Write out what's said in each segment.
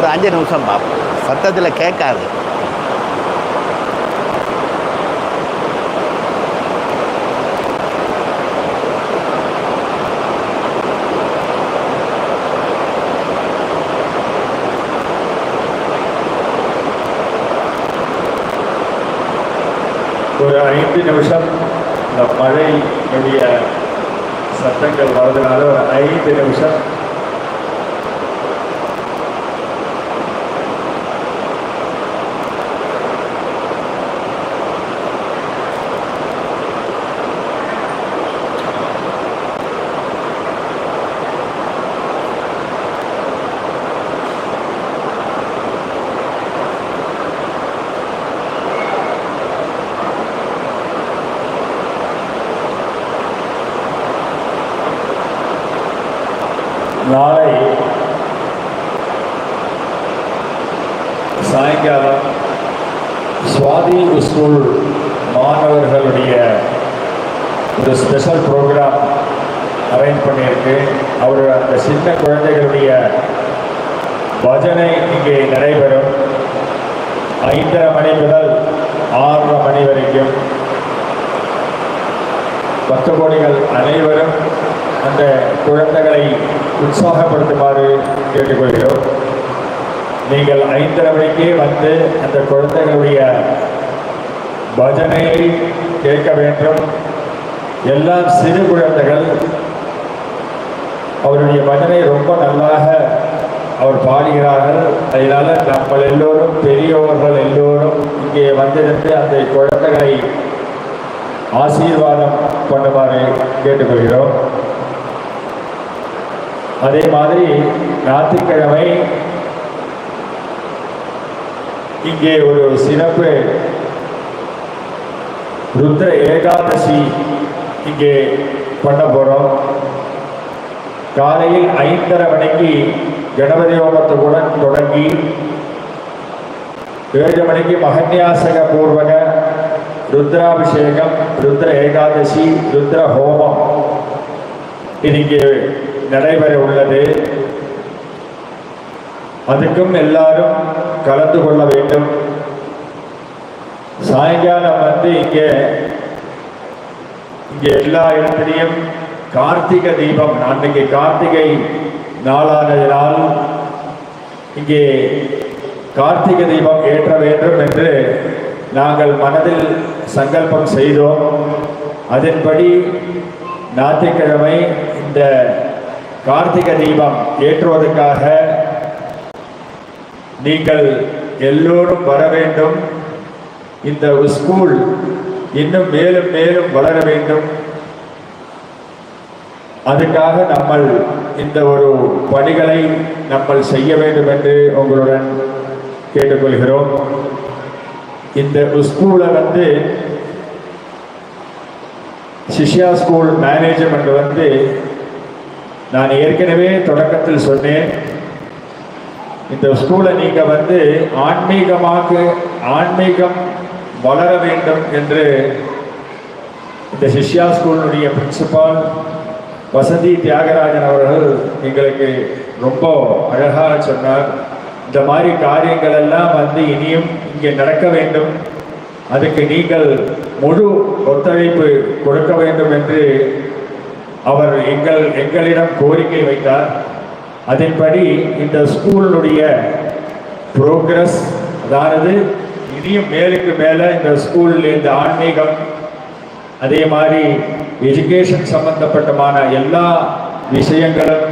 ஒரு 5 நிமிஷம் பார்ப்போம். சத்தத்தில் கேட்காது. ஒரு 5 நிமிஷம் இந்த மழையுடைய சத்தங்கள் வரதுனால ஒரு 5 நிமிஷம் நாளை சாயங்காலம் சுவாதி ஸ்கூல் மாணவர்களுடைய ஒரு ஸ்பெஷல் ப்ரோக்ராம் அரேஞ்ச் பண்ணியிருக்கு. அவர் அந்த சின்ன குழந்தைகளுடைய பஜனை இங்கே நடைபெறும். 5:30 மணி முதல் 6:30 மணி வரைக்கும் பக்த கோடிகள் அனைவரும் அந்த குழந்தைகளை உற்சாகப்படுத்துமாறு கேட்டுக்கொள்கிறோம். நீங்கள் 5:30 மணிக்கே வந்து அந்த குழந்தைகளுடைய பஜனையை கேட்க வேண்டும். எல்லாம் சிறு குழந்தைகள். அவருடைய பஜனை ரொம்ப நல்லாக அவர் பாடுகிறார்கள். அதனால் நம்ம எல்லோரும் பெரியவர்கள் எல்லோரும் இங்கே வந்திருந்து அந்த குழந்தைகளை ஆசீர்வாதம் பண்ணுமாறு கேட்டுக்கொள்கிறோம். அதே மாதிரி ஞாயிற்றுக்கிழமை இங்கே ஒரு சிறப்பு ருத்ர ஏகாதசி இங்கே பண்ண போகிறோம். காலையில் 5:30 மணிக்கு கணபதி ஹோமத்துடன் தொடங்கி 7 மணிக்கு மகன்யாசக பூர்வக ருத்ராபிஷேகம், ருத்ர ஏகாதசி, ருத்ர ஹோமம் இது இங்கே நடைபெற உள்ளது. அதுக்கும் எல்லாரும் கலந்து கொள்ள வேண்டும். சாயங்காலம் வந்து இங்கே எல்லா இடத்திலையும் கார்த்திகை தீபம், அன்றைக்கு கார்த்திகை நாளானதினால் இங்கே கார்த்திகை தீபம் ஏற்ற வேண்டும் என்று நாங்கள் மனதில் சங்கல்பம் செய்தோம். அதன்படி ஞாயிற்றுக்கிழமை இந்த கார்த்திகை தீபம் ஏற்றுவதற்காக நீங்கள் எல்லோரும் வர வேண்டும். இந்த ஸ்கூல் இன்னும் மேலும் மேலும் வளர வேண்டும். அதுக்காக நம்ம இந்த ஒரு பணிகளை நம்ம செய்ய வேண்டும் என்று உங்களுடன் கேட்டுக்கொள்கிறோம். இந்த ஸ்கூலை வந்து சிஷ்யா ஸ்கூல் மேனேஜ்மெண்ட் வந்து நான் ஏற்கனவே தொடக்கத்தில் சொன்னேன், இந்த ஸ்கூலை நீங்கள் வந்து ஆன்மீகம் வளர வேண்டும் என்று இந்த சிஷ்யா ஸ்கூலினுடைய பிரின்சிபால் வசந்தி தியாகராஜன் அவர்கள் எங்களுக்கு ரொம்ப அழகாக சொன்னார். இந்த மாதிரி காரியங்கள் எல்லாம் வந்து இனியும் இங்கே நடக்க வேண்டும், அதுக்கு நீங்கள் முழு ஒத்துழைப்பு கொடுக்க வேண்டும் என்று அவர் எங்களிடம் கோரிக்கை வைத்தார். அதன்படி இந்த ஸ்கூலினுடைய ப்ரோக்ரஸ், அதாவது இனியும் மேலுக்கு மேலே இந்த ஸ்கூலில் இந்த ஆன்மீகம், அதே மாதிரி எஜுகேஷன் சம்பந்தப்பட்டமான எல்லா விஷயங்களும்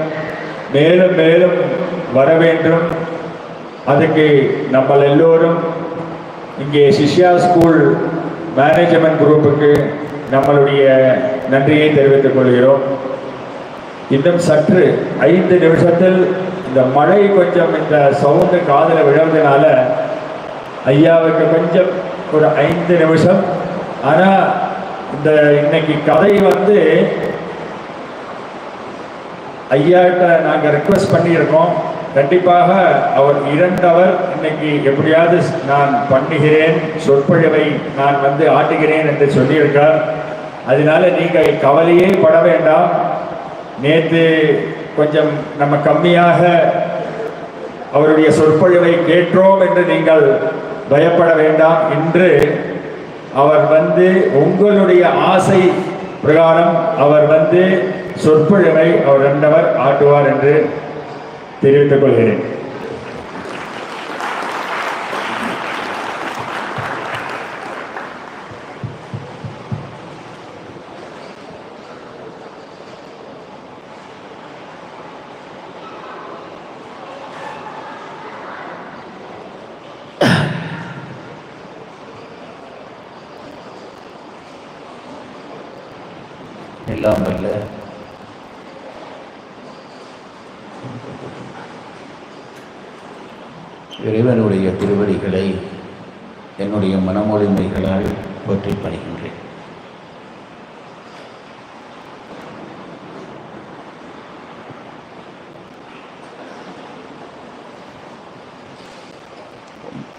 மேலும் மேலும் வர வேண்டும். அதுக்கு நம்ம எல்லோரும் இங்கே சிஷ்யா ஸ்கூல் மேனேஜ்மெண்ட் குரூப்புக்கு நம்மளுடைய நன்றியை தெரிவித்துக் கொள்கிறோம். இன்னும் சற்று 5 நிமிஷத்தில் இந்த மழை கொஞ்சம் இந்த சவுண்டு காதில் விழுவதனால ஐயாவுக்கு கொஞ்சம் ஒரு 5 நிமிஷம். ஆனால் இந்த இன்னைக்கு கதை வந்து ஐயாட்ட நாங்கள் ரெக்வஸ்ட் பண்ணியிருக்கோம். கண்டிப்பாக அவர் 2 hour இன்னைக்கு எப்படியாவது நான் பண்ணுகிறேன், சொற்பொழிவை நான் வந்து ஆட்டுகிறேன் என்று சொல்லியிருக்கார். அதனால நீங்கள் கவலையே பட வேண்டாம். நேற்று கொஞ்சம் நம்ம கம்மியாக அவருடைய சொற்பொழிவை கேட்டோம் என்று நீங்கள் பயப்பட வேண்டாம். இன்று அவர் உங்களுடைய ஆசை பிரகாரம் அவர் சொற்பொழிவை அவர் ரெண்டவர் ஆட்டுவார் என்று தெரிவித்துக் கொள்கிறேன். எல்லாம் வல்ல இறைவனுடைய திருவடிகளை என்னுடைய மனமொழிமைகளால் போற்றி பணிகின்றேன்.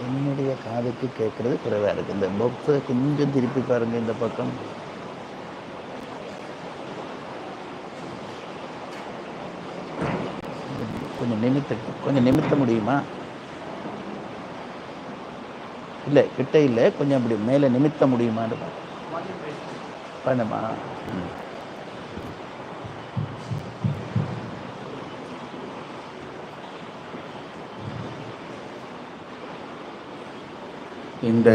என்னுடைய காதுக்கு கேட்கறது குறைவாக இருக்குது. இந்த பாக்ஸை கொஞ்சம் திருப்பி பாருங்க, இந்த பக்கம். கொஞ்சம் நிமித்த முடியுமா? இல்லை, கிட்ட இல்லை, கொஞ்சம் அப்படி மேலே நிமித்த முடியுமான்னு பண்ணுமா? இந்த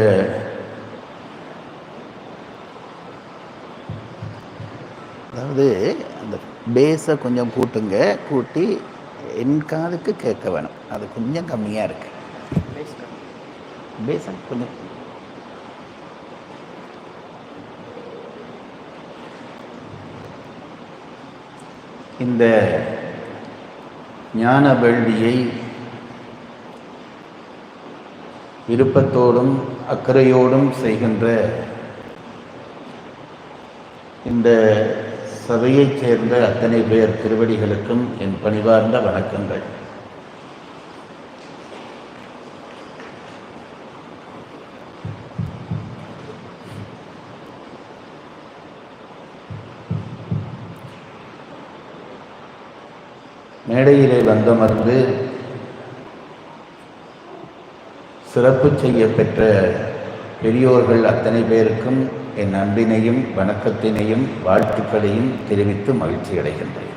அதாவது அந்த பேஸை கொஞ்சம் கூட்டுங்க, கூட்டி என் காதுக்கு கேட்க வேணும். அது கொஞ்சம் கம்மியாக இருக்கு. பேச கொஞ்சம் இந்த ஞான வேள்வியை விருப்பத்தோடும் அக்கறையோடும் செய்கின்ற இந்த சபையைச் சேர்ந்த அத்தனை பேர் திருவடிகளுக்கும் என் பணிவார்ந்த வணக்கங்கள். மேடையிலே வந்தமர்ந்து சிறப்பு செய்ய பெற்ற பெரியோர்கள் அத்தனை பேருக்கும் என் அன்பினையும் வணக்கத்தினையும் வாழ்த்துக்களையும் தெரிவித்து மகிழ்ச்சி அடைகின்றேன்.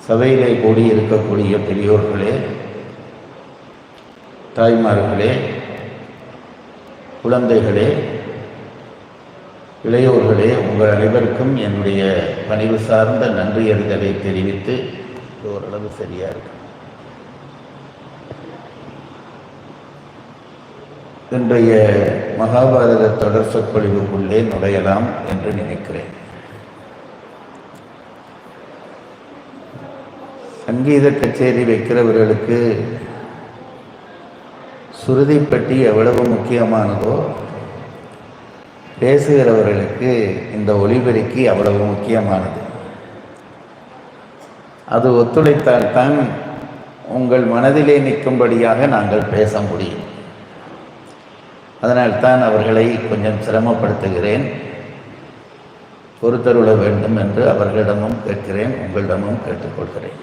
சபையிலே கூடியிருக்கக்கூடிய பெரியோர்களே, தாய்மார்களே, குழந்தைகளே, இளையோர்களே, உங்கள் அனைவருக்கும் என்னுடைய பணிவு சார்ந்த நன்றியறிதலை தெரிவித்து ஓரளவு சரியா இருக்கு. இன்றைய மகாபாரத தொடர் சொற்பொழிவுக்குள்ளே நுழையலாம் என்று நினைக்கிறேன். சங்கீத கச்சேரி வைக்கிறவர்களுக்கு சுருதிப்பட்டி எவ்வளவு முக்கியமானதோ, பேசுகிறவர்களுக்கு இந்த ஒலிபெருக்கி அவ்வளவு முக்கியமானது. அது ஒத்துழைத்தால்தான் உங்கள் மனதிலே நிற்கும்படியாக நாங்கள் பேச முடியும். அதனால்தான் அவர்களை கொஞ்சம் சிரமப்படுத்துகிறேன். பொறுத்தருள வேண்டும் என்று அவர்களிடமும் கேட்கிறேன், உங்களிடமும் கேட்டுக்கொள்கிறேன்.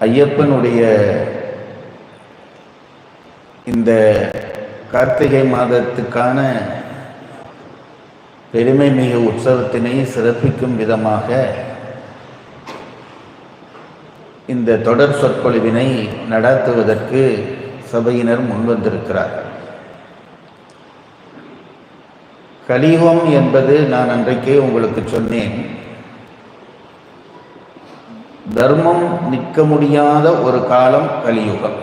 ஐயப்பனுடைய இந்த கார்த்திகை மாதத்துக்கான பெருமை மிகு உற்சவத்தினை சிறப்பிக்கும் விதமாக இந்த தொடர் சொற்பொழிவினை நடாத்துவதற்கு சபையினர் முன்வந்திருக்கிறார்கள். கலியுகம் என்பது நான் அன்றைக்கே உங்களுக்கு சொன்னேன், தர்மம் நிற்க முடியாத ஒரு காலம் கலியுகம்.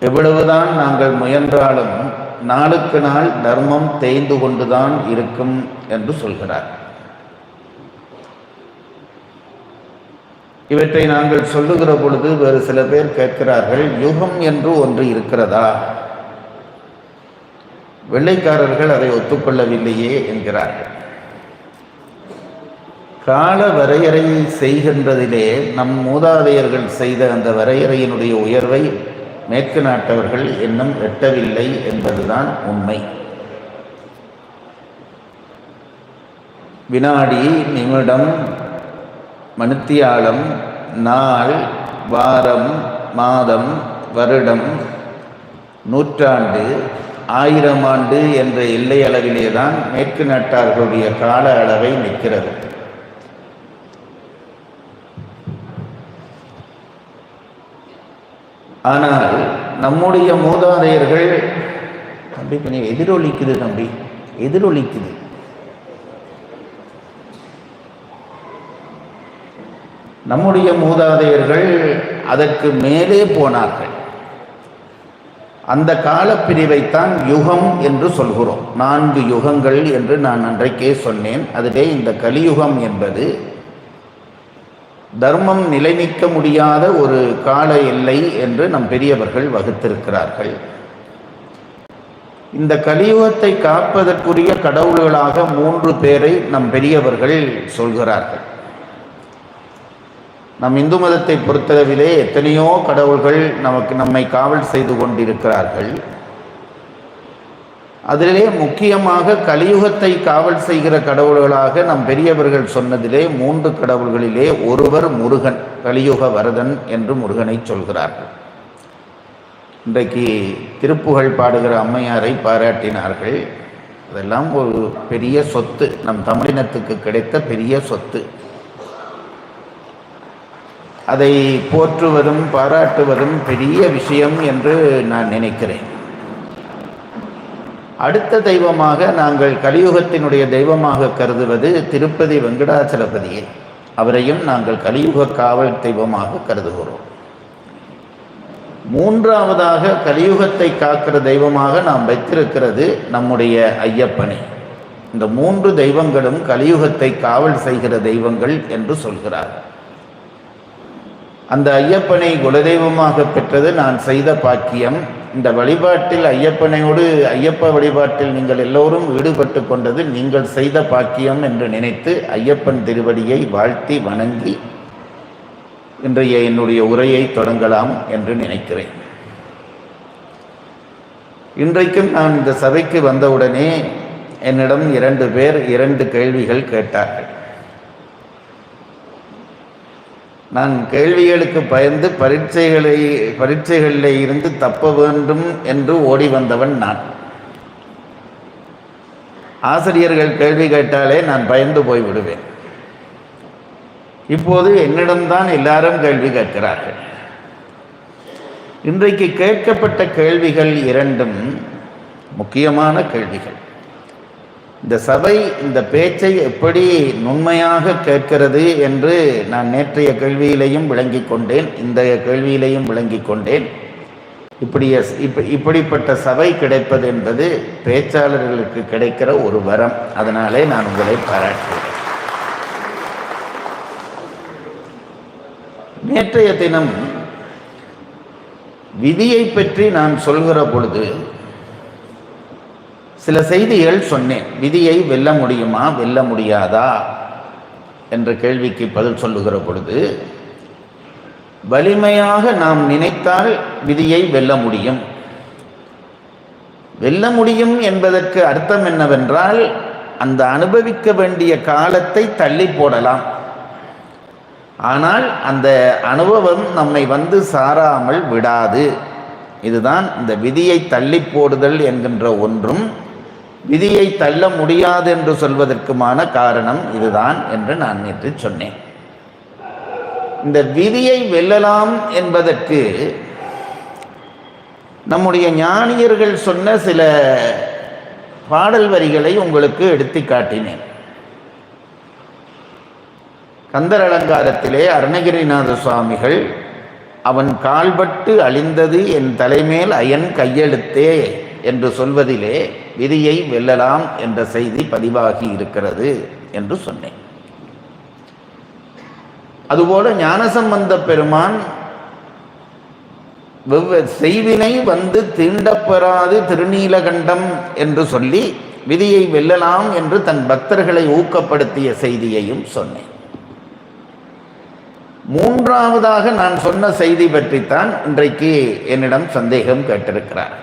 எவ்வளவுதான் நாங்கள் முயன்றாலும் நாளுக்கு நாள் தர்மம் தேய்ந்து கொண்டுதான் இருக்கும் என்று சொல்கிறார். இவற்றை நாங்கள் சொல்லுகிற பொழுது வேறு சில பேர் கேட்கிறார்கள், யுகம் என்று ஒன்று இருக்கிறதா? வெள்ளைக்காரர்கள் அதை ஒத்துக்கொள்ளவில்லையே என்கிறார்கள். கால வரையறையை செய்கின்றதிலே நம் மூதாதையர்கள் செய்த அந்த வரையறையினுடைய உயர்வை மேற்கு நாட்டவர்கள் இன்னும் எட்டவில்லை என்பதுதான் உண்மை. வினாடி, நிமிடம், மணித்தியாலம், நாள், வாரம், மாதம், வருடம், நூற்றாண்டு, 1000 ஆண்டு என்ற எல்லை அளவிலே தான் மேற்கு நாட்டார்களுடைய கால அளவை நிற்கிறது. ஆனால் நம்முடைய மூதாதையர்கள், தம்பி கொஞ்சம் எதிரொலிக்குது, தம்பி எதிரொலிக்குது. நம்முடைய மூதாதையர்கள் அதற்கு மேலே போனார்கள். அந்த காலப்பிரிவைத்தான் யுகம் என்று சொல்கிறோம். 4 யுகங்கள் என்று நான் அன்றைக்கே சொன்னேன். அதிலே இந்த கலியுகம் என்பது தர்மம் நிலைநிற்க முடியாத ஒரு கால எல்லை என்று நம் பெரியவர்கள் வகுத்திருக்கிறார்கள். இந்த கலியுகத்தை காப்பதற்குரிய கடவுள்களாக 3 பேரை நம் பெரியவர்கள் சொல்கிறார்கள். நம் இந்து மதத்தை பொறுத்தளவிலே எத்தனையோ கடவுள்கள் நம்மை காவல் செய்து கொண்டிருக்கிறார்கள். அதிலே முக்கியமாக கலியுகத்தை காவல் செய்கிற கடவுள்களாக நம் பெரியவர்கள் சொன்னதிலே 3 கடவுள்களிலே ஒருவர் முருகன், கலியுக வரதன் என்று முருகனை சொல்கிறார்கள். இன்றைக்கு திருப்புகழ் பாடுகிற அம்மையாரை பாராட்டினார்கள். அதெல்லாம் ஒரு பெரிய சொத்து, நம் தமிழினத்துக்கு கிடைத்த பெரிய சொத்து. அதை போற்றுவதும் பாராட்டுவதும் பெரிய விஷயம் என்று நான் நினைக்கிறேன். அடுத்த தெய்வமாக நாங்கள் கலியுகத்தினுடைய தெய்வமாக கருதுவது திருப்பதி வெங்கடாச்சலபதியை. அவரையும் நாங்கள் கலியுக காவல் தெய்வமாக கருதுகிறோம். 3ஆவதாக கலியுகத்தை காக்கிற தெய்வமாக நாம் வைத்திருக்கிறது நம்முடைய ஐயப்பனை. இந்த 3 தெய்வங்களும் கலியுகத்தை காவல் செய்கிற தெய்வங்கள் என்று சொல்கிறார். அந்த ஐயப்பனை குலதெய்வமாக பெற்றது நான் செய்த பாக்கியம். இந்த வழிபாட்டில் ஐயப்ப வழிபாட்டில் நீங்கள் எல்லோரும் ஈடுபட்டு கொண்டது நீங்கள் செய்த பாக்கியம் என்று நினைத்து ஐயப்பன் திருவடியை வாழ்த்தி வணங்கி இன்றைய என்னுடைய உரையை தொடங்கலாம் என்று நினைக்கிறேன். இன்றைக்கும் நான் இந்த சபைக்கு வந்தவுடனே என்னிடம் 2 பேர் 2 கேள்விகள் கேட்டார்கள். நான் கேள்விகளுக்கு பயந்து பரீட்சைகளில் இருந்து தப்ப வேண்டும் என்று ஓடி வந்தவன் நான். ஆசிரியர்கள் கேள்வி கேட்டாலே நான் பயந்து போய் விடுவேன். இப்போது என்னிடம்தான் எல்லாரும் கேள்வி கேட்கிறார்கள். இன்றைக்கு கேட்கப்பட்ட கேள்விகள் 2ம் முக்கியமான கேள்விகள். இந்த சபை இந்த பேச்சை எப்படி நுண்மையாக கேட்கிறது என்று நான் நேற்றைய கேள்வியிலையும் விளங்கி கொண்டேன், இந்த கேள்வியிலையும் விளங்கி கொண்டேன். இப்படிப்பட்ட சபை கிடைப்பது என்பது பேச்சாளர்களுக்கு கிடைக்கிற ஒரு வரம். அதனாலே நான் உங்களை பாராட்டுகிறேன். நேற்றைய தினம் விதியை பற்றி நான் சொல்கிற பொழுது சில செய்திகள் சொன்னேன். விதியை வெல்ல முடியுமா வெல்ல முடியாதா என்ற கேள்விக்கு பதில் சொல்லுகிற பொழுது, வலிமையாக நாம் நினைத்தால் விதியை வெல்ல முடியும். வெல்ல முடியும் என்பதற்கு அர்த்தம் என்னவென்றால், அந்த அனுபவிக்க வேண்டிய காலத்தை தள்ளி போடலாம். ஆனால் அந்த அனுபவம் நம்மை வந்து சாராமல் விடாது. இதுதான் இந்த விதியை தள்ளி போடுதல் என்கின்ற ஒன்றும் விதியை தள்ள முடியாது என்று சொல்வதற்குமான காரணம் இதுதான் என்று நான் நேற்று சொன்னேன். இந்த விதியை வெல்லலாம் என்பதற்கு நம்முடைய ஞானியர்கள் சொன்ன சில பாடல் வரிகளை உங்களுக்கு எடுத்து காட்டினேன். கந்தர் அலங்காரத்திலே அருணகிரிநாத சுவாமிகள், அவன் கால்பட்டு அழிந்தது என் தலைமேல் அயன் கையெழுத்தே என்று சொல்வதிலே விதியை வெல்லலாம் என்ற செய்தி பதிவாகி இருக்கிறது என்று சொன்னேன். அதுபோல ஞானசம்பந்த பெருமான் செய்வினை வந்து தீண்டப்பெறாது திருநீலகண்டம் என்று சொல்லி விதியை வெல்லலாம் என்று தன் பக்தர்களை ஊக்கப்படுத்திய செய்தியையும் சொன்னேன். 3ஆவதாக நான் சொன்ன செய்தி பற்றித்தான் இன்றைக்கு என்னிடம் சந்தேகம் கேட்டிருக்கிறார்.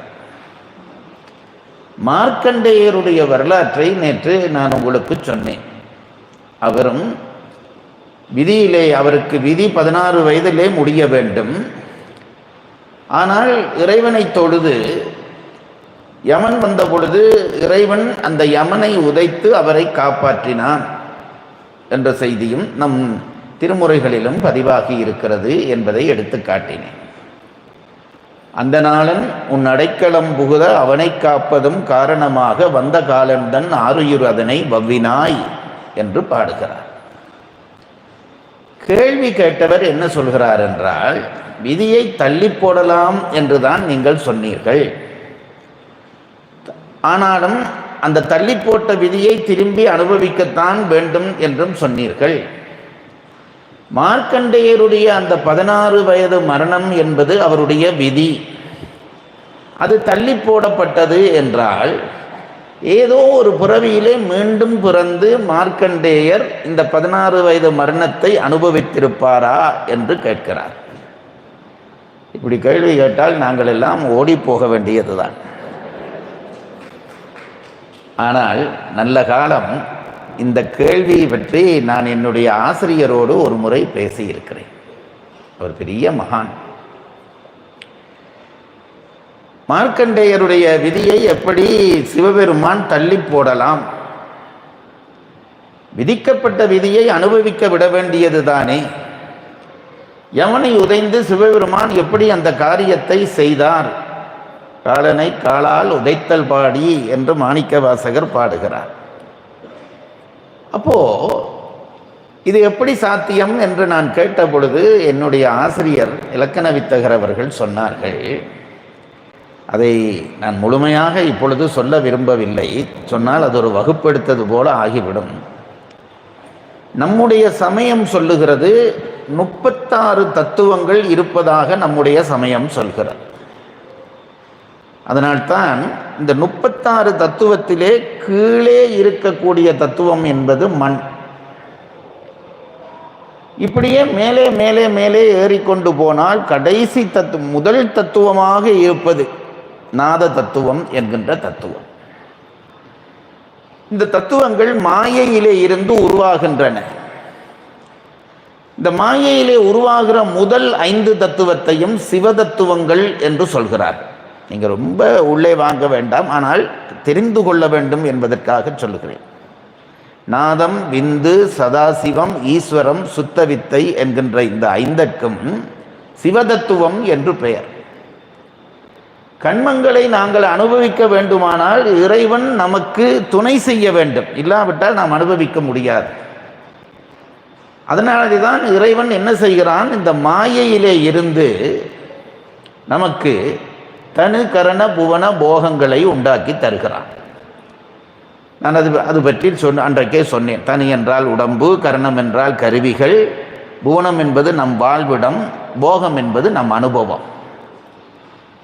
மார்க்கண்டேயருடைய வரலாற்றை நேற்று நான் உங்களுக்கு சொன்னேன். அவரும் விதியிலே அவருக்கு விதி 16 வயதிலே முடிய வேண்டும். ஆனால் இறைவனை தொழுது யமன் வந்த பொழுது இறைவன் அந்த யமனை உதைத்து அவரை காப்பாற்றினான் என்ற செய்தியும் நம் திருமுறைகளிலும் பதிவாகி இருக்கிறது என்பதை எடுத்து காட்டினேன். அந்த நாளன் உன் அடைக்கலம் புகுத அவனை காப்பதும் காரணமாக வந்த காலந்தன் ஆருயிர் அதனை வவ்வினாய் என்று பாடுகிறார். கேள்வி கேட்டவர் என்ன சொல்கிறார் என்றால், விதியை தள்ளி போடலாம் என்றுதான் நீங்கள் சொன்னீர்கள். ஆனாலும் அந்த தள்ளி போட்ட விதியை திரும்பி அனுபவிக்கத்தான் வேண்டும் என்றும் சொன்னீர்கள். மார்க்கண்டேயருடைய அந்த 16 வயது மரணம் என்பது அவருடைய விதி. அது தள்ளி போடப்பட்டது என்றால் ஏதோ ஒரு பிறவியிலே மீண்டும் பிறந்து மார்க்கண்டேயர் இந்த 16 வயது மரணத்தை அனுபவித்திருப்பாரா என்று கேட்கிறார். இப்படி கேள்வி கேட்டால் நாங்கள் எல்லாம் ஓடி போக வேண்டியதுதான். ஆனால் நல்ல காலம் இந்த கேள்வியை பற்றி நான் என்னுடைய ஆசிரியரோடு ஒரு முறை பேசியிருக்கிறேன். ஒரு பெரிய மகான். மார்க்கண்டேயருடைய விதியை எப்படி சிவபெருமான் தள்ளி போடலாம்? விதிக்கப்பட்ட விதியை அனுபவிக்க விட வேண்டியது தானே. யமனை உதைந்து சிவபெருமான் எப்படி அந்த காரியத்தை செய்தார்? காலனை காலால் உதைத்தல் பாடி என்று மாணிக்க வாசகர் பாடுகிறார். அப்போ இது எப்படி சாத்தியம் என்று நான் கேட்ட பொழுது என்னுடைய ஆசிரியர் இலக்கண வித்தகர் அவர்கள் சொன்னார்கள். அதை நான் முழுமையாக இப்பொழுது சொல்ல விரும்பவில்லை. சொன்னால் அது ஒரு வகுப்பெடுத்தது போல ஆகிவிடும். நம்முடைய சமயம் சொல்லுகிறது 36 தத்துவங்கள் இருப்பதாக நம்முடைய சமயம் சொல்கிறது. அதனால்தான் இந்த 36 தத்துவத்திலே கீழே இருக்கக்கூடிய தத்துவம் என்பது மண். இப்படியே மேலே மேலே மேலே ஏறிக்கொண்டு போனால் கடைசி முதல் தத்துவமாக இருப்பது நாத தத்துவம் என்கின்ற தத்துவம். இந்த தத்துவங்கள் மாயையிலே இருந்து உருவாகின்றன. இந்த மாயையிலே உருவாகிற முதல் 5 தத்துவத்தையும் சிவதத்துவங்கள் என்று சொல்கிறார். நீங்கள் ரொம்ப உள்ளே வாங்க வேண்டாம், ஆனால் தெரிந்து கொள்ள வேண்டும் என்பதற்காக சொல்லுகிறேன். நாதம், விந்து, சதாசிவம், ஈஸ்வரம், சுத்தவித்தை என்கின்ற இந்த 5க்கும் சிவதத்துவம் என்று பெயர். கண்மங்களை நாங்கள் அனுபவிக்க வேண்டுமானால் இறைவன் நமக்கு துணை செய்ய வேண்டும், இல்லாவிட்டால் நாம் அனுபவிக்க முடியாது. அதனால்தான் இறைவன் என்ன செய்கிறான்? இந்த மாயையிலே இருந்து நமக்கு தனு கரண புவன போகங்களை உண்டாக்கி தருகிறான். நான் அது பற்றி அன்றைக்கே சொன்னேன். தனு என்றால் உடம்பு, கரணம் என்றால் கருவிகள், புவனம் என்பது நம் வாழ்விடம், போகம் என்பது நம் அனுபவம்.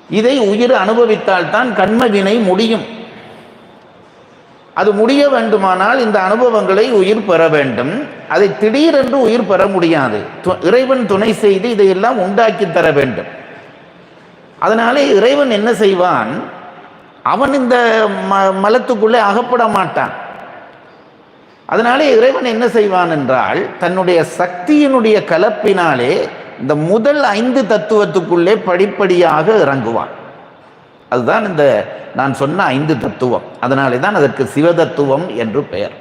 இதை உயிர் அனுபவித்தால்தான் கர்ம வினை முடியும். அது முடிய வேண்டுமானால் இந்த அனுபவங்களை உயிர் பெற வேண்டும். அதை திடீரென்று உயிர் பெற முடியாது. இறைவன் துணை செய்து இதையெல்லாம் உண்டாக்கி தர வேண்டும். அதனாலே இறைவன் என்ன செய்வான்? அவன் இந்த மலத்துக்குள்ளே அகப்பட மாட்டான். அதனாலே இறைவன் என்ன செய்வான் என்றால் தன்னுடைய சக்தியினுடைய கலப்பினாலே இந்த முதல் 5 தத்துவத்துக்குள்ளே படிப்படியாக இறங்குவான். அதுதான் இந்த நான் சொன்ன 5 தத்துவம். அதனாலே தான் அதற்கு சிவதத்துவம் என்று பெயர்.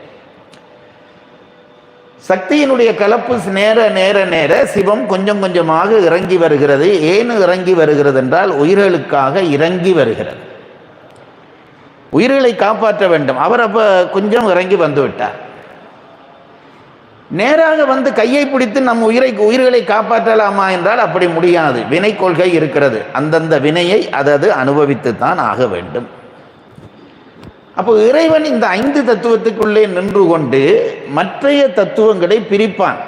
சக்தியினுடைய கலப்பு நேர நேர நேர சிவம் கொஞ்சம் கொஞ்சமாக இறங்கி வருகிறது. ஏன் இறங்கி வருகிறது என்றால் உயிர்களுக்காக இறங்கி வருகிறது. உயிர்களை காப்பாற்ற வேண்டும். அவர் அப்ப கொஞ்சம் இறங்கி வந்து விட்டார். நேராக வந்து கையை பிடித்து நம் உயிர்களை காப்பாற்றலாமா என்றால் அப்படி முடியாது. வினை கொள்கை இருக்கிறது. அந்தந்த வினையை அது அனுபவித்துத்தான் ஆக வேண்டும். அப்போ இறைவன் இந்த 5 தத்துவத்துக்குள்ளே நின்று கொண்டு மற்றைய தத்துவங்களை பிரிப்பான்.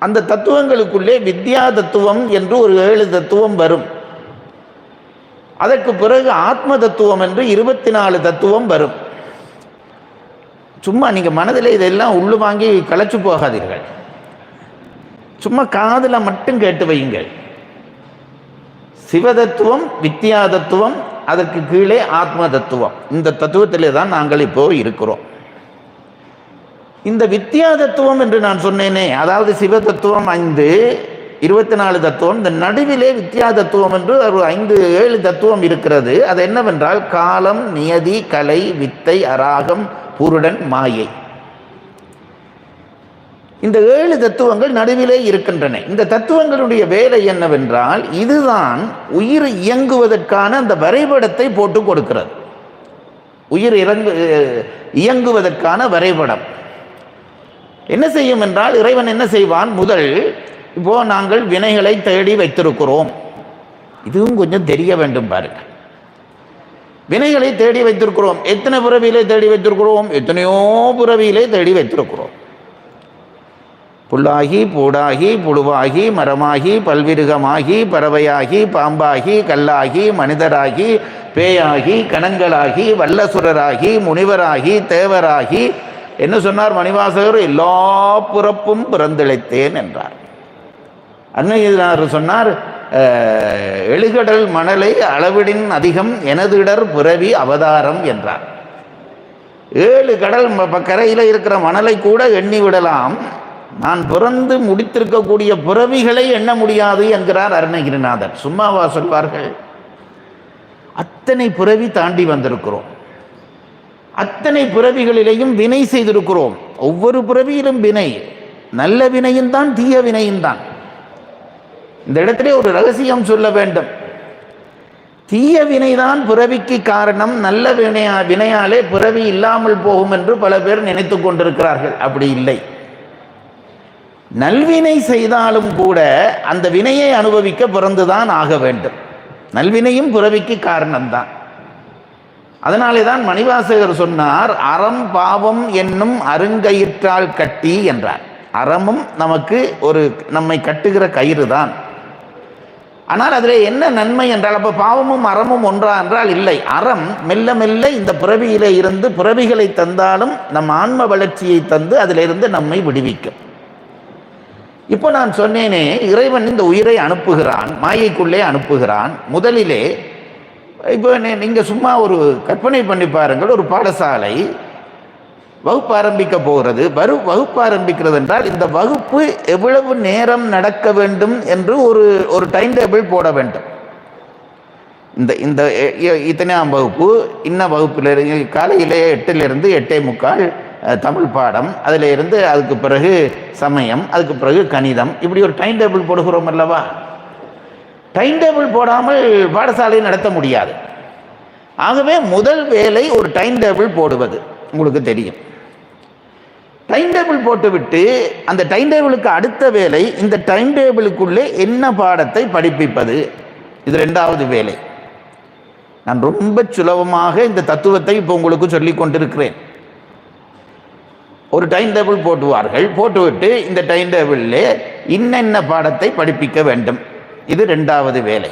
அந்த தத்துவங்களுக்குள்ளே வித்யா தத்துவம் என்று ஒரு 7 தத்துவம் வரும். அதற்கு பிறகு ஆத்ம தத்துவம் என்று 24 தத்துவம் வரும். சும்மா நீங்க மனதில் இதெல்லாம் உள்ளு வாங்கி களைச்சு போகாதீர்கள். சும்மா காதுல மட்டும் கேட்டு வையுங்கள். சிவதத்துவம், வித்யா தத்துவம், அதற்கு கீழே ஆத்ம தத்துவம். இந்த தத்துவத்திலே தான் நாங்கள் இப்போ இருக்கிறோம். இந்த வித்யா தத்துவம் என்று நான் சொன்னேனே, அதாவது சிவ தத்துவம் 5, 24 தத்துவம், இந்த நடுவிலே வித்யா தத்துவம் என்று ஒரு 5-7 தத்துவம் இருக்கிறது. அது என்னவென்றால் காலம், நியதி, கலை, வித்தை, அராகம், புருடன், மாயை. இந்த 7 தத்துவங்கள் நடுவிலே இருக்கின்றன. இந்த தத்துவங்களுடைய வேலை என்னவென்றால் இதுதான் உயிர் இயங்குவதற்கான அந்த வரைபடத்தை போட்டு கொடுக்கிறது. உயிர் இயங்குவதற்கான வரைபடம் என்ன செய்யும் என்றால், இறைவன் என்ன செய்வான், முதல் இப்போ நாங்கள் வினைகளை தேடி வைத்திருக்கிறோம். இதுவும் கொஞ்சம் தெரிய வேண்டும் பாருங்க. வினைகளை தேடி வைத்திருக்கிறோம். எத்தனை பிறவியிலே தேடி வைத்திருக்கிறோம்? எத்தனையோ பிறவியிலே தேடி வைத்திருக்கிறோம். புல்லாகி, பூடாகி, புழுவாகி, மரமாகி, பல்விருகமாகி, பறவையாகி, பாம்பாகி, கல்லாகி, மனிதராகி, பேயாகி, கணங்களாகி, வல்லசுரராகி, முனிவராகி, தேவராகி, என்ன சொன்னார் மணிவாசகர்? எல்லா பிறப்பும் பிறந்திழைத்தேன் என்றார். அன்னையார் சொன்னார், எழுகடல் மணலை அளவிடின் அதிகம் எனதிடர் பிறவி அவதாரம் என்றார். 7 கடல் கரையில் இருக்கிற மணலை கூட எண்ணி விடலாம், நான் பிறந்து முடித்திருக்கக்கூடிய பிறவிகளை எண்ண முடியாது என்கிறார் அருணகிரிநாதர். சும்மாவா சொல்வார்கள்? அத்தனை பிறவி தாண்டி வந்திருக்கிறோம். அத்தனை பிறவிகளிலேயும் வினை செய்திருக்கிறோம். ஒவ்வொரு பிறவியிலும் வினை, நல்ல வினையும் தான், தீய வினையும் தான். இந்த இடத்திலே ஒரு ரகசியம் சொல்ல வேண்டும். தீய வினைதான் பிறவிக்கு காரணம், நல்ல வினையாலே பிறவி இல்லாமல் போகும் என்று பல பேர் நினைத்து கொண்டிருக்கிறார்கள். அப்படி இல்லை. நல்வினை செய்தாலும் கூட அந்த வினையை அனுபவிக்க பிறந்துதான் ஆக வேண்டும். நல்வினையும் பிறவிக்கு காரணம்தான். அதனாலே தான் மணிவாசகர் சொன்னார், அறம் பாவம் என்னும் அருங்கயிற்றால் கட்டி என்றார். அறமும் நமக்கு ஒரு நம்மை கட்டுகிற கயிறு தான். ஆனால் அதில் என்ன நன்மை என்றால், அப்போ பாவமும் அறமும் ஒன்றா என்றால் இல்லை. அறம் மெல்ல மெல்ல இந்த பிறவியிலே இருந்து பிறவிகளை தந்தாலும் நம் ஆன்ம வளர்ச்சியை தந்து அதிலிருந்து நம்மை விடுவிக்கும். இப்போ நான் சொன்னேனே, இறைவன் இந்த உயிரை அனுப்புகிறான், மாயைக்குள்ளே அனுப்புகிறான். முதலிலே இப்போ நீங்கள் சும்மா ஒரு கற்பனை பண்ணி பாருங்கள், ஒரு பாடசாலை வகுப்பு ஆரம்பிக்க போகிறது. வகுப்பு ஆரம்பிக்கிறது என்றால் இந்த வகுப்பு எவ்வளவு நேரம் நடக்க வேண்டும் என்று ஒரு டைம் டேபிள் போட வேண்டும். இந்த இத்தனையாம் வகுப்பு இன்ன வகுப்பில் காலையிலே 8லிருந்து 8:45 தமிழ் பாடம், அதில் இருந்து அதுக்கு பிறகு சமயம், அதுக்கு பிறகு கணிதம், இப்படி ஒரு டைம் டேபிள் போடுகிறோம் அல்லவா? டைம் டேபிள் போடாமல் பாடசாலையை நடத்த முடியாது. ஆகவே முதல் வேலை ஒரு டைம் டேபிள் போடுவது. உங்களுக்கு தெரியும், டைம் டேபிள் போட்டுவிட்டு அந்த டைம் டேபிளுக்கு அடுத்த வேலை இந்த டைம் டேபிளுக்குள்ளே என்ன பாடத்தை படிப்பிப்பது. இது 2வது வேலை. நான் ரொம்ப சுலபமாக இந்த தத்துவத்தை இப்போ உங்களுக்கு சொல்லி கொண்டிருக்கிறேன். ஒரு டைம் டேபிள் போட்டுவார்கள். போட்டுவிட்டு இந்த டைம் டேபிளில் இன்னென்ன பாடத்தை படிப்பிக்க வேண்டும். இது 2வது வேலை.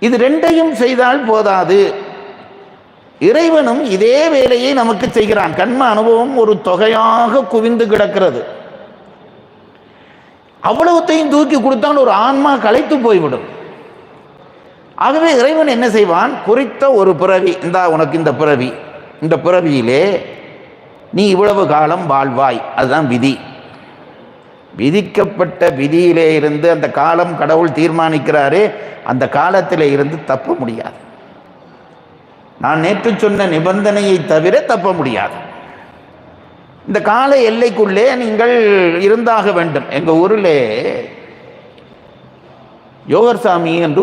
இது 2ஐயும் செய்தால் போதாது. இறைவனும் இதே வேலையை நமக்கு செய்கிறான். கண்ம அனுபவம் ஒரு தொகையாக குவிந்து கிடக்கிறது. அவ்வளவுத்தையும் தூக்கி கொடுத்தால் ஒரு ஆன்மா களைத்து போய்விடும். ஆகவே இறைவன் என்ன செய்வான், குறித்த ஒரு பிறவி, இந்தா உனக்கு இந்த பிறவி, இந்த பிறவியிலே நீ இவ்வளவு காலம் வாழ்வாய், அதுதான் விதி. விதிக்கப்பட்ட விதியிலே இருந்து அந்த காலம் கடவுள் தீர்மானிக்கிறாரே, அந்த காலத்திலே இருந்து தப்ப முடியாது. நான் நேற்று சொன்ன நிபந்தனையை தவிர தப்ப முடியாது. இந்த கால எல்லைக்குள்ளே நீங்கள் இருந்தாக வேண்டும். எங்கள் ஊரிலே யோகர்சாமி என்று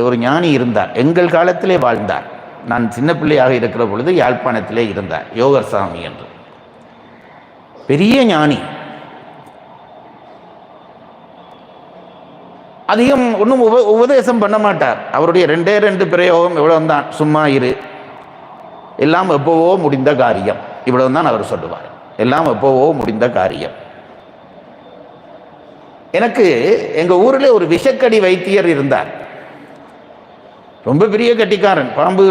ஒரு ஞானி இருந்தார். எங்கள் காலத்திலே வாழ்ந்தார். நான் சின்ன பிள்ளையாக இருக்கிற பொழுது யாழ்ப்பாணத்திலே இருந்தார். யோகர்சாமி என்று பெரிய ஞானி. அதிகம் ஒன்றும் உபதேசம் பண்ண மாட்டார். அவருடைய 2 பிரயோகம் இவ்வளவுதான், சும்மா இரு, எல்லாம் எப்போவோ முடிந்த காரியம், இவ்வளவுதான் அவர் சொல்லுவார். எல்லாம் எப்போவோ முடிந்த காரியம். எனக்கு எங்கள் ஊரில் ஒரு விஷக்கடி வைத்தியர் இருந்தார். ரொம்ப பெரிய கட்டிக்காரன். பாம்பு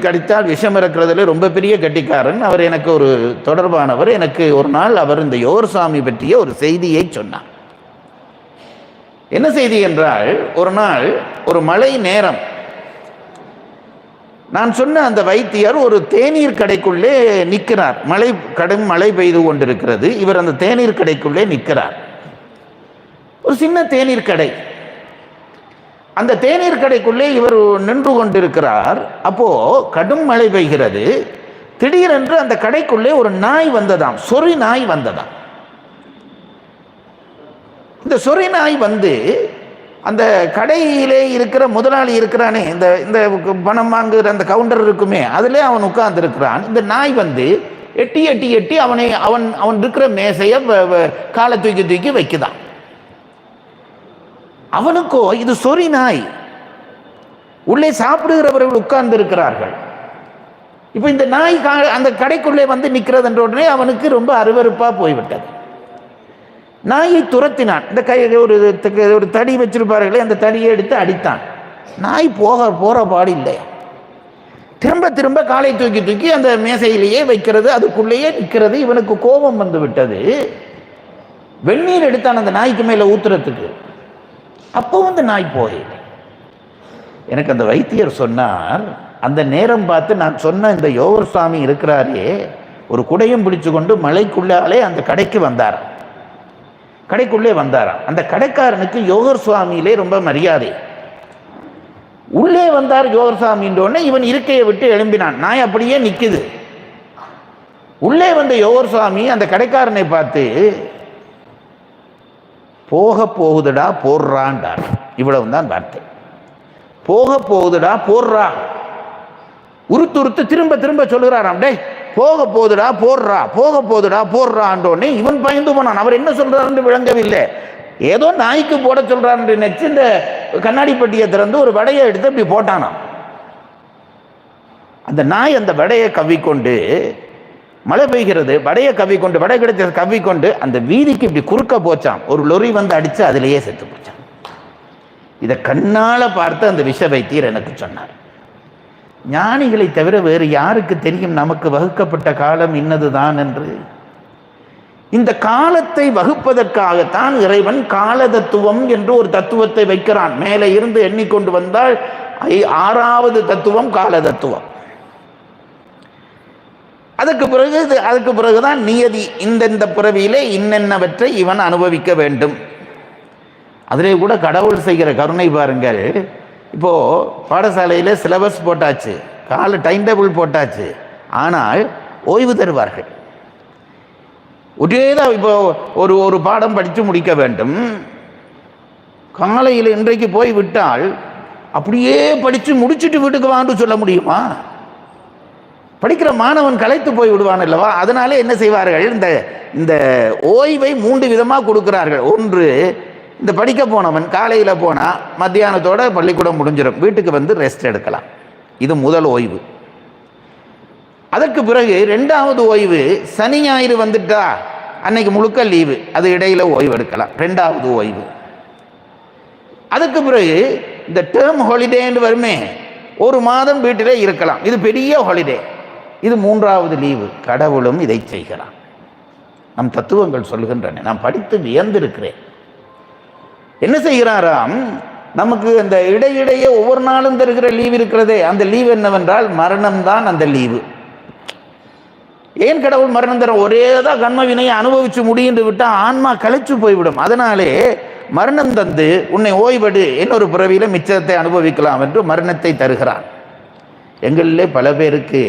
கடித்தால் விஷம் இறக்கிறதுல ரொம்ப பெரிய கட்டிக்காரன். அவர் எனக்கு ஒரு தொடர்பானவர். எனக்கு ஒரு நாள் அவர் இந்த யோகர்சாமி பற்றிய ஒரு செய்தியை சொன்னார். என்ன செய்தி என்றால், ஒரு நாள் ஒரு மழை நேரம், நான் சொன்ன அந்த வைத்தியர் ஒரு தேநீர் கடைக்குள்ளே நிற்கிறார். கடும் மழை பெய்து கொண்டிருக்கிறது. இவர் அந்த தேநீர் கடைக்குள்ளே நிற்கிறார். ஒரு சின்ன தேநீர் கடை. அந்த தேநீர் கடைக்குள்ளே இவர் நின்று கொண்டிருக்கிறார். அப்போ கடும் மழை பெய்கிறது. திடீரென்று அந்த கடைக்குள்ளே ஒரு நாய் வந்ததாம், சொறி நாய் வந்ததாம். இந்த சொறி நாய் வந்து அந்த கடையிலே இருக்கிற முதலாளி இருக்கிறானே, இந்த இந்த பணம் வாங்குகிற அந்த கவுண்டர் இருக்குமே, அதிலே அவன் உட்கார்ந்து இருக்கிறான். இந்த நாய் வந்து எட்டி எட்டி எட்டி அவன் இருக்கிற மேசையை காலை தூக்கி தூக்கி வைக்குதான். அவனுக்கோ இது சொறி நாய், உள்ளே சாப்பிடுகிறவர்கள் உட்கார்ந்து இருக்கிறார்கள். இப்ப இந்த நாய் அந்த கடைக்குள்ளே வந்து நிற்கிறது என்ற உடனே அவனுக்கு ரொம்ப அருவருப்பா போய்விட்டது. நாயை துரத்தினான். இந்த ஒரு தடி வச்சிருப்பார்களே, அந்த தடியை எடுத்து அடித்தான். நாய் போற பாடு இல்லை. திரும்ப திரும்ப காலை தூக்கி தூக்கி அந்த மேசையிலேயே வைக்கிறது, அதுக்குள்ளேயே நிற்கிறது. இவனுக்கு கோபம் வந்து விட்டது. வெந்நீர் எடுத்தான் அந்த நாய்க்கு மேல ஊத்துறதுக்கு. அப்போ வந்து நாய் போயில்லை. எனக்கு அந்த வைத்தியர் சொன்னார், அந்த நேரம் பார்த்து நான் சொன்ன இந்த யோகர் சுவாமி இருக்கிறாரே, ஒரு குடையும் பிடிச்சு கொண்டு மலைக்குள்ளாலே அந்த கடைக்கு வந்தார். கடைக்குள்ளே வந்தாராம். அந்த கடைக்காரனுக்கு யோகர் சுவாமியிலே ரொம்ப மரியாதை. உள்ளே வந்தார் யோகர் சுவாமின்றோடனே இவன் இருக்கையை விட்டு எழும்பினான். நாய் அப்படியே நிற்குது. உள்ளே வந்த யோகர் சுவாமி அந்த கடைக்காரனை பார்த்து, போக போகுதுடா போடுறான்டார். இவ்வளவு தான் வார்த்தை. போக போகுதுடா போடுறா. உறுத்து திரும்ப திரும்ப சொல்லுறாராம். டே போக போகுதுடா போடுறா, போக போகுதுடா போடுறான்றோடனே இவன் பயந்து போனான். அவர் என்ன சொல்றாருன்னு விளங்கவில்லை. ஏதோ நாய்க்கு போட சொல்றாரு நினைச்சு இந்த கண்ணாடி பெட்டியை திறந்து ஒரு வடையை எடுத்து இப்படி போட்டானாம். அந்த நாய் அந்த வடையை கவ்விக்கொண்டு, மழை பெய்கிறது, வடையை கவ்விக்கொண்டு, வடை கிடைச்ச கவ்விக்கொண்டு அந்த வீதிக்கு இப்படி குறுக்க போச்சான். ஒரு லொரி வந்து அடிச்சு அதிலேயே செத்து போச்சான். இதை கண்ணால பார்த்து அந்த விஷ வைத்தியர் எனக்கு சொன்னார். ஞானிகளை தவிர வேறு யாருக்கு தெரியும் நமக்கு வகுக்கப்பட்ட காலம் இன்னதுதான் என்று? இந்த காலத்தை வகுப்பதற்காகத்தான் இறைவன் கால தத்துவம் என்று ஒரு தத்துவத்தை வைக்கிறான். மேலே இருந்து எண்ணிக்கொண்டு வந்தால் 6வது தத்துவம் கால தத்துவம். அதுக்கு பிறகுதான் நியதி. இந்த பிறவியிலே இன்னென்னவற்றை இவன் அனுபவிக்க வேண்டும். அதிலே கூட கடவுள் செய்கிற கருணை பாருங்கள். இப்போ பாடசாலையில சிலபஸ் போட்டாச்சு, டைம் டேபிள் போட்டாச்சு, ஆனால் ஓய்வு தருவார்கள். ஒரேதான். இப்போ ஒரு பாடம் படித்து முடிக்க வேண்டும். காலையில் இன்றைக்கு போய் விட்டால் அப்படியே படித்து முடிச்சுட்டு வீட்டுக்கு வான்னு சொல்ல முடியுமா? படிக்கிற மாணவன் களைத்து போய் விடுவான் அல்லவா? அதனால என்ன செய்வார்கள், இந்த ஓய்வை 3 விதமாக கொடுக்கிறார்கள். ஒன்று, இந்த படிக்க போனவன் காலையில் போனால் மத்தியானத்தோட பள்ளிக்கூடம் முடிஞ்சிடும், வீட்டுக்கு வந்து ரெஸ்ட் எடுக்கலாம். இது முதல் ஓய்வு. அதற்கு பிறகு 2வது ஓய்வு, சனி ஞாயிறு வந்துட்டா அன்னைக்கு முழுக்க லீவு, அது இடையில ஓய்வு எடுக்கலாம், 2வது ஓய்வு. அதுக்கு பிறகு இந்த டேர்ம் ஹாலிடேன்னு வருமே, 1 மாதம் வீட்டிலே இருக்கலாம், இது பெரிய ஹாலிடே, இது 3வது லீவு. கடவுளும் இதை செய்கிறான். நம் தத்துவங்கள் சொல்கின்றன. நான் படித்து வியந்திருக்கிறேன். என்ன செய்கிறாராம், நமக்கு அந்த இடையிடையே ஒவ்வொரு நாளும் தருகிற லீவ் இருக்கிறதே, அந்த லீவ் என்னவென்றால் மரணம் தான் அந்த லீவு. ஏன் கடவுள் மரணம் தர? ஒரேதான் கர்ம வினையை அனுபவிச்சு முடிந்து விட்டால் ஆன்மா களைச்சு போய்விடும். அதனாலே மரணம் தந்து உன்னை ஓய்வெடு, இன்னொரு பிறவியில மிச்சத்தை அனுபவிக்கலாம் என்று மரணத்தை தருகிறான். எங்களிலே பல பேருக்கு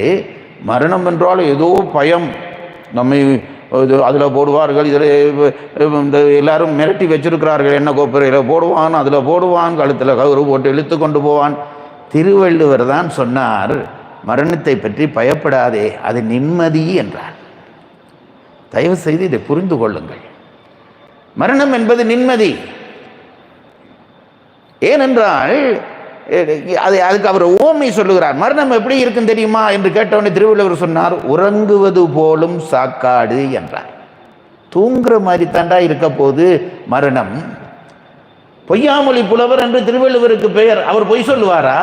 மரணம் என்றால் ஏதோ பயம். நம்மை அதில் போடுவார்கள், இதில் இந்த எல்லாரும் மிரட்டி வச்சிருக்கிறார்கள், என்ன கோப்பரையில் போடுவான், அதில் போடுவான், கழுத்தில் கவுறு போட்டு இழுத்து கொண்டு போவான். திருவள்ளுவர் தான் சொன்னார், மரணத்தை பற்றி பயப்படாதே, அது நிம்மதி என்றார். தயவு செய்து இதை புரிந்து கொள்ளுங்கள். மரணம் என்பது நிம்மதி. ஏனென்றால் அதுக்கு அவர் ஓமை சொல்லுகிறார். மரணம் எப்படி இருக்குன்னு தெரியுமா என்று கேட்டவனே திருவள்ளுவர் சொன்னார், உறங்குவது போலும் சாக்காடு என்றார். தூங்குற மாதிரி தாண்டா இருக்க போது மரணம். பொய்யாமொழி புலவர் என்று திருவள்ளுவருக்கு பெயர். அவர் பொய் சொல்லுவாரா?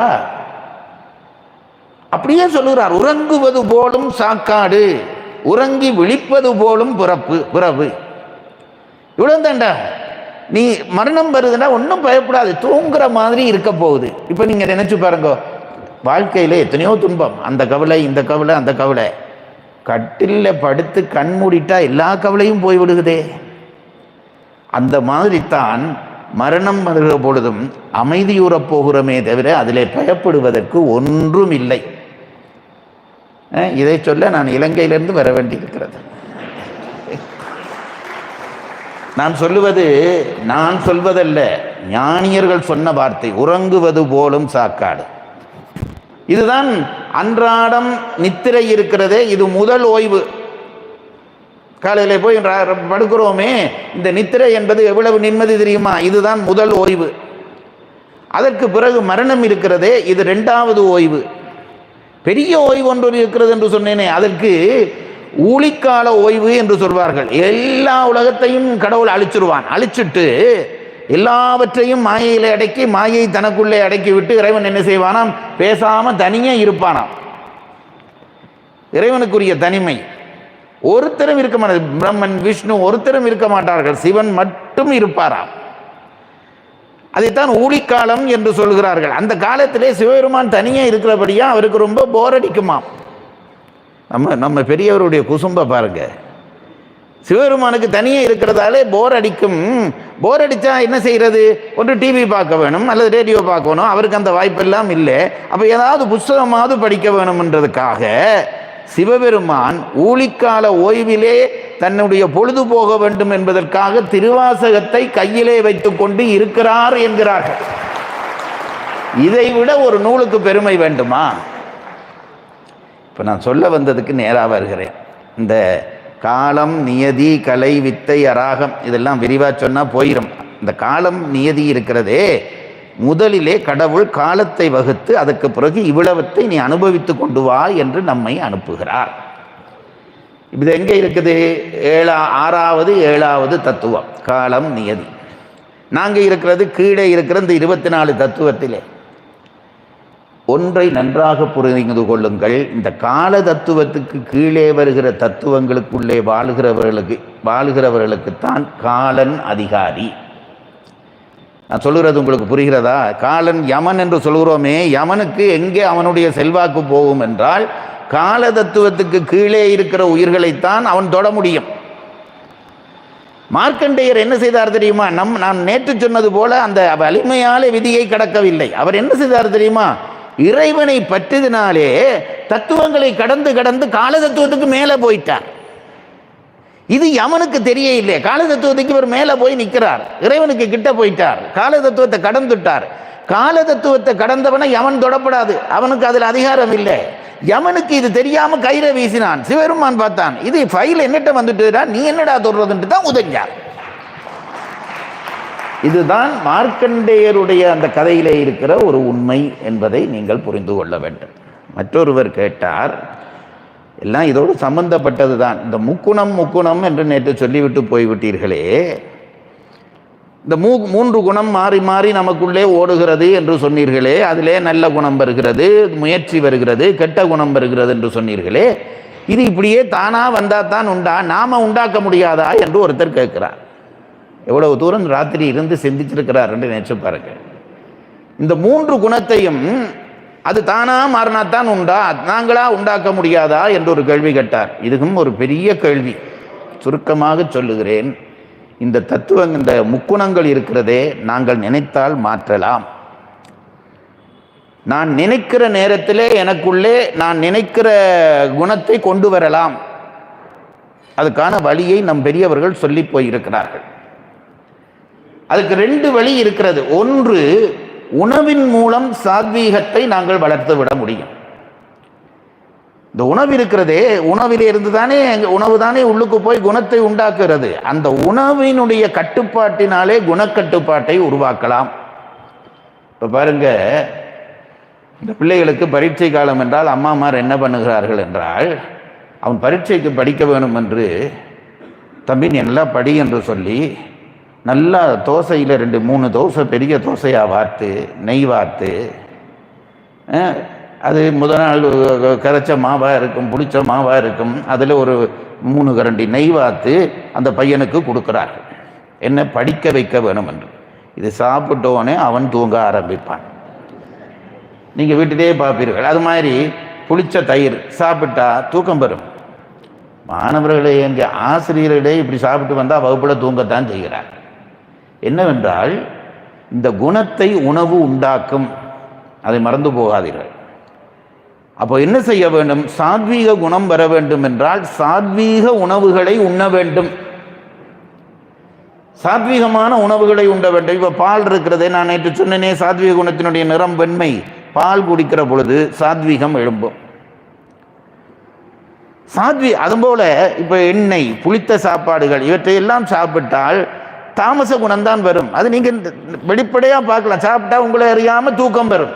அப்படியே சொல்லுகிறார், உறங்குவது போலும் சாக்காடு, உறங்கி விழிப்பது போலும் பிறப்பு. இவ்வளவு தாண்டா. நீ மரணம் வருதுன்னா ஒன்றும் பயப்படாது, தூங்குற மாதிரி இருக்க போகுது. இப்போ நீங்கள் நினைச்சு பாருங்க, வாழ்க்கையில் எத்தனையோ துன்பம், அந்த கவலை, இந்த கவலை, அந்த கவலை. கட்டிலில் படுத்து கண் மூடிட்டா எல்லா கவலையும் போய்விடுகுதே. அந்த மாதிரி தான் மரணம் வருகிற பொழுதும் அமைதியுறப் போகிறோமே தவிர அதிலே பயப்படுவதற்கு ஒன்றும் இல்லை. இதை சொல்ல நான் இலங்கையிலிருந்து வர வேண்டியிருக்கிறது. நான் சொல்வதல்ல, ஞானியர்கள் சொன்ன வார்த்தை. உறங்குவது போலும் சாக்காடு. இதுதான் அன்றாடம் நித்திரை இருக்கிறதே, இது முதல் ஓய்வு. காலையில் போய் படுக்கிறோமே, இந்த நித்திரை என்பது எவ்வளவு நிம்மதி தெரியுமா? இதுதான் முதல் ஓய்வு. அதற்கு பிறகு மரணம் இருக்கிறதே, இது இரண்டாவது ஓய்வு. பெரிய ஓய்வு ஒன்று இருக்கிறது என்று சொன்னேனே, அதற்கு ஊழிக்கால ஓய்வு என்று சொல்வார்கள். எல்லா உலகத்தையும் கடவுள் அழிச்சிருவான். அழிச்சிட்டு எல்லாவற்றையும் மாயையில் அடக்கி, மாயை தனக்குள்ளே அடக்கி விட்டு இறைவன் என்ன செய்வானாம்? பேசாம தனியே இருப்பானாம். இறைவனுக்குரிய தனிமை. ஒருத்தரும் இருக்க மாட்டார். பிரம்மன், விஷ்ணு ஒருத்தரும் இருக்க மாட்டார்கள். சிவன் மட்டும் இருப்பாராம். அதைத்தான் ஊழிக்காலம் என்று சொல்கிறார்கள். அந்த காலத்திலே சிவபெருமான் தனியே இருக்கிறபடியா அவருக்கு ரொம்ப போர் அடிக்குமாம். நம்ம பெரியவருடைய குசும்ப பாருங்க. சிவபெருமானுக்கு தனியே இருக்கிறதாலே போர் அடிக்கும். போர் அடித்தா என்ன செய்கிறது? ஒன்று டிவி பார்க்க வேணும் அல்லது ரேடியோ பார்க்க வேணும். அவருக்கு அந்த வாய்ப்பெல்லாம் இல்லை. அப்போ ஏதாவது புஸ்தகமாவது படிக்க வேணும்ன்றதுக்காக சிவபெருமான் ஊழிக்கால ஓய்விலே தன்னுடைய பொழுது போக வேண்டும் என்பதற்காக திருவாசகத்தை கையிலே வைத்துக் கொண்டு இருக்கிறார் என்கிறார்கள். இதைவிட ஒரு நூலுக்கு பெருமை வேண்டுமா? இப்போ நான் சொல்ல வந்ததுக்கு நேராக வருகிறேன். இந்த காலம், நியதி, கலை, வித்தை, அராகம் இதெல்லாம் விரிவாக சொன்னால் போயிடும். இந்த காலம், நியதி இருக்கிறதே, முதலிலே கடவுள் காலத்தை வகுத்து அதற்கு பிறகு இவ்வளவத்தை நீ அனுபவித்து கொண்டு வா என்று நம்மை அனுப்புகிறார். இது எங்கே இருக்குது? ஆறாவது 7வது தத்துவம் காலம், நியதி. நாங்கள் இருக்கிறது கீழே இருக்கிற இந்த 24 தத்துவத்திலே. ஒன்றை நன்றாக புரிந்து கொள்ளுங்கள். இந்த கால தத்துவத்துக்கு கீழே வருகிற தத்துவங்களுக்குள்ளே வாழ்கிறவர்களுக்குத்தான் காலன் அதிகாரி. நான் சொல்கிறது உங்களுக்கு புரிகிறதா? காலன் யமன் என்று சொல்கிறோமே, யமனுக்கு எங்கே அவனுடைய செல்வாக்கு போகும் என்றால் கால தத்துவத்துக்கு கீழே இருக்கிற உயிர்களைத்தான் அவன் தொட முடியும். மார்க்கண்டேயர் என்ன செய்தார் தெரியுமா? நான் நேற்று சொன்னது போல அந்த வலிமையாலே விதியை கடக்கவில்லை. அவர் என்ன செய்தார் தெரியுமா? இறைவனை பற்றினாலே தத்துவங்களை கடந்து கடந்து கால தத்துவத்துக்கு மேலே போயிட்டார். இது யமனுக்கு தெரிய இல்லை. கால தத்துவத்துக்கு இவர் மேலே போய் நிற்கிறார். இறைவனுக்கு கிட்ட போயிட்டார். கால தத்துவத்தை கடந்துட்டார். கால தத்துவத்தை கடந்தவனை யமன் தொடப்படாது. அவனுக்கு அதில் அதிகாரம் இல்லை. யமனுக்கு இது தெரியாம கயிறை வீசினான். சிவபெருமான் பார்த்தான், இது ஃபைல் என்னட்ட வந்துட்டுடா, நீ என்னடா தொடுறதுன்ட்டு தான் உதஞ்சார். இதுதான் மார்க்கண்டேயருடைய அந்த கதையிலே இருக்கிற ஒரு உண்மை என்பதை நீங்கள் புரிந்து கொள்ள வேண்டும். மற்றொருவர் கேட்டார், எல்லாம் இதோடு சம்பந்தப்பட்டது தான். இந்த முக்குணம் என்று நேற்று சொல்லிவிட்டு போய்விட்டீர்களே, இந்த 3 குணம் மாறி மாறி நமக்குள்ளே ஓடுகிறது என்று சொன்னீர்களே, அதிலே நல்ல குணம் வருகிறது, முயற்சி வருகிறது, கெட்ட குணம் வருகிறது என்று சொன்னீர்களே, இது இப்படியே தானா வந்தால் தான் உண்டா, நாம உண்டாக்க முடியாதா என்று ஒருத்தர் கேட்கிறார். எவ்வளவு தூரம் ராத்திரி இருந்து சிந்திச்சிருக்கிறார் என்று நினைச்சு பாருங்க. இந்த 3 குணத்தையும் அது தானா மாறினாத்தான் உண்டா, நாங்களா உண்டாக்க முடியாதா என்று ஒரு கேள்வி கேட்டார். இதுக்கும் ஒரு பெரிய கேள்வி. சுருக்கமாக சொல்லுகிறேன். இந்த தத்துவம், இந்த முக்குணங்கள் இருக்கிறதே, நாங்கள் நினைத்தால் மாற்றலாம். நான் நினைக்கிற நேரத்திலே எனக்குள்ளே நான் நினைக்கிற குணத்தை கொண்டு வரலாம். அதுக்கான வழியை நம் பெரியவர்கள் சொல்லி போயிருக்கிறார்கள். அதுக்கு 2 வழி இருக்கிறது. ஒன்று, உணவின் மூலம் சாத்வீகத்தை நாங்கள் வளர்த்து விட முடியும். இந்த உணவு இருக்கிறதே, உணவிலே இருந்து தானே, உணவு தானே உள்ளுக்கு போய் குணத்தை உண்டாக்குறது. அந்த உணவினுடைய கட்டுப்பாட்டினாலே குணக்கட்டுப்பாட்டை உருவாக்கலாம். இப்போ பாருங்க, இந்த பிள்ளைகளுக்கு பரீட்சை காலம் என்றால் அம்மாமார் என்ன பண்ணுகிறார்கள் என்றால், அவன் பரீட்சைக்கு படிக்க வேணும் என்று தம்பி நீ நல்லா படி என்று சொல்லி நல்லா தோசையில் 2-3 தோசை பெரிய தோசையாக வார்த்து, நெய் வார்த்து, அது முதல் நாள் கரைச்ச மாவாக இருக்கும், புளிச்ச மாவாக இருக்கும், அதில் ஒரு 3 கரண்டி நெய் வார்த்து அந்த பையனுக்கு கொடுக்குறார்கள். என்ன, படிக்க வைக்க வேணும் என்று. இது சாப்பிட்டோன்னே அவன் தூங்க ஆரம்பிப்பான். நீங்கள் வீட்டிலேயே பார்ப்பீர்கள். அது மாதிரி புளிச்ச தயிர் சாப்பிட்டா தூக்கம் பெறும். மாணவர்களை எங்கள் ஆசிரியர்களே இப்படி சாப்பிட்டு வந்தால் வகுப்பில் தூங்கத்தான் செய்கிறார். என்னவென்றால் இந்த குணத்தை உணவு உண்டாக்கும், அதை மறந்து போகாதீர்கள். அப்போ என்ன செய்ய வேண்டும்? சாத்வீக குணம் வர வேண்டும் என்றால் சாத்வீக உணவுகளை உண்ண வேண்டும். சாத்வீகமான உணவுகளை உண்ண வேண்டும். இப்போ பால் இருக்கிறதே, நான் நேற்று சொன்னேனே, சாத்வீக குணத்தினுடைய நிறம் வெண்மை. பால் குடிக்கிற பொழுது சாத்வீகம் எழும்பும். அதுபோல இப்போ எண்ணெய், புளித்த சாப்பாடுகள் இவற்றையெல்லாம் சாப்பிட்டால் தாமச குணம்தான் வரும். அது நீங்கள் வெளிப்படையாக பார்க்கலாம். சாப்பிட்டா உங்களை அறியாமல் தூக்கம் வரும்.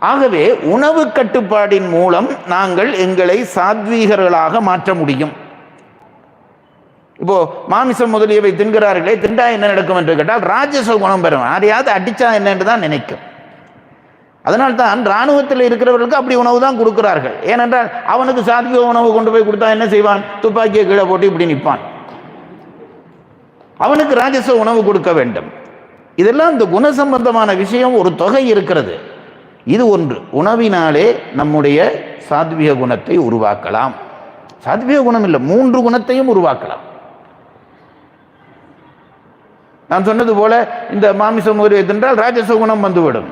ஆகவே உணவு கட்டுப்பாடின் மூலம் நாங்கள் எங்களை சாத்வீகர்களாக மாற்ற முடியும். இப்போ மாமிசம் முதலியவை தின்கிறார்களே, திண்டா என்ன நடக்கும் என்று கேட்டால் ராஜச குணம் பெறும். யாரையாவது அடிச்சா என்னென்று தான் நினைக்கும். அதனால்தான் இராணுவத்தில் இருக்கிறவர்களுக்கு அப்படி உணவு தான் கொடுக்கிறார்கள். ஏனென்றால் அவனுக்கு சாத்வீக உணவு கொண்டு போய் கொடுத்தா என்ன செய்வான்? துப்பாக்கியை கீழே போட்டு இப்படி நிற்பான். அவனுக்கு ராஜச உணவு கொடுக்க வேண்டும். இதெல்லாம் இந்த குண சம்பந்தமான விஷயம் ஒரு தொகை இருக்கிறது. இது ஒன்று. உணவினாலே நம்முடைய சாத்வீக குணத்தை உருவாக்கலாம். சாத்வீக குணம் இல்லை, 3 குணத்தையும் உருவாக்கலாம். நான் சொன்னது போல இந்த மாமிசம் முதலியவை தின்றால் ராஜச குணம் வந்துவிடும்.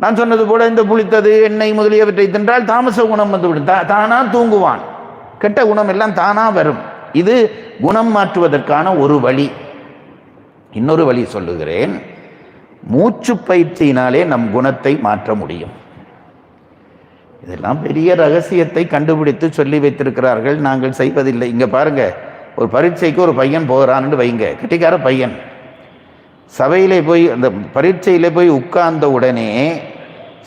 நான் சொன்னது போல இந்த புளித்தது, எண்ணெய் முதலியவற்றை தின்றால் தாமச குணம் வந்துவிடும். தானா தூங்குவான். கெட்ட குணம் எல்லாம் தானா வரும். இது குணம் மாற்றுவதற்கான ஒரு வழி. இன்னொரு வழி சொல்லுகிறேன். மூச்சு பயிற்சியினாலே நம் குணத்தை மாற்ற முடியும். இதெல்லாம் பெரிய ரகசியத்தை கண்டுபிடித்து சொல்லி வைத்திருக்கிறார்கள். நாங்கள் செய்வதில்லை. இங்கே பாருங்க, ஒரு பரீட்சைக்கு ஒரு பையன் போகிறான்னு வைங்க, கெட்டிக்கார பையன். சபையிலே போய் அந்த பரீட்சையிலே போய் உட்கார்ந்த உடனே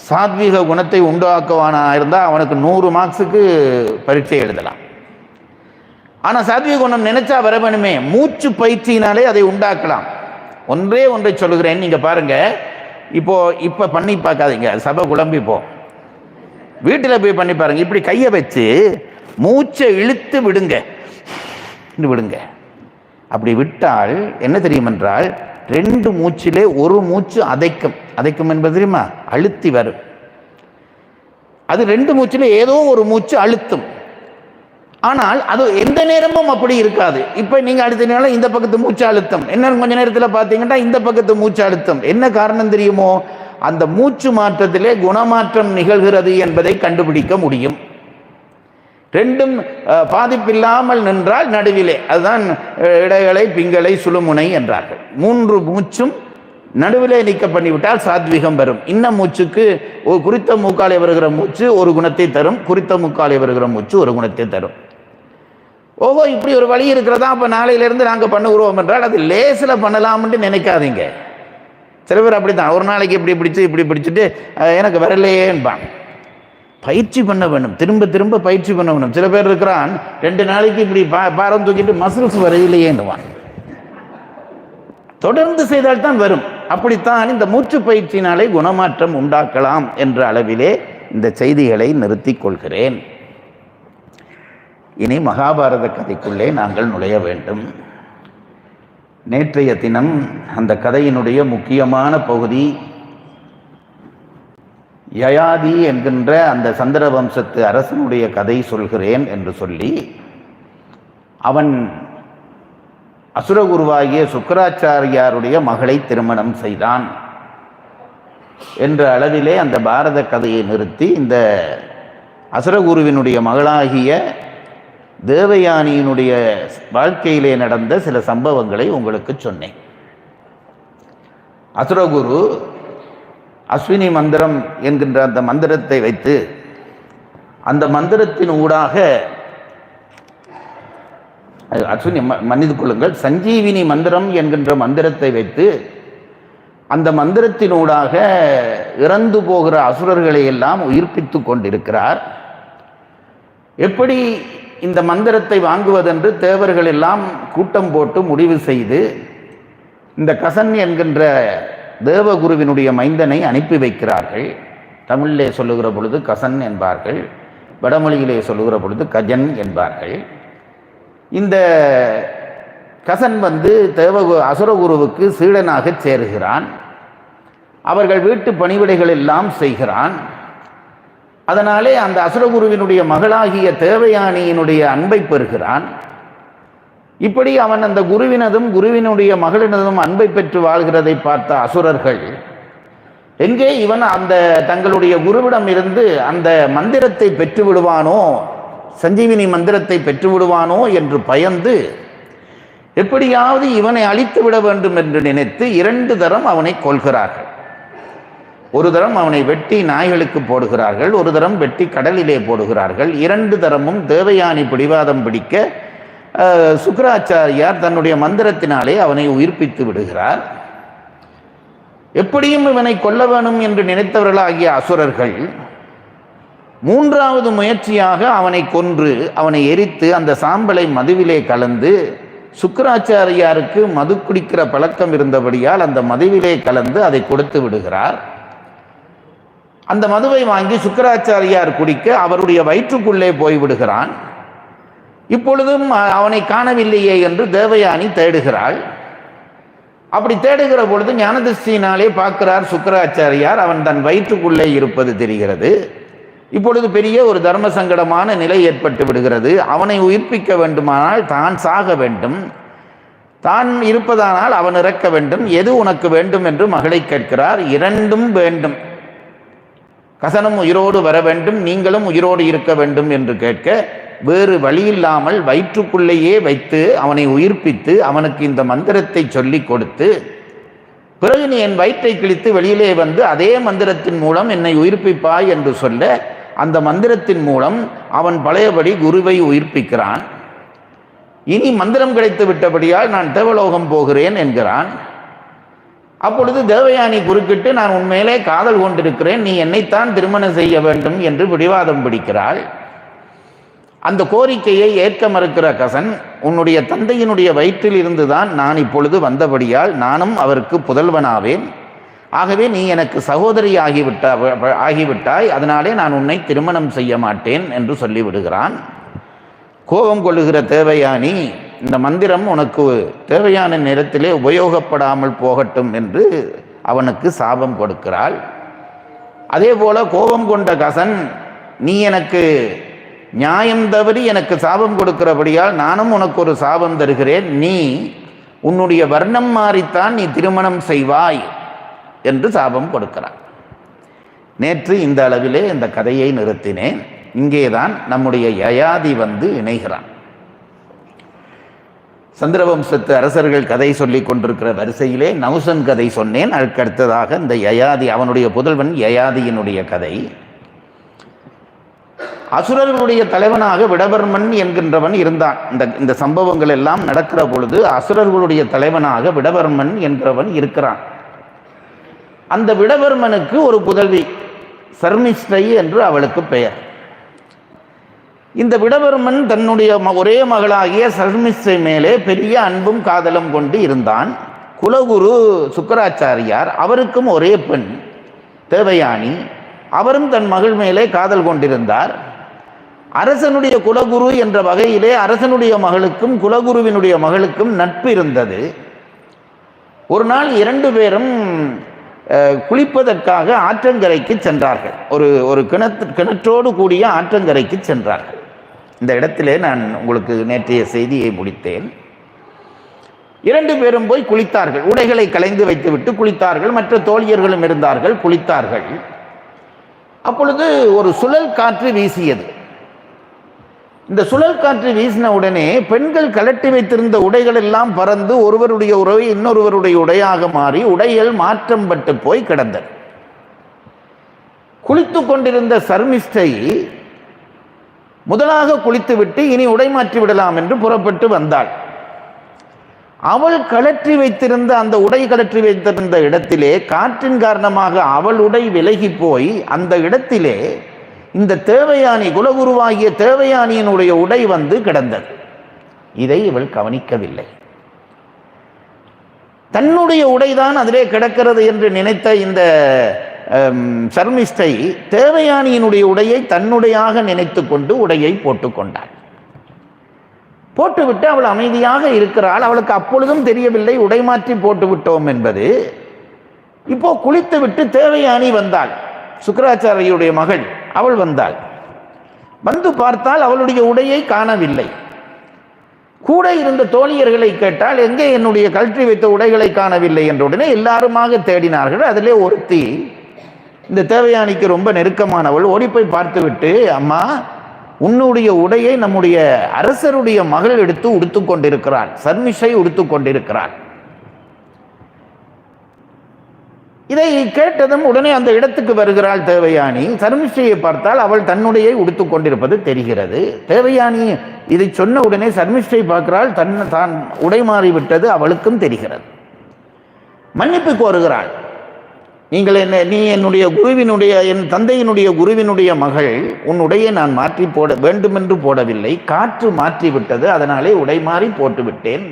சாத்வீக குணத்தை உண்டாக்குவானா இருந்தால் அவனுக்கு 100 மார்க்ஸுக்கு பரீட்சை எழுதலாம். ஆனால் சாத்வீக குணம் நினைச்சா வர வேணுமே. மூச்சு பயிற்சியினாலே அதை உண்டாக்கலாம். ஒன்றே ஒன்றை சொல்லுகிறேன். நீங்கள் பாருங்க, இப்போ பண்ணி பார்க்காதீங்க, சபை குழம்பிப்போம். வீட்டில் போய் பண்ணி பாருங்க. இப்படி கையை வச்சு மூச்சை இழுத்து விடுங்க. அப்படி விட்டால் என்ன தெரியும் என்றால் 2 மூச்சிலே ஒரு மூச்சு அதைக்கும் என்பது தெரியுமா? அழுத்தி வரும். அது 2 மூச்சிலே ஏதோ ஒரு மூச்சு அழுத்தும். ஆனால் அது எந்த நேரமும் அப்படி இருக்காது. இப்போ நீங்கள் அழுத்தினால இந்த பக்கத்து மூச்சு அழுத்தம், என்ன கொஞ்ச நேரத்தில் பார்த்தீங்கன்னா இந்த பக்கத்து மூச்சு அழுத்தம். என்ன காரணம் தெரியுமோ? அந்த மூச்சு மாற்றத்திலே குணமாற்றம் நிகழ்கிறது என்பதை கண்டுபிடிக்க முடியும். 2ம் பாதிப்பில்லாமல் நின்றால் நடுவிலே, அதுதான் இடைகளை, பிங்களை, சுழுமுனை என்றார்கள். 3 மூச்சும் நடுவிலே நீக்க பண்ணிவிட்டால் சாத்வீகம் வரும். இன்னும் மூச்சுக்கு குறித்த மூக்காலை வருகிற மூச்சு ஒரு குணத்தை தரும், குறித்த மூக்காலை வருகிற மூச்சு ஒரு குணத்தை தரும். ஓஹோ, இப்படி ஒரு வழி இருக்கிறதா, அப்போ நாளையிலேருந்து நாங்கள் பண்ணுகிறோம் என்றால் அது லேசில் பண்ணலாம்னு நினைக்காதீங்க. சில பேர் அப்படி தான், ஒரு நாளைக்கு இப்படி பிடிச்சிட்டு எனக்கு வரலையேன்பான். பயிற்சி பண்ண வேணும், திரும்ப திரும்ப பயிற்சி பண்ண வேணும். சில பேர் இருக்கிறான் 2 நாளைக்கு இப்படி பாரம் தூக்கிட்டு மசில்ஸ் வரையிலேயேன்னுவான். தொடர்ந்து செய்தால்தான் வரும். அப்படித்தான் இந்த மூச்சு பயிற்சியினாலே குணமாற்றம் உண்டாக்கலாம் என்ற அளவிலே இந்த செய்திகளை நிறுத்திக் கொள்கிறேன். இனி மகாபாரத கதைக்குள்ளே நாங்கள் நுழைய வேண்டும். நேற்றைய தினம் அந்த கதையினுடைய முக்கியமான பகுதி யயாதி என்கின்ற அந்த சந்திர வம்சத்து அரசனுடைய கதை சொல்கிறேன் என்று சொல்லி அவன் அசுரகுருவாகிய சுக்கராச்சாரியாருடைய மகளை திருமணம் செய்தான் என்ற அளவிலே அந்த பாரத கதையை நிறுத்தி இந்த அசுரகுருவினுடைய மகளாகிய தேவயானியினுடைய வாழ்க்கையிலே நடந்த சில சம்பவங்களை உங்களுக்கு சொன்னேன். அசுரகுரு அஸ்வினி மந்திரம் என்கின்ற அந்த மந்திரத்தை வைத்து, அந்த மந்திரத்தின் ஊடாக மன்னித்துக் கொள்ளுங்கள், சஞ்சீவினி மந்திரம் என்கின்ற மந்திரத்தை வைத்து அந்த மந்திரத்தினூடாக இறந்து போகிற அசுரர்களை எல்லாம் உயிர்ப்பித்து கொண்டிருக்கிறார். எப்படி இந்த மந்திரத்தை வாங்குவதென்று தேவர்கள் எல்லாம் கூட்டம் போட்டு முடிவு செய்து இந்த கசன் என்கின்ற தேவகுருவினுடைய மைந்தனை அனுப்பி வைக்கிறார்கள். தமிழிலே சொல்லுகிற பொழுது கசன் என்பார்கள், வடமொழியிலே சொல்லுகிற பொழுது கஜன் என்பார்கள். இந்த கசன் அசுரகுருவுக்கு சீடனாக சேருகிறான். அவர்கள் வீட்டு பணிவிடைகள் எல்லாம் செய்கிறான். அதனாலே அந்த அசுரகுருவினுடைய மகளாகிய தேவயானியினுடைய அன்பை பெறுகிறான். இப்படி அவன் அந்த குருவினதும் குருவினுடைய மகளினதும் அன்பை பெற்று வாழ்கிறதை பார்த்த அசுரர்கள் எங்கே இவன் அந்த தங்களுடைய குருவிடம் இருந்து அந்த மந்திரத்தை பெற்று விடுவானோ, சஞ்சீவினி மந்திரத்தை பெற்று விடுவானோ என்று பயந்து எப்படியாவது இவனை அழித்து விட வேண்டும் என்று நினைத்து 2 தரம் அவனை கொல்கிறார்கள். ஒரு தரம் அவனை வெட்டி நாய்களுக்கு போடுகிறார்கள், ஒரு தரம் வெட்டி கடலிலே போடுகிறார்கள். 2 தரமும் தேவயானி பிடிவாதம் பிடிக்க சுக்கிராச்சாரியார் தன்னுடைய மந்திரத்தினாலே அவனை உயிர்ப்பித்து விடுகிறார். எப்படியும் இவனை கொல்ல வேணும் என்று நினைத்தவர்களாகிய அசுரர்கள் 3வது முயற்சியாக அவனை கொன்று அவனை எரித்து அந்த சாம்பலை மதுவிலே கலந்து, சுக்கிராச்சாரியாருக்கு மது குடிக்கிற பழக்கம் இருந்தபடியால் அந்த மதுவிலே கலந்து அதை கொடுத்து விடுகிறார். அந்த மதுவை வாங்கி சுக்கிராச்சாரியார் குடிக்க அவருடைய வயிற்றுக்குள்ளே போய்விடுகிறான். இப்பொழுதும் அவனை காணவில்லையே என்று தேவயானி தேடுகிறாள். அப்படி தேடுகிற பொழுது ஞானதிஷ்டியினாலே பார்க்கிறார் சுக்கிராச்சாரியார், அவன் தன் வயிற்றுக்குள்ளே இருப்பது தெரிகிறது. இப்பொழுது பெரிய ஒரு தர்ம சங்கடமான நிலை ஏற்பட்டு விடுகிறது. அவனை உயிர்ப்பிக்க வேண்டுமானால் தான் சாக வேண்டும், தான் இருப்பதானால் அவன் இறக்க வேண்டும். எது உனக்கு வேண்டும் என்று மகளை கேட்கிறார். 2ம் வேண்டும். கசனும் உயிரோடு வர வேண்டும், நீங்களும் உயிரோடு இருக்க வேண்டும் என்று கேட்க, வேறு வழியில்லாமல் வயிற்றுக்குள்ளேயே வைத்து அவனை உயிர்ப்பித்து அவனுக்கு இந்த மந்திரத்தை சொல்லி கொடுத்து, பிறகு நீ என் வயிற்றை கிழித்து வெளியிலே வந்து அதே மந்திரத்தின் மூலம் என்னை உயிர்ப்பிப்பாய் என்று சொல்ல, அந்த மந்திரத்தின் மூலம் அவன் பழையபடி குருவை உயிர்ப்பிக்கிறான். இனி மந்திரம் கிடைத்து விட்டபடியால் நான் தேவலோகம் போகிறேன் என்கிறான். அப்பொழுது தேவயானி குறுக்கிட்டு, நான் உன்மேலே காதல் கொண்டிருக்கிறேன், நீ என்னைத்தான் திருமணம் செய்ய வேண்டும் என்று பிடிவாதம் பிடிக்கிறாள். அந்த கோரிக்கையை ஏற்க மறுக்கிற கசன், உன்னுடைய தந்தையினுடைய வயிற்றில் இருந்துதான் நான் இப்பொழுது வந்தபடியால் நானும் அவருக்கு புதல்வனாவேன். ஆகவே நீ எனக்கு சகோதரி ஆகிவிட்டாய், அதனாலே நான் உன்னை திருமணம் செய்ய மாட்டேன் என்று சொல்லிவிடுகிறான். கோபம் கொள்ளுகிற தேவயானி, இந்த மந்திரம் உனக்கு தேவையான நேரத்திலே உபயோகப்படாமல் போகட்டும் என்று அவனுக்கு சாபம் கொடுக்கிறாள். அதே போல கோபம் கொண்ட கசன், நீ எனக்கு நியாயம் தவறி எனக்கு சாபம் கொடுக்கிறபடியால் நானும் உனக்கு ஒரு சாபம் தருகிறேன், நீ உன்னுடைய வர்ணம் மாறித்தான் நீ திருமணம் செய்வாய் என்று சாபம் கொடுக்கிறார். நேற்று இந்த அளவிலே இந்த கதையை நிறுத்தினேன். இங்கேதான் நம்முடைய யயாதி வந்து இணைகிறான். சந்திரவம்சத்து அரசர்கள் கதை சொல்லி கொண்டிருக்கிற வரிசையிலே நவுசன் கதை சொன்னேன். அதற்கு அடுத்ததாக இந்த யயாதி, அவனுடைய புதல்வன் யயாதியினுடைய கதை. அசுரர்களுடைய தலைவனாக விடவர்மன் என்கின்றவன் இருந்தான். இந்த சம்பவங்கள் எல்லாம் நடக்கிற பொழுது அசுரர்களுடைய தலைவனாக விடவர்மன் என்கிறவன் இருக்கிறான். அந்த விடவர்மனுக்கு ஒரு புதல்வி சர்மிஷ்டை என்று அவளுக்கு பெயர். இந்த விடவர்மன் தன்னுடைய ஒரே மகளாகிய சர்மிஷ்டை மேலே பெரிய அன்பும் காதலும் கொண்டு இருந்தான். குலகுரு சுக்கிராச்சாரியார், அவருக்கும் ஒரே பெண் தேவயானி, அவரும் தன் மகள் மேலே காதல் கொண்டிருந்தார். அரசனுடைய குலகுரு என்ற வகையிலே அரசனுடைய மகளுக்கும் குலகுருவினுடைய மகளுக்கும் நட்பு இருந்தது. ஒரு நாள் 2 பேரும் குளிப்பதற்காக ஆற்றங்கரைக்கு சென்றார்கள். ஒரு கிணற்றோடு கூடிய ஆற்றங்கரைக்கு சென்றார்கள். இந்த இடத்திலே நான் உங்களுக்கு நேற்றைய செய்தியை முடித்தேன். 2 பேரும் போய் குளித்தார்கள். உடைகளை களைந்து வைத்துவிட்டு குளித்தார்கள். மற்ற தோழியர்களும் இருந்தார்கள், குளித்தார்கள். அப்பொழுது ஒரு சுழல் காற்று வீசியது. இந்த சுழல் காற்று வீசின உடனே பெண்கள் கலட்டி வைத்திருந்த உடைகள் எல்லாம் பறந்து ஒருவருடைய உறவை இன்னொருவருடைய உடையாக மாறி உடைகள் மாற்றம் பட்டு போய் கிடந்தது. குளித்து கொண்டிருந்த சர்மிஷ்டை முதலாக குளித்துவிட்டு இனி உடை மாற்றி விடலாம் என்று புறப்பட்டு வந்தாள். அவள் கலற்றி வைத்திருந்த அந்த உடை கலற்றி வைத்திருந்த இடத்திலே காற்றின் காரணமாக அவள் உடை விலகி போய் அந்த இடத்திலே இந்த தேவயானி, குலகுருவாகிய தேவயானியினுடைய உடை வந்து கிடந்தது. இதை இவள் கவனிக்கவில்லை. தன்னுடைய உடைதான் அதிலே கிடக்கிறது என்று நினைத்த இந்த சர்மிஷ்டை தேவயானியினுடைய உடையை தன்னுடையாக நினைத்து கொண்டு உடையை போட்டுக்கொண்டாள். போட்டுவிட்டு அவள் அமைதியாக இருக்கிறாள். அவளுக்கு அப்பொழுதும் தெரியவில்லை உடை மாற்றி போட்டு விட்டோம் என்பது. இப்போ குளித்து விட்டு தேவயானி வந்தாள், சுக்கிராச்சாரியுடைய மகள். அவள் வந்தாள். வந்து பார்த்தால் அவளுடைய உடையை காணவில்லை. கூட இருந்த தோழியர்களை கேட்டால், எங்கே என்னுடைய கழற்றி வைத்த உடைகளை காணவில்லை என்ற உடனே எல்லாருமாக தேடினார்கள். அதிலே ஒருத்தி, இந்த தேவயானிக்கு ரொம்ப நெருக்கமானவள், ஓடிப்போய் பார்த்துவிட்டு, அம்மா, உன்னுடைய உடையை நம்முடைய அரசருடைய மகள் எடுத்து உடுத்து கொண்டிருக்கிறாள், சர்மிஷை உடுத்து கொண்டிருக்கிறாள். இதை கேட்டதும் உடனே அந்த இடத்துக்கு வருகிறாள் தேவயானி. சர்மிஷ்டையை பார்த்தால் அவள் தன்னுடைய உடுத்து கொண்டிருப்பது தெரிகிறது. தேவயானி இதை சொன்ன உடனே சர்மிஷ்டை பார்க்கிறாள், தான் உடை மாறிவிட்டது அவளுக்கும் தெரிகிறது. மன்னிப்பு கோருகிறாள். நீ என்னுடைய குருவினுடைய, என் தந்தையினுடைய குருவினுடைய மகள், உன் உடையை நான் மாற்றி போட வேண்டுமென்று போடவில்லை, காற்று மாற்றி விட்டது, அதனாலே உடை மாறி போட்டு விட்டேன்.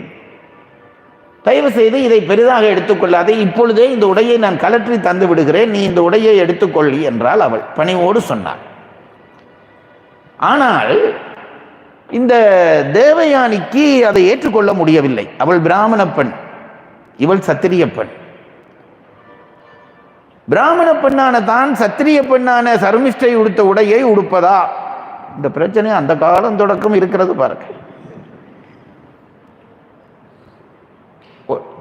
தயவு செய்து இதை பெரிதாக எடுத்துக்கொள்ளாதே, இப்பொழுதே இந்த உடையை நான் கலற்றி தந்து விடுகிறேன், நீ இந்த உடையை எடுத்துக்கொள்ளி என்றால் அவள் பணிவோடு சொன்னாள். ஆனால் இந்த தேவயானிக்கு அதை ஏற்றுக்கொள்ள முடியவில்லை. அவள் பிராமண பெண், இவள் சத்திரிய பெண். பிராமண பெண்ணான தான் சத்திரிய பெண்ணான சர்மிஷ்டை உடுத்த உடையை உடுப்பதா? இந்த பிரச்சனை அந்த காலம் தொடக்கம் இருக்கிறது பாருங்க.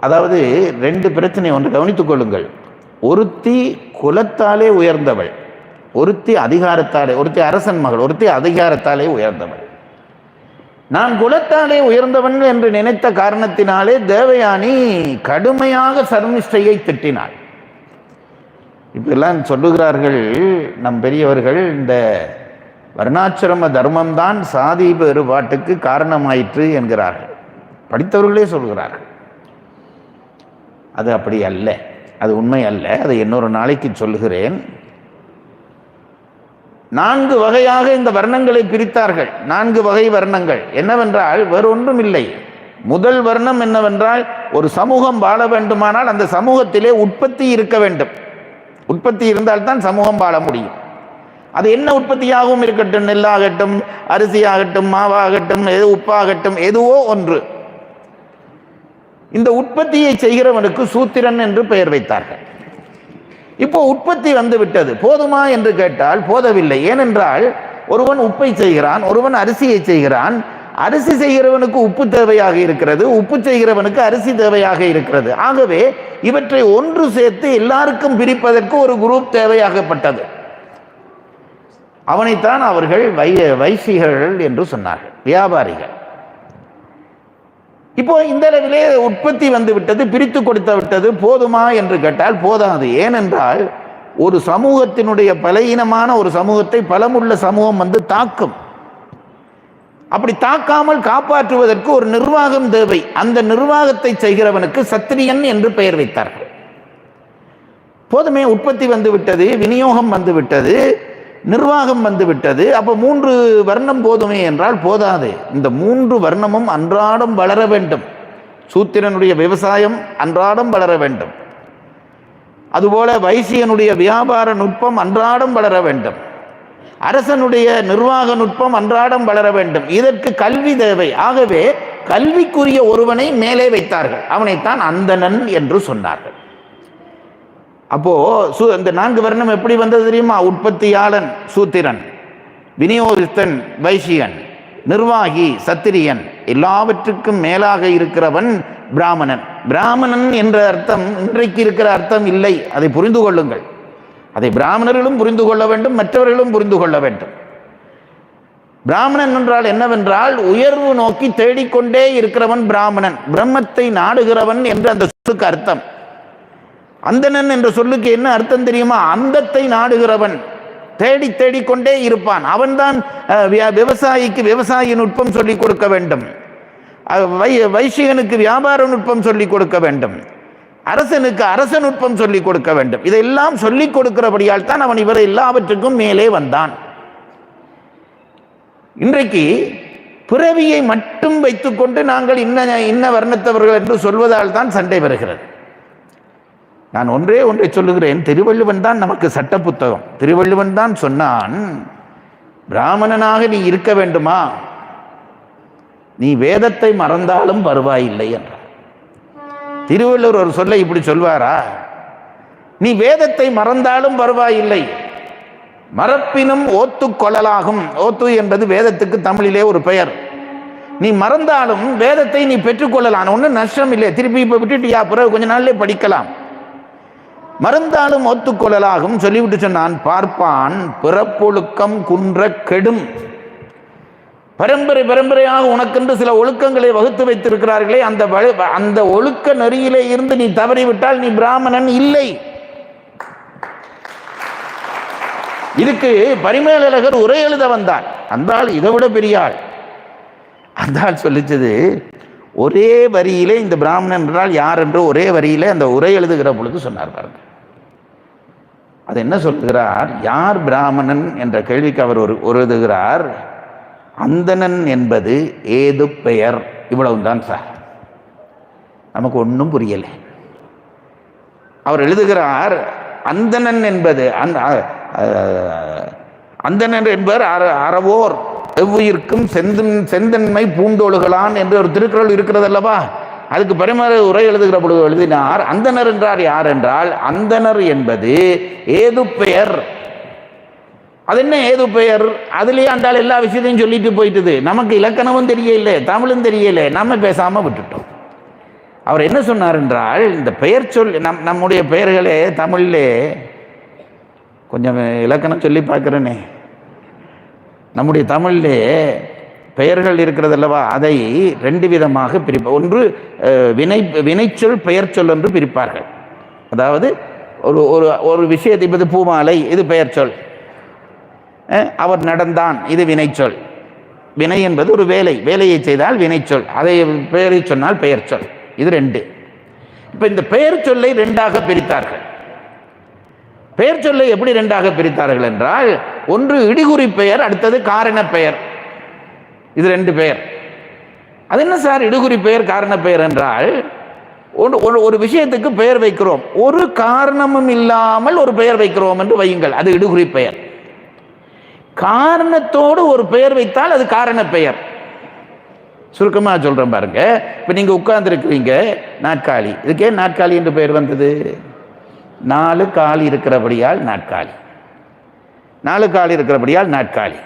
அதாவது ரெண்டு பிரச்சனை ஒன்று கவனித்துக் கொள்ளுங்கள். ஒருத்தி குலத்தாலே உயர்ந்தவள், ஒருத்தி அதிகாரத்தாலே, ஒருத்தி அரசன் மகள், ஒருத்தி அதிகாரத்தாலே உயர்ந்தவள். நான் குலத்தாலே உயர்ந்தவன் என்று நினைத்த காரணத்தினாலே தேவயானி கடுமையாக சர்மிஷ்டையை திட்டினாள். இப்பெல்லாம் சொல்லுகிறார்கள் நம் பெரியவர்கள், இந்த வர்ணாசிரம தர்மம்தான் சாதி வேறுபாட்டுக்கு காரணமாயிற்று என்கிறார்கள். படித்தவர்களே சொல்கிறார்கள். அது அப்படி அல்ல, அது உண்மை அல்ல. அதை இன்னொரு நாளைக்கு சொல்லுகிறேன். 4 வகையாக இந்த வர்ணங்களை பிரித்தார்கள். 4 வகை வர்ணங்கள் என்னவென்றால் வேறொன்றும் இல்லை. முதல் வர்ணம் என்னவென்றால், ஒரு சமூகம் வாழ வேண்டுமானால் அந்த சமூகத்திலே உற்பத்தி இருக்க வேண்டும். உற்பத்தி இருந்தால்தான் சமூகம் வாழ முடியும். அது என்ன உற்பத்தியாகவும் இருக்கட்டும், நெல்லாகட்டும், அரிசியாகட்டும், மாவாகட்டும், உப்பாகட்டும், எதுவோ ஒன்று. இந்த உற்பத்தியை செய்கிறவனுக்கு சூத்திரன் என்று பெயர் வைத்தார்கள். இப்போ உற்பத்தி வந்து விட்டது, போதுமா என்று கேட்டால் போதவில்லை. ஏனென்றால் ஒருவன் உப்பை செய்கிறான், ஒருவன் அரிசியை செய்கிறான். அரிசி செய்கிறவனுக்கு உப்பு தேவையாக இருக்கிறது, உப்பு செய்கிறவனுக்கு அரிசி தேவையாக இருக்கிறது. ஆகவே இவற்றை ஒன்று சேர்த்து எல்லாருக்கும் பிரிப்பதற்கு ஒரு குரூப் தேவையாகப்பட்டது. அவனைத்தான் அவர்கள் வைசிகர்கள் என்று சொன்னார்கள், வியாபாரிகள். இப்போ இந்த அளவிலே உற்பத்தி வந்து விட்டது, பிரித்து கொடுத்து விட்டது. போதுமா என்று கேட்டால் போதாது. ஏனென்றால் ஒரு சமூகத்தினுடைய பலவீனமான ஒரு சமூகத்தை பலமுள்ள சமூகம் வந்து தாக்கும். அப்படி தாக்காமல் காப்பாற்றுவதற்கு ஒரு நிர்வாகம் தேவை. அந்த நிர்வாகத்தை செய்கிறவனுக்கு சத்திரியன் என்று பெயர் வைத்தார்கள். போதுமே, உற்பத்தி வந்து விட்டது, விநியோகம் வந்து விட்டது, நிர்வாகம் வந்து விட்டது. அப்போ 3 வர்ணம் போதுமே என்றால் போதாது. இந்த 3 வர்ணமும் அன்றாடம் வளர வேண்டும். சூத்திரனுடைய விவசாயம் அன்றாடம் வளர வேண்டும். அதுபோல வைசியனுடைய வியாபார நுட்பம் அன்றாடம் வளர வேண்டும். அரசனுடைய நிர்வாக நுட்பம் அன்றாடம் வளர வேண்டும். இதற்கு கல்வி தேவை. ஆகவே கல்விக்குரிய ஒருவனை மேலே வைத்தார்கள். அவனைத்தான் அந்தணன் என்று சொன்னார்கள். அப்போ இந்த 4 வர்ணம் எப்படி வந்தது தெரியுமா? உற்பத்தியாளன் சூத்திரன், விநியோகஸ்தன் வைசியன், நிர்வாகி சத்திரியன், எல்லாவற்றுக்கும் மேலாக இருக்கிறவன் பிராமணன். பிராமணன் என்ற அர்த்தம் இன்றைக்கு இருக்கிற அர்த்தம் இல்லை. அதை புரிந்து கொள்ளுங்கள். அதை பிராமணர்களும் புரிந்து கொள்ள வேண்டும், மற்றவர்களும் புரிந்து கொள்ள வேண்டும். பிராமணன் என்றால் என்னவென்றால் உயர்வு நோக்கி தேடிக்கொண்டே இருக்கிறவன் பிராமணன். பிரம்மத்தை நாடுகிறவன் என்று அந்த சொல்லுக்கு அர்த்தம். அந்தணன் என்ற சொல்லுக்கு என்ன அர்த்தம் தெரியுமா? அந்தத்தை நாடுகிறவன், தேடிக்கொண்டே இருப்பான். அவன்தான் விவசாயிக்கு விவசாய நுட்பம் சொல்லிக் கொடுக்க வேண்டும், வைசிகனுக்கு வியாபார நுட்பம் சொல்லிக் கொடுக்க வேண்டும், அரசனுக்கு அரச நுட்பம் சொல்லிக் கொடுக்க வேண்டும். இதையெல்லாம் சொல்லிக் கொடுக்கிறபடியால் தான் அவன் இவரை எல்லாவற்றுக்கும் மேலே வந்தான். இன்றைக்கு பிறவியை மட்டும் வைத்துக்கொண்டு நாங்கள் இன்ன வர்ணத்தவர்கள் என்று சொல்வதால் தான் சண்டை வருகிறது. நான் ஒன்றை சொல்லுகிறேன். திருவள்ளுவன் தான் நமக்கு சட்ட புத்தகம். திருவள்ளுவன் தான் சொன்னான், பிராமணனாக நீ இருக்க வேண்டுமா, நீ வேதத்தை மறந்தாலும் பரவாயில்லை என்றார். திருவள்ளுவர் ஒரு சொல்ல இப்படி சொல்வாரா? நீ வேதத்தை மறந்தாலும் பரவாயில்லை, மறப்பினும் ஓத்து கொள்ளலாகும். ஓத்து என்பது வேதத்துக்கு தமிழிலே ஒரு பெயர். நீ மறந்தாலும் வேதத்தை நீ பெற்றுக்கொள்ளலாம், ஒன்றும் நஷ்டம் இல்லை. திருப்பி இப்போ விட்டுட்டியா, பிறகு கொஞ்ச நாள்லேயே படிக்கலாம். மறந்தாலும் ஒத்துக்கொள்ளலாகும் சொல்லிவிட்டு சொன்னான், பார்ப்பான் பிறப்பொழுக்கம் குன்ற கெடும். பரம்பரை பரம்பரையாக உனக்கென்று சில ஒழுக்கங்களை வகுத்து வைத்திருக்கிறார்களே, அந்த ஒழுக்க நெறியிலே இருந்து நீ தவறிவிட்டால் நீ பிராமணன் இல்லை. இதுக்கு பரிமேலழகர் உரை எழுத வந்தார். அந்த ஆள் இதை விட பெரிய ஆள். அந்த ஆள் சொல்லிச்சது, ஒரே வரியிலே இந்த பிராமணன் என்றால் யார் என்று ஒரே வரியிலே அந்த உரை எழுதுகிற பொழுது சொன்னார். பாருங்க, அது என்ன சொல்லுகிறார்? யார் பிராமணன் என்ற கேள்விக்கு அவர் எழுதுகிறார், அந்தணன் என்பது ஏது பெயர். இவ்வளவுதான் சார், நமக்கு ஒன்றும் புரியலை. அவர் எழுதுகிறார், அந்தணன் என்பது அந்தணன் என்பவர் அறவோர் எவ்வுயிர்க்கும் செந்தன்மை பூண்டோழுகலான் என்று ஒரு திருக்குறள் இருக்கிறது அல்லவா? அதுக்கு பரிமாற உரை எழுதுகிற பொழுது எழுதினார், அந்தணர் என்றார் யார் என்றால், அந்தணர் என்பது ஏது பெயர். அது என்ன ஏது பெயர்? அதுலேயே அந்தால் எல்லா விஷயத்தையும் சொல்லிட்டு போயிட்டுது. நமக்கு இலக்கணமும் தெரியல, தமிழும் தெரியல, நம்ம பேசாம விட்டுட்டோம். அவர் என்ன சொன்னார் என்றால், இந்த பெயர் சொல் நம்முடைய பெயர்களே தமிழ்லே கொஞ்சம் இலக்கணம் சொல்லி பார்க்கிறேனே, நம்முடைய தமிழிலே பெயர்கள் இருக்கிறது அல்லவா, அதை ரெண்டு விதமாக பிரிப்பார். ஒன்று வினைச்சொல் பெயர் சொல் என்று பிரிப்பார்கள். அதாவது ஒரு விஷயத்தை, இப்போது பூமாலை, இது பெயர் சொல். அவர் நடந்தான், இது வினைச்சொல். வினை என்பது ஒரு வேலையை செய்தால் வினைச்சொல், அதை பெயரை சொன்னால் பெயர் சொல். இது ரெண்டு. இப்போ இந்த பெயர் சொல்லை ரெண்டாக பிரித்தார்கள். பெயர் சொல்லை எப்படி ரெண்டாக பிரித்தார்கள் என்றால், ஒன்று இடிகுறி பெயர், அடுத்தது காரண பெயர். இது ரெண்டு பெயர். அது என்ன சார் இடுகுறி பெயர் காரண பெயர் என்றால், ஒரு விஷயத்துக்கு பெயர் வைக்கிறோம், ஒரு காரணமும் இல்லாமல் ஒரு பெயர் வைக்கிறோம் என்று வையுங்கள், அது இடுகுறி பெயர். காரணத்தோடு ஒரு பெயர் வைத்தால் அது காரண பெயர். சுருக்கமாக சொல்றேன் பாருங்க. இப்போ நீங்க உட்கார்ந்து இருக்கிறீங்க, நாற்காலி. இதுக்கே நாற்காலி என்று பெயர் வந்தது? 4 கால் இருக்கிறபடியால் நாற்காலி. 4 கால் இருக்கிறபடியால் நாற்காலி.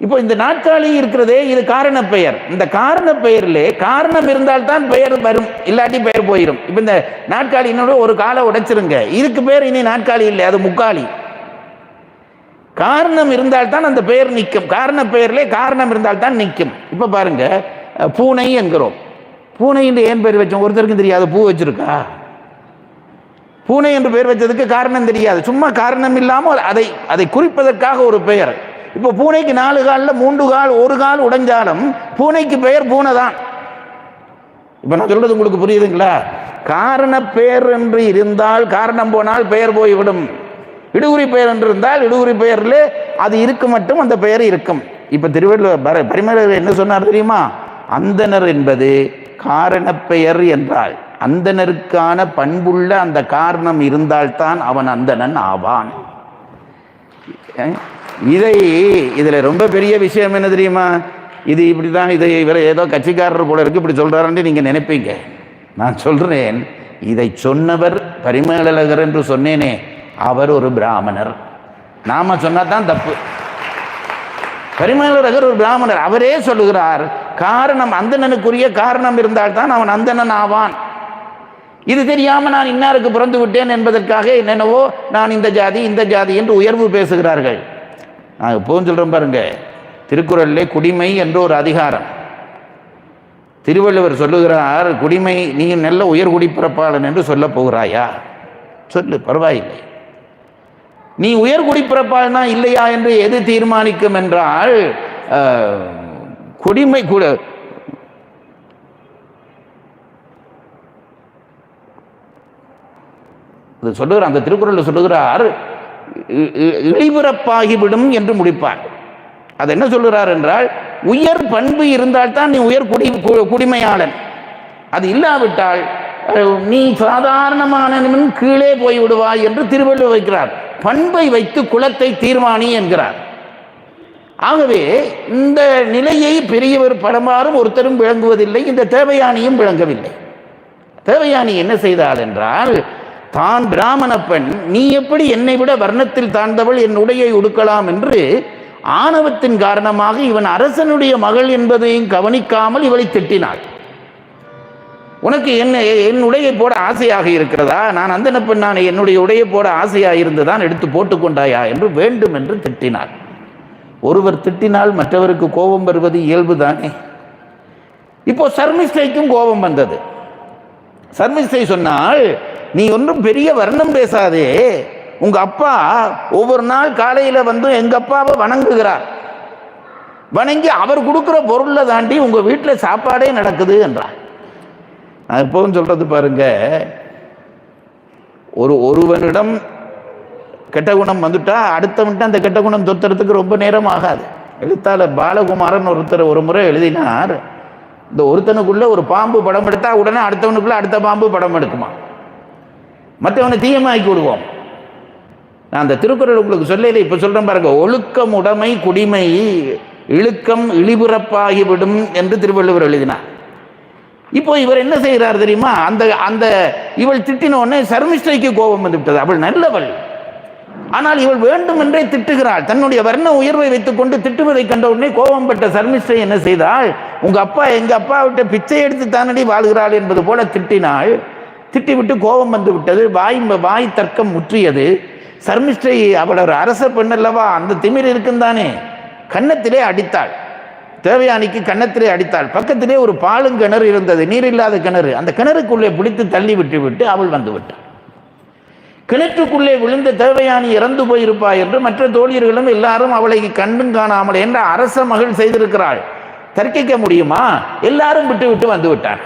இப்போ இந்த நாற்காலி இருக்கிறதே, இது காரண பெயர். இந்த காரண பெயரிலே காரணம் இருந்தால்தான் பெயர் வரும், இல்லாட்டி பெயர் போயிடும். இப்போ இந்த நாற்காலி இன்னொரு ஒரு காலை உடைச்சிருங்க, இதுக்கு பேர் இனி நாற்காலி இல்லை, அது முக்காலி. காரணம் இருந்தால்தான் அந்த பெயர் நிற்கும். காரண பெயரிலே காரணம் இருந்தால்தான் நிற்கும். இப்போ பாருங்க, பூனை என்கிறோம். பூனை என்று ஏன் பெயர் வச்சோம்? ஒருத்தருக்கும் தெரியாது. பூ வச்சிருக்கா? பூனை என்று பெயர் வச்சதுக்கு காரணம் தெரியாது, சும்மா காரணம் இல்லாமல் அதை குறிப்பதற்காக ஒரு பெயர். இப்போ பூனைக்கு 4 காலில் 3 கால், 1 கால் உடைஞ்சாலும் பூனைக்கு பெயர் பூனை தான். இப்போ நான் சொல்றது உங்களுக்கு புரியுதுங்களா? காரண பெயர் என்று இருந்தால் காரணம் போனால் பெயர் போய்விடும். இடுகுறி பெயர் என்று இருந்தால் இடுகுறி பெயரில் அது இருக்கும், மட்டும் அந்த பெயர் இருக்கும். இப்போ திருவள்ளுவர் பரிமேலழகர் என்ன சொன்னார் தெரியுமா? அந்தணர் என்பது காரண பெயர் என்றால், அந்தணருக்கான பண்புள்ள அந்த காரணம் இருந்தால்தான் அவன் அந்தணன் ஆவான். இதில் ரொம்ப பெரிய விஷயம் என்ன தெரியுமா? இது இப்படி தான், இதை இவர் ஏதோ கட்சிக்காரர் போல இருக்கு இப்படி சொல்கிறாருன்னு நீங்கள் நினைப்பீங்க. நான் சொல்கிறேன், இதை சொன்னவர் பரிமேலழகர் என்று சொன்னேனே, அவர் ஒரு பிராமணர். நாம சொன்னதான் தப்பு. பரிமேலழகர் ஒரு பிராமணர், அவரே சொல்லுகிறார், காரணம் அந்தணனுக்குரிய காரணம் இருந்தால்தான் அவன் அந்தணன் ஆவான். இது தெரியாம நான் இன்னாருக்கு பிறந்து விட்டேன் என்பதற்காக என்னென்னவோ நான் இந்த ஜாதி இந்த ஜாதி என்று உயர்வு பேசுகிறார்கள். நான் இப்போவும் சொல்றேன் பாருங்க, திருக்குறளிலே குடிமை என்று ஒரு அதிகாரம். திருவள்ளுவர் சொல்லுகிறார், குடிமை, நீ நல்ல உயர் குடிப்பிறப்பாளன் என்று சொல்ல போகிறாயா? சொல்லு, பரவாயில்லை. நீ உயர் குடிப்பிறப்பாளனா இல்லையா என்று எது தீர்மானிக்கும் என்றால், குடிமை கூட சொல்லுகிறார். அந்த திருக்குறள் சொல்லுகிறார், இழிபிறப்பாகிவிடும் என்று முடிப்பார். அது என்ன சொல்லுகிறார் என்றால், உயர் பண்பு இருந்தால்தான் நீ உயர் குடிமையாளன். அது இல்லாவிட்டால் நீ சாதாரணமானவன் கீழே போய் விடுவாய் என்று திருவள்ளுவர் வைக்கிறார். பண்பை வைத்து குலத்தை தீர்மானி என்கிறார். ஆகவே இந்த நிலையை பெரியவர் பரமாறும் ஒருத்தரும் விளங்குவதில்லை. இந்த தேவயானியும் விளங்கவில்லை. தேவயானி என்ன செய்தாள் என்றால், தான் பிராமண பெண், நீ எப்படி என்னை விட வர்ணத்தில் தாழ்ந்தவள் என் உடையை உடுக்கலாம் என்று ஆணவத்தின் காரணமாக இவன் அரசனுடைய மகள் என்பதையும் கவனிக்காமல் இவளை திட்டினாள். உனக்கு என் உடையை போட ஆசையாக இருக்கிறதா? நான் அந்தன பெண்ணான என்னுடைய உடையை போட ஆசையாக இருந்துதான் எடுத்து போட்டுக்கொண்டாயா என்று வேண்டும் என்று திட்டினாள். ஒருவர் திட்டினால் மற்றவருக்கு கோபம் வருவது இயல்புதானே. இப்போ சர்மிஷ்டைக்கும் கோபம் வந்தது. சர்மிஷ்டை சொன்னால், நீ ஒன்றும் பெரிய வர்ணம் பேசாதே, உங்க அப்பா ஒவ்வொரு நாள் காலையில வந்து எங்க அப்பாவை வணங்குகிறார், வணங்கி அவர் கொடுக்கிற பொருளை தாண்டி உங்க வீட்டில் சாப்பாடே நடக்குது என்றார். நான் எப்போதும் சொல்றது பாருங்க, ஒருவனிடம் கெட்ட குணம் வந்துட்டா அடுத்தவன்ட்டு அந்த கெட்ட குணம் தொத்துறதுக்கு ரொம்ப நேரம் ஆகாது. எழுத்தாளர் பாலகுமாரன் ஒருத்தர் ஒரு முறை எழுதினார், இந்த ஒருத்தனுக்குள்ள ஒரு பாம்பு படம் எடுத்தா உடனே அடுத்தவனுக்குள்ள அடுத்த பாம்பு படம் எடுக்குமா, மற்றவனை தீயமாக்கி விடுவோம். நான் அந்த திருக்குறள் உங்களுக்கு சொல்லல, இப்ப சொல்றேன் பாருங்க, ஒழுக்கம் உடைமை குடிமை இழுக்கம் இழிபுறப்பாகிவிடும் என்று திருவள்ளுவர் எழுதினார். இப்போ இவர் என்ன செய்கிறார் தெரியுமா, அந்த இவள் திட்டின உடனே சர்மிஷ்டைக்கு கோபம் வந்து விட்டது. அவள் நல்லவள், ஆனால் இவள் வேண்டும் என்றே திட்டுகிறாள். தன்னுடைய வர்ண உயர்வை வைத்துக் கொண்டு திட்டுவதை கண்ட உடனே கோபம் பெற்ற சர்மிஷ்டை என்ன செய்தாள், உங்க அப்பா எங்க அப்பா விட்டு பிச்சை எடுத்து தானடி வாழ்கிறாள் என்பது போல திட்டினாள். திட்டிவிட்டு கோபம் வந்து விட்டது. வாய் தர்க்கம் முற்றியது. சர்மிஷ்டை அவள் ஒரு அரச பெண் அல்லவா, அந்த திமிர் இருக்குந்தானே, கன்னத்திலே அடித்தாள். தேவயானிக்கு கன்னத்திலே அடித்தாள். பக்கத்திலே ஒரு பாலுங்கிணறு இருந்தது, நீர் இல்லாத கிணறு. அந்த கிணறுக்குள்ளே பிடித்து தள்ளி விட்டு அவள் வந்து விட்டாள். கிணற்றுக்குள்ளே விழுந்த தேவயானி இறந்து போயிருப்பா என்று மற்ற தோழியர்களும் எல்லாரும் அவளை கண்டும் காணாமல் என்ற அரச மகள் செய்திருக்கிறாள், தர்க்கிக்க முடியுமா? எல்லாரும் விட்டு வந்து விட்டார்.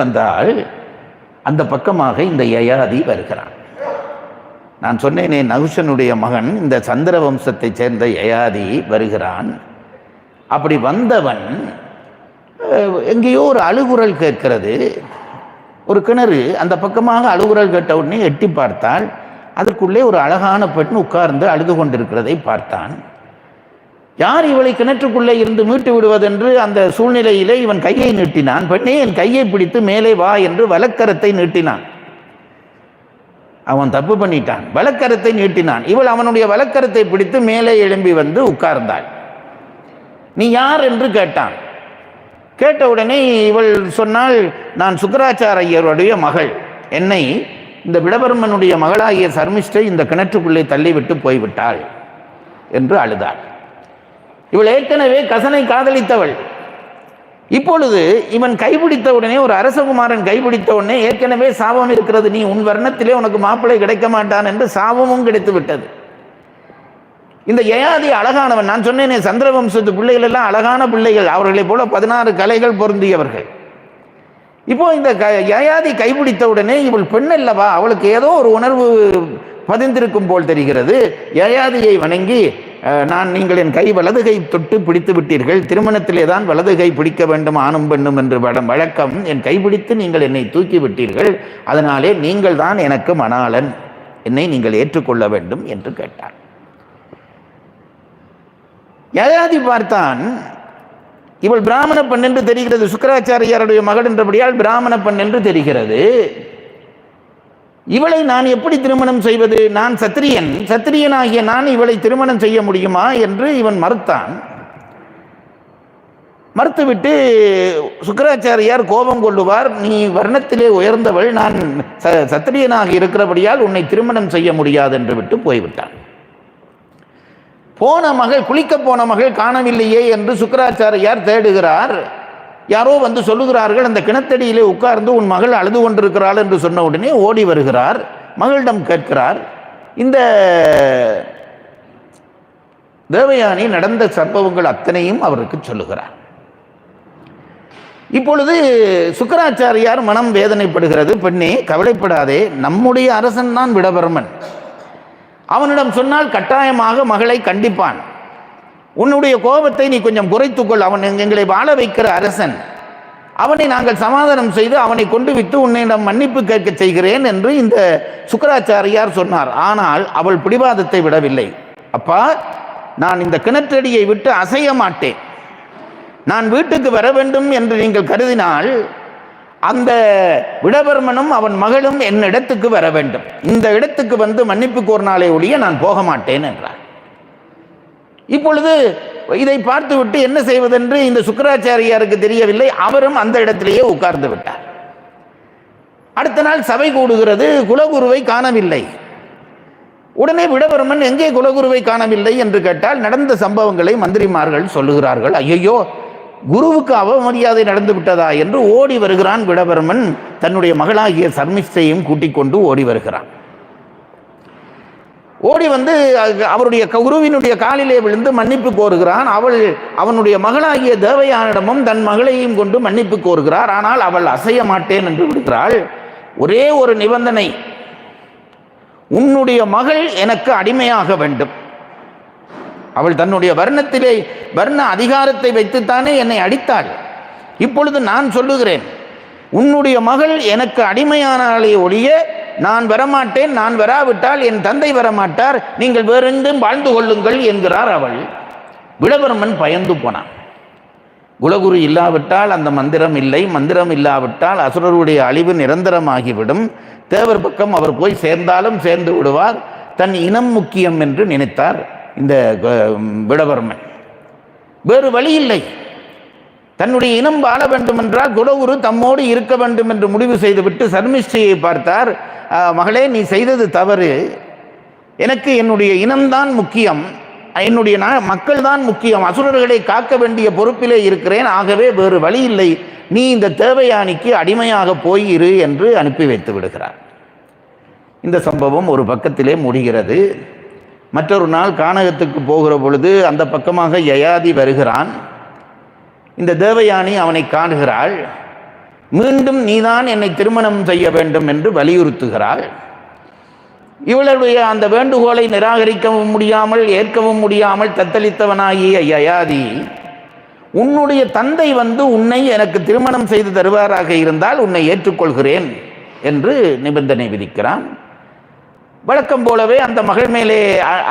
வந்தால் அந்த பக்கமாக இந்த யயாதி வருகிறான். நான் சொன்னேனே, நகுஷனுடைய மகன் இந்த சந்திர வம்சத்தை சேர்ந்த யயாதி வருகிறான். அப்படி வந்தவன் எங்கேயோ ஒரு அழுகுரல் கேட்கிறது, ஒரு கிணறு. அந்த பக்கமாக அழுகுரல் கேட்ட உடனே எட்டி பார்த்தால் அதற்குள்ளே ஒரு அழகான பெண் உட்கார்ந்து அழுது கொண்டிருக்கிறதை பார்த்தான். யார் இவளை கிணற்றுக்குள்ளே இருந்து மீட்டு விடுவதென்று அந்த சூழ்நிலையிலே இவன் கையை நீட்டினான். பெண்ணே, என் கையை பிடித்து மேலே வா என்று வலக்கரத்தை நீட்டினான். அவன் தப்பு பண்ணிட்டான், வலக்கரத்தை நீட்டினான். இவள் அவனுடைய வலக்கரத்தை பிடித்து மேலே எழும்பி வந்து உட்கார்ந்தாள். நீ யார் என்று கேட்டான். கேட்ட உடனே இவள் சொன்னால், நான் சுக்கராச்சாரியருடைய மகள், என்னை இந்த விடபர்மனுடைய மகளாகிய சர்மிஷ்டை இந்த கிணற்றுக்குள்ளே தள்ளிவிட்டு போய்விட்டாள் என்று அழுதாள். இவள் ஏற்கனவே கசனை காதலித்தவள். இப்பொழுது இவன் கைப்பிடித்த உடனே, ஒரு அரசகுமாரன் கைப்பிடித்த உடனே ஏற்கனவே சாபம் இருக்கிறது, நீ உன் வர்ணத்திலே உனக்கு மாப்பிள்ளை கிடைக்க மாட்டான் என்று சாபமும் கிடைத்து விட்டது. இந்த யயாதி அழகானவன். நான் சொன்னேனே, சந்திரவம்சத்து பிள்ளைகள் எல்லாம் அழகான பிள்ளைகள், அவர்களை போல 16 கலைகள் பொருந்தியவர்கள். இப்போ இந்த யயாதி கைப்பிடித்த உடனே இவள் பெண் அல்லவா, அவளுக்கு ஏதோ ஒரு உணர்வு பதிந்திருக்கும் போல் தெரிகிறது. யயாதியை வணங்கி, நீங்கள் என் கை வலது கை தொட்டு பிடித்து விட்டீர்கள், திருமணத்திலே தான் வலது கை பிடிக்க வேண்டும் ஆணும் பெண்ணும் என்று வழக்கம், என் கைப்பிடித்து நீங்கள் என்னை தூக்கி விட்டீர்கள், அதனாலே நீங்கள் தான் எனக்கு மணாளன், என்னை நீங்கள் ஏற்றுக்கொள்ள வேண்டும் என்று கேட்டார். யயாதி பார்த்தான், இவள் பிராமண பெண் என்று தெரிகிறது, சுக்கராச்சாரியாருடைய மகள் என்றபடியால் பிராமண பெண் என்று தெரிகிறது. இவளை நான் எப்படி திருமணம் செய்வது? நான் சத்திரியனாகிய நான் இவளை திருமணம் செய்ய முடியுமா என்று இவன் மறுத்தான். மறுத்துவிட்டு சுக்கராச்சாரியார் கோபம் கொள்ளுவார், நீ வர்ணத்திலே உயர்ந்தவள், நான் சத்திரியனாக இருக்கிறபடியால் உன்னை திருமணம் செய்ய முடியாது என்று விட்டு போய்விட்டான். போன மகள், குளிக்க போன மகள் காணவில்லையே என்று சுக்கராச்சாரியார் தேடுகிறார். யாரோ வந்து சொல்லுகிறார்கள், அந்த கிணத்தடியிலே உட்கார்ந்து உன் மகள் அழுது கொண்டிருக்கிறாள் என்று சொன்ன உடனே ஓடி வருகிறார். மகளிடம் கேட்கிறார். இந்த தேவயானி நடந்த சம்பவங்கள் அத்தனையும் அவருக்கு சொல்லுகிறார். இப்பொழுது சுக்கராச்சாரியார் மனம் வேதனைப்படுகிறது. பெண்ணே, கவலைப்படாதே, நம்முடைய அரசன் தான் விடபர்மன், அவனிடம் சொன்னால் கட்டாயமாக மகளை கண்டிப்பான். உன்னுடைய கோபத்தை நீ கொஞ்சம் குறைத்துக்கொள், அவன் எங்களை வாழ வைக்கிற அரசன், அவனை நாங்கள் சமாதானம் செய்து அவனை கொண்டு விட்டு உன்னிடம் மன்னிப்பு கேட்க செய்கிறேன் என்று இந்த சுக்கராச்சாரியார் சொன்னார். ஆனால் அவள் பிடிவாதத்தை விடவில்லை. அப்பா, நான் இந்த கிணற்றடியை விட்டு அசைய மாட்டேன், நான் வீட்டுக்கு வர வேண்டும் என்று நீங்கள் கருதினால் அந்த விடவர்மனும் அவன் மகளும் என் இடத்துக்கு வர வேண்டும், இந்த இடத்துக்கு வந்து மன்னிப்பு கோரினாலே ஒழிய நான் போக மாட்டேன் என்றார். இப்பொழுது இதை பார்த்துவிட்டு என்ன செய்வதென்று இந்த சுக்கிராச்சாரியாருக்கு தெரியவில்லை. அவரும் அந்த இடத்திலேயே உட்கார்ந்து விட்டார். அடுத்த நாள் சபை கூடுகிறது. குலகுருவை காணவில்லை. உடனே விடவர்மன் எங்கே குலகுருவை காணவில்லை என்று கேட்டால் நடந்த சம்பவங்களை மந்திரிமார்கள் சொல்லுகிறார்கள். ஐயோ, குருவுக்கு அவமரியாதை நடந்து விட்டதா என்று ஓடி வருகிறான் விடவர்மன். தன்னுடைய மகளாகிய சர்மிஷ்டையும் கூட்டிக் கொண்டு ஓடி வருகிறான். ஓடி வந்து அவருடைய குருவினுடைய காலிலே விழுந்து மன்னிப்பு கோருகிறான். அவனுடைய மகளாகிய தேவயானிடமும் தன் மகளையும் கொண்டு மன்னிப்பு கோருகிறார். ஆனால் அவள் அசைய மாட்டேன் என்று விடுகிறாள். ஒரே ஒரு நிபந்தனை, உன்னுடைய மகள் எனக்கு அடிமையாக வேண்டும். அவள் தன்னுடைய வர்ண அதிகாரத்தை வைத்துத்தானே என்னை அடித்தாள். இப்பொழுது நான் சொல்லுகிறேன், உன்னுடைய மகள் எனக்கு அடிமையானாலே ஒழிய நான் வரமாட்டேன். நான் வராவிட்டால் என் தந்தை வரமாட்டார். நீங்கள் வேறெங்கும் வாழ்ந்து கொள்ளுங்கள் என்கிறார் அவள். விடவர்மன் பயந்து போனான். குலகுரு இல்லாவிட்டால் அந்த மந்திரம் இல்லை, மந்திரம் இல்லாவிட்டால் அசுரருடைய அழிவு நிரந்தரமாகிவிடும். தேவர் பக்கம் அவர் போய் சேர்ந்தாலும் சேர்ந்து விடுவார். தன் இனம் முக்கியம் என்று நினைத்தார் இந்த விடவர்மன். வேறு வழி இல்லை. தன்னுடைய இனம் வாழ வேண்டும் என்றால் குலகுரு தம்மோடு இருக்க வேண்டும் என்று முடிவு செய்துவிட்டு சர்மிஷ்டையை பார்த்தார். மகளே, நீ செய்தது தவறு. எனக்கு என்னுடைய இனம்தான் முக்கியம், என்னுடைய மக்கள் தான் முக்கியம். அசுரர்களை காக்க வேண்டிய பொறுப்பிலே இருக்கிறேன். ஆகவே வேறு வழி இல்லை, நீ இந்த தேவயானிக்கு அடிமையாக போயிரு என்று அனுப்பி வைத்து விடுகிறார். இந்த சம்பவம் ஒரு பக்கத்திலே முடிகிறது. மற்றொரு நாள் கானகத்துக்கு போகிற பொழுது அந்த பக்கமாக யயாதி வருகிறான். இந்த தேவயானி அவனை காணுகிறாள். மீண்டும் நீதான் என்னை திருமணம் செய்ய வேண்டும் என்று வலியுறுத்துகிறாள். இவளுடைய அந்த வேண்டுகோளை நிராகரிக்கவும் முடியாமல் ஏற்கவும் முடியாமல் தத்தளித்தவனாகிய யயாதி, உன்னுடைய தந்தை வந்து உன்னை எனக்கு திருமணம் செய்து தருவாராக இருந்தால் உன்னை ஏற்றுக்கொள்கிறேன் என்று நிபந்தனை விதிக்கிறான். வழக்கம் போலவே அந்த மகள் மேலே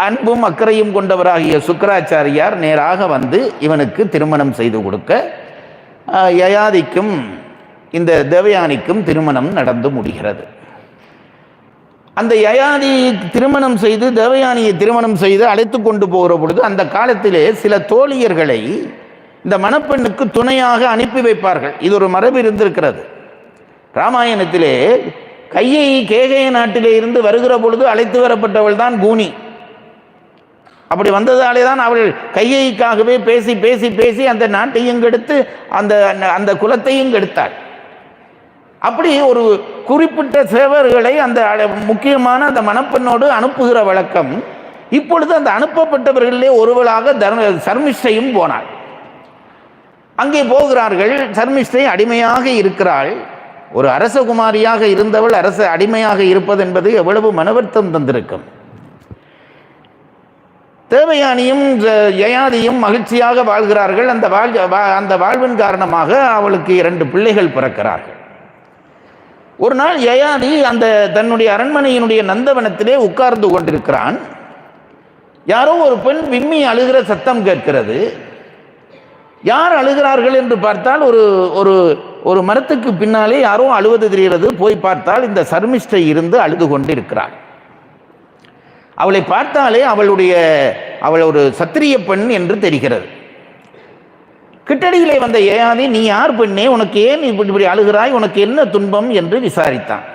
அன்பும் அக்கறையும் கொண்டவராகிய சுக்கிராச்சாரியார் நேராக வந்து இவனுக்கு திருமணம் செய்து கொடுக்க யயாதிக்கும் இந்த தேவயானிக்கும் திருமணம் நடந்து முடிகிறது. அந்த யயாதி திருமணம் செய்து தேவயானியை திருமணம் செய்து அழைத்து கொண்டு போகிற பொழுது அந்த காலத்திலே சில தோழியர்களை இந்த மணப்பெண்ணுக்கு துணையாக அனுப்பி வைப்பார்கள். இது ஒரு மரபு இருந்திருக்கிறது. ராமாயணத்திலே கையை கேகய நாட்டிலே இருந்து வருகிற பொழுது அழைத்து வரப்பட்டவள் தான் கூனி. அப்படி வந்ததாலே தான் அவள் கையைக்காகவே பேசி பேசி பேசி அந்த நாட்டையும் கெடுத்து அந்த குலத்தையும் கெடுத்தாள். அப்படி ஒரு குறிப்பிட்ட சேவர்களை அந்த முக்கியமான அந்த மணப்பெண்ணோடு அனுப்புகிற வழக்கம். இப்பொழுது அந்த அனுப்பப்பட்டவர்களிலே ஒருவளாக சர்மிஷ்டையும் போனாள். அங்கே போகிறார்கள். சர்மிஷ்டை அடிமையாக இருக்கிறாள். ஒரு அரசகுமாரியாக இருந்தவள் அரச அடிமையாக இருப்பது என்பது எவ்வளவு மனவர்த்தம் தந்திருக்கும். தேவயானியும் யயாதியும் மகிழ்ச்சியாக வாழ்கிறார்கள். அந்த வாழ்வின் காரணமாக அவளுக்கு 2 பிள்ளைகள் பிறக்கிறார்கள். ஒரு நாள் யயாதி அந்த தன்னுடைய அரண்மனையினுடைய நந்தவனத்திலே உட்கார்ந்து கொண்டிருக்கிறான். யாரோ ஒரு பெண் விம்மி அழுகிற சத்தம் கேட்கிறது. யார் அழுகிறார்கள் என்று பார்த்தால் ஒரு மரத்துக்கு பின்னாலே யாரோ அழுவது தெரிகிறது. போய் பார்த்தால் இந்த சர்மிஷ்டை இருந்து அழுது கொண்டு இருக்கிறாள். அவளை பார்த்தாலே அவள் ஒரு சத்திரிய பெண் என்று தெரிகிறது. கிட்டடியிலே வந்த யயாதி, நீ யார் பெண்ணே, உனக்கு ஏன் இப்படி அழுகிறாய், உனக்கு என்ன துன்பம் என்று விசாரித்தான்.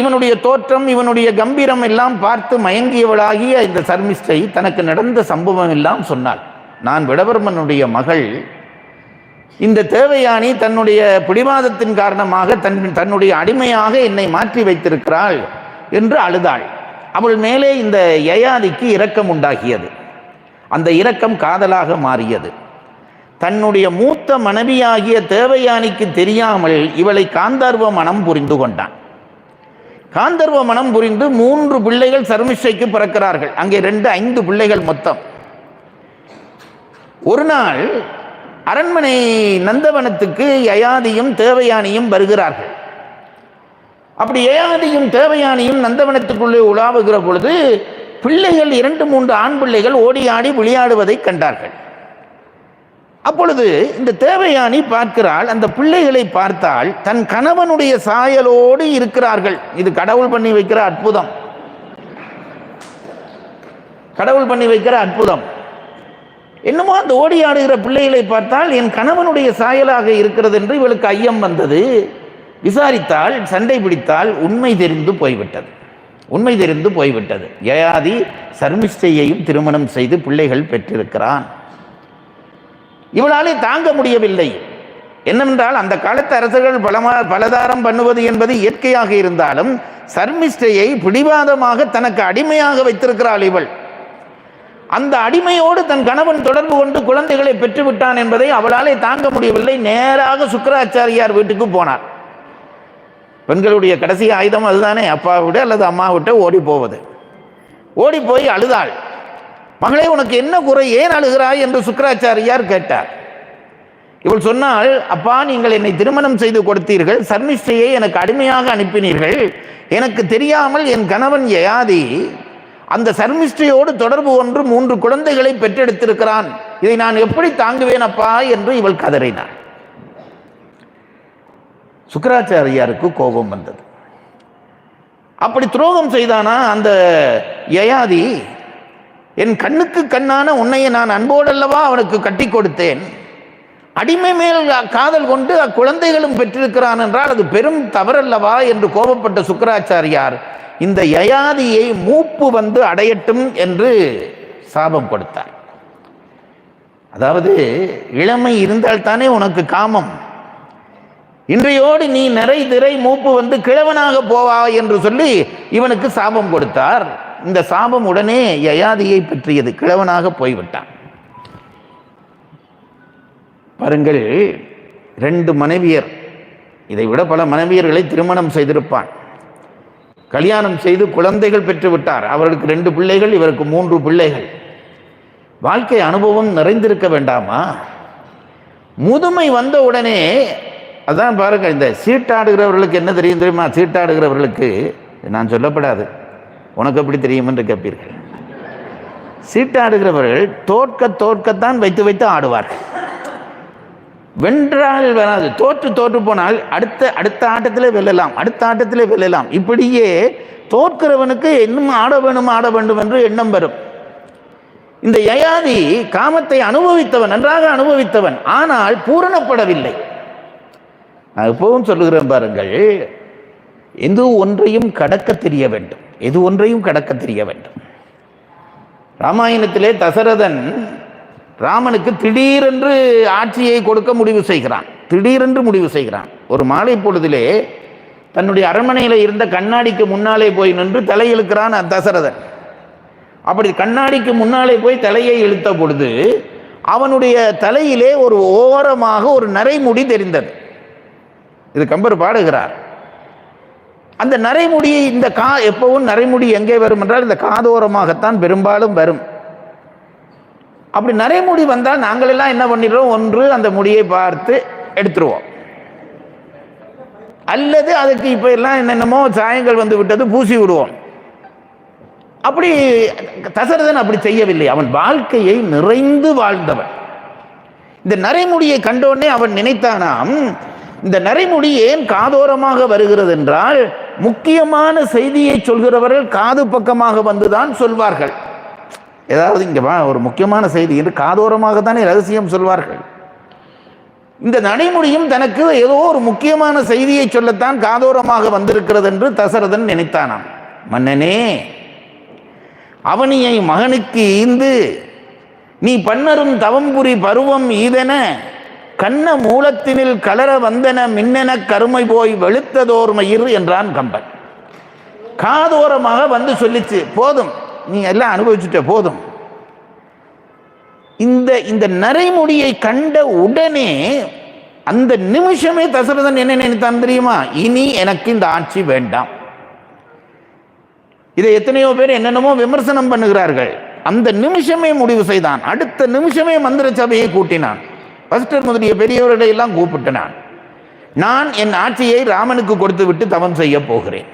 இவனுடைய தோற்றம் இவனுடைய கம்பீரம் எல்லாம் பார்த்து மயங்கியவளாகிய இந்த சர்மிஷ்டை தனக்கு நடந்த சம்பவம் எல்லாம் சொன்னாள். நான் விடவர்மனுடைய மகள். இந்த தேவயானி தன்னுடைய பிடிவாதத்தின் காரணமாக தன்னுடைய அடிமையாக என்னை மாற்றி வைத்திருக்கிறாள் என்று அழுதாள். அவள் மேலே இந்த யயாதிக்கு இரக்கம் உண்டாகியது. அந்த இரக்கம் காதலாக மாறியது. தன்னுடைய மூத்த மனைவியாகிய தேவயானிக்கு தெரியாமல் இவளை காந்தர்வ மனம் புரிந்து கொண்டான். காந்தர்வ மனம் புரிந்து 3 பிள்ளைகள் சர்மிஷ்டைக்கு பிறக்கிறார்கள். அங்கே 5 பிள்ளைகள் மொத்தம். ஒரு நாள் அரண்மனை நந்தவனத்துக்கு யயாதியும் தேவயானியும் வருகிறார்கள். அப்படி யயாதியும் தேவயானியும் நந்தவனத்துக்குள்ளே உலாவுகிற பொழுது பிள்ளைகள் 2-3 ஆண் பிள்ளைகள் ஓடி ஆடி விளையாடுவதை கண்டார்கள். அப்பொழுது இந்த தேவயானி பார்க்கிறாள், அந்த பிள்ளைகளை பார்த்தால் தன் கணவனுடைய சாயலோடு இருக்கிறார்கள். இது கடவுள் பண்ணி வைக்கிற அற்புதம், கடவுள் பண்ணி வைக்கிற அற்புதம். என்னமோ அந்த ஓடி ஆடுகிற பிள்ளைகளை பார்த்தால் என் கணவனுடைய சாயலாக இருக்கிறது என்று இவளுக்கு ஐயம் வந்தது. விசாரித்தால், சண்டை பிடித்தால் உண்மை தெரிந்து போய்விட்டது. உண்மை தெரிந்து போய்விட்டது. யயாதி சர்மிஷ்டையையும் திருமணம் செய்து பிள்ளைகள் பெற்றிருக்கிறான். இவளாலே தாங்க முடியவில்லை. என்னவென்றால் அந்த காலத்து அரசர்கள் பலதாரம் பண்ணுவது என்பது இயற்கையாக இருந்தாலும் சர்மிஷ்டையை பிடிவாதமாக தனக்கு அடிமையாக வைத்திருக்கிறாள் இவள். அந்த அடிமையோடு தன் கணவன் தொடர்பு கொண்டு குழந்தைகளை பெற்றுவிட்டான் என்பதை அவளாலே தாங்க முடியவில்லை. நேராக சுக்கிராச்சாரியார் வீட்டுக்கு போனார். பெண்களுடைய கடைசி ஆயுதம் அதுதானே, அப்பா விட அல்லது அம்மா விட்டு ஓடி போவது. ஓடி போய் அழுதாள். மகளே, உனக்கு என்ன குறை, ஏன் அழுகிறாய் என்று சுக்கிராச்சாரியார் கேட்டார். இவள் சொன்னால், அப்பா, நீங்கள் என்னை திருமணம் செய்து கொடுத்தீர்கள், சர்மிஷ்டையை எனக்கு அடிமையாக அனுப்பினீர்கள். எனக்கு தெரியாமல் என் கணவன் யயாதி அந்த சர்மிஷ்டையோடு தொடர்பு கொண்டு 3 குழந்தைகளை பெற்றெடுத்திருக்கிறான். இதை நான் எப்படி தாங்குவேன் அப்பா என்று இவள் கதறினாள். சுக்கிராச்சாரியாருக்கு கோபம் வந்தது. அப்படி துரோகம் செய்தானா அந்த யயாதி? என் கண்ணுக்கு கண்ணான உன்னையை நான் அன்போடல்லவா அவனுக்கு கட்டி கொடுத்தேன். அடிமை மேல் காதல் கொண்டு அக்குழந்தைகளும் பெற்றிருக்கிறான் என்றால் அது பெரும் தவறல்லவா என்று கோபப்பட்ட சுக்கிராச்சாரியார் இந்த யயாதியை மூப்பு வந்து அடையட்டும் என்று சாபம் கொடுத்தார். அதாவது இளமை இருந்தால்தானே உனக்கு காமம், இன்றையோடு நீ நிறை திரை மூப்பு வந்து கிழவனாக போவா என்று சொல்லி இவனுக்கு சாபம் கொடுத்தார். இந்த சாபம் உடனே யயாதியை பற்றியது, கிழவனாக போய்விட்டான். பாருங்கள், 2 மனைவியர், இதை விட பல மனைவியர்களை திருமணம் செய்திருப்பான். கல்யாணம் செய்து குழந்தைகள் பெற்று விட்டார். அவர்களுக்கு 2 பிள்ளைகள், இவருக்கு 3 பிள்ளைகள். வாழ்க்கை அனுபவம் நிறைந்திருக்க வேண்டாமா? முதுமை வந்த உடனே, அதான் பாருங்க, இந்த சீட்டாடுகிறவர்களுக்கு என்ன தெரியும் தெரியுமா? சீட்டாடுகிறவர்களுக்கு நான் சொல்லப்படாது, உனக்கு எப்படி தெரியும் என்று கேட்பீர்கள். சீட்டாடுகிறவர்கள் தோற்கத்தான் வைத்து வைத்து ஆடுவார்கள். வென்றால் வராது, தோற்று போனால் அடுத்த ஆட்டத்திலே வெல்லலாம், அடுத்த ஆட்டத்திலே வெல்லலாம். இப்படியே தோற்கிறவனுக்கு இன்னும் ஆட வேண்டும் என்று எண்ணம் வரும். இந்த யயாதி காமத்தை அனுபவித்தவன், நன்றாக அனுபவித்தவன், ஆனால் பூரணப்படவில்லை. நான் எப்பவும் சொல்லுகிறேன் பாருங்கள், எது ஒன்றையும் கடக்க தெரிய வேண்டும், எது ஒன்றையும் கடக்க தெரிய வேண்டும். ராமாயணத்திலே தசரதன் ராமனுக்கு திடீரென்று ஆட்சியை கொடுக்க முடிவு செய்கிறான். ஒரு மாலை பொழுதிலே தன்னுடைய அரண்மனையில் இருந்த கண்ணாடிக்கு முன்னாலே போய் நின்று தலை இழுக்கிறான் தசரதன். அப்படி கண்ணாடிக்கு முன்னாலே போய் தலையை இழுத்த பொழுது அவனுடைய தலையிலே ஒரு ஓரமாக ஒரு நரைமுடி தெரிந்தது. இது கம்பர் பாடுகிறார். அந்த நரைமுடி, எப்பவும் நரைமுடி எங்கே வரும் என்றால் இந்த காதோரமாகத்தான் பெரும்பாலும் வரும். அப்படி நரைமுடி வந்தால் நாங்கள் எல்லாம் என்ன பண்ணிடுறோம், ஒன்று அந்த முடியை பார்த்து எடுத்துருவோம், அல்லது அதுக்கு இப்ப எல்லாம் என்னென்னமோ சாயங்கள் வந்து விட்டது பூசி விடுவோம். அப்படி தசரதன் அப்படி செய்யவில்லை. அவன் வாழ்க்கையை நிறைந்து வாழ்ந்தவன். இந்த நரைமுடியை கண்டோடனே அவன் நினைத்தானாம், இந்த நரைமுடி ஏன் காதோரமாக வருகிறது என்றால் முக்கியமான செய்தியை சொல்கிறவர்கள் காது பக்கமாக வந்துதான் சொல்வார்கள். ஏதாவது இங்கே ஒரு முக்கியமான செய்தி என்று காதோரமாக தானே ரகசியம் சொல்வார்கள். இந்த நடைமுடியும் தனக்கு ஏதோ ஒரு முக்கியமான செய்தியை சொல்லத்தான் காதோரமாக வந்திருக்கிறது என்று தசரதன் நினைத்தானாம். மன்னனே, அவனியை மகனுக்கு ஈந்து நீ பன்னரும் தவம்புரி பருவம் ஈதென கண்ண மூலத்தினில் கலர வந்தன மின்னென கருமை போய் வெளுத்ததோர் மயிர் என்றான் கம்பன். காதோரமாக வந்து சொல்லிச்சு, போதும், நீ எல்லாம் அனுபவிச்சுட்ட, போதும். இந்த நரைமுடியை கண்ட உடனே அந்த நிமிஷமே தசரதன் என்ன நினைத்தான் தெரியுமா? இனி எனக்கு இந்த ஆட்சி வேண்டாம். இதை எத்தனையோ பேர் என்னென்னமோ விமர்சனம் பண்ணுகிறார்கள். அந்த நிமிஷமே முடிவு செய்தான். அடுத்த நிமிஷமே மந்திர சபையை கூட்டினான். வசிஷ்டர் முதலிய பெரியவர்களை எல்லாம் கூப்பிட்டு நான் என் ஆட்சியை ராமனுக்கு கொடுத்து விட்டு தவம் செய்ய போகிறேன்.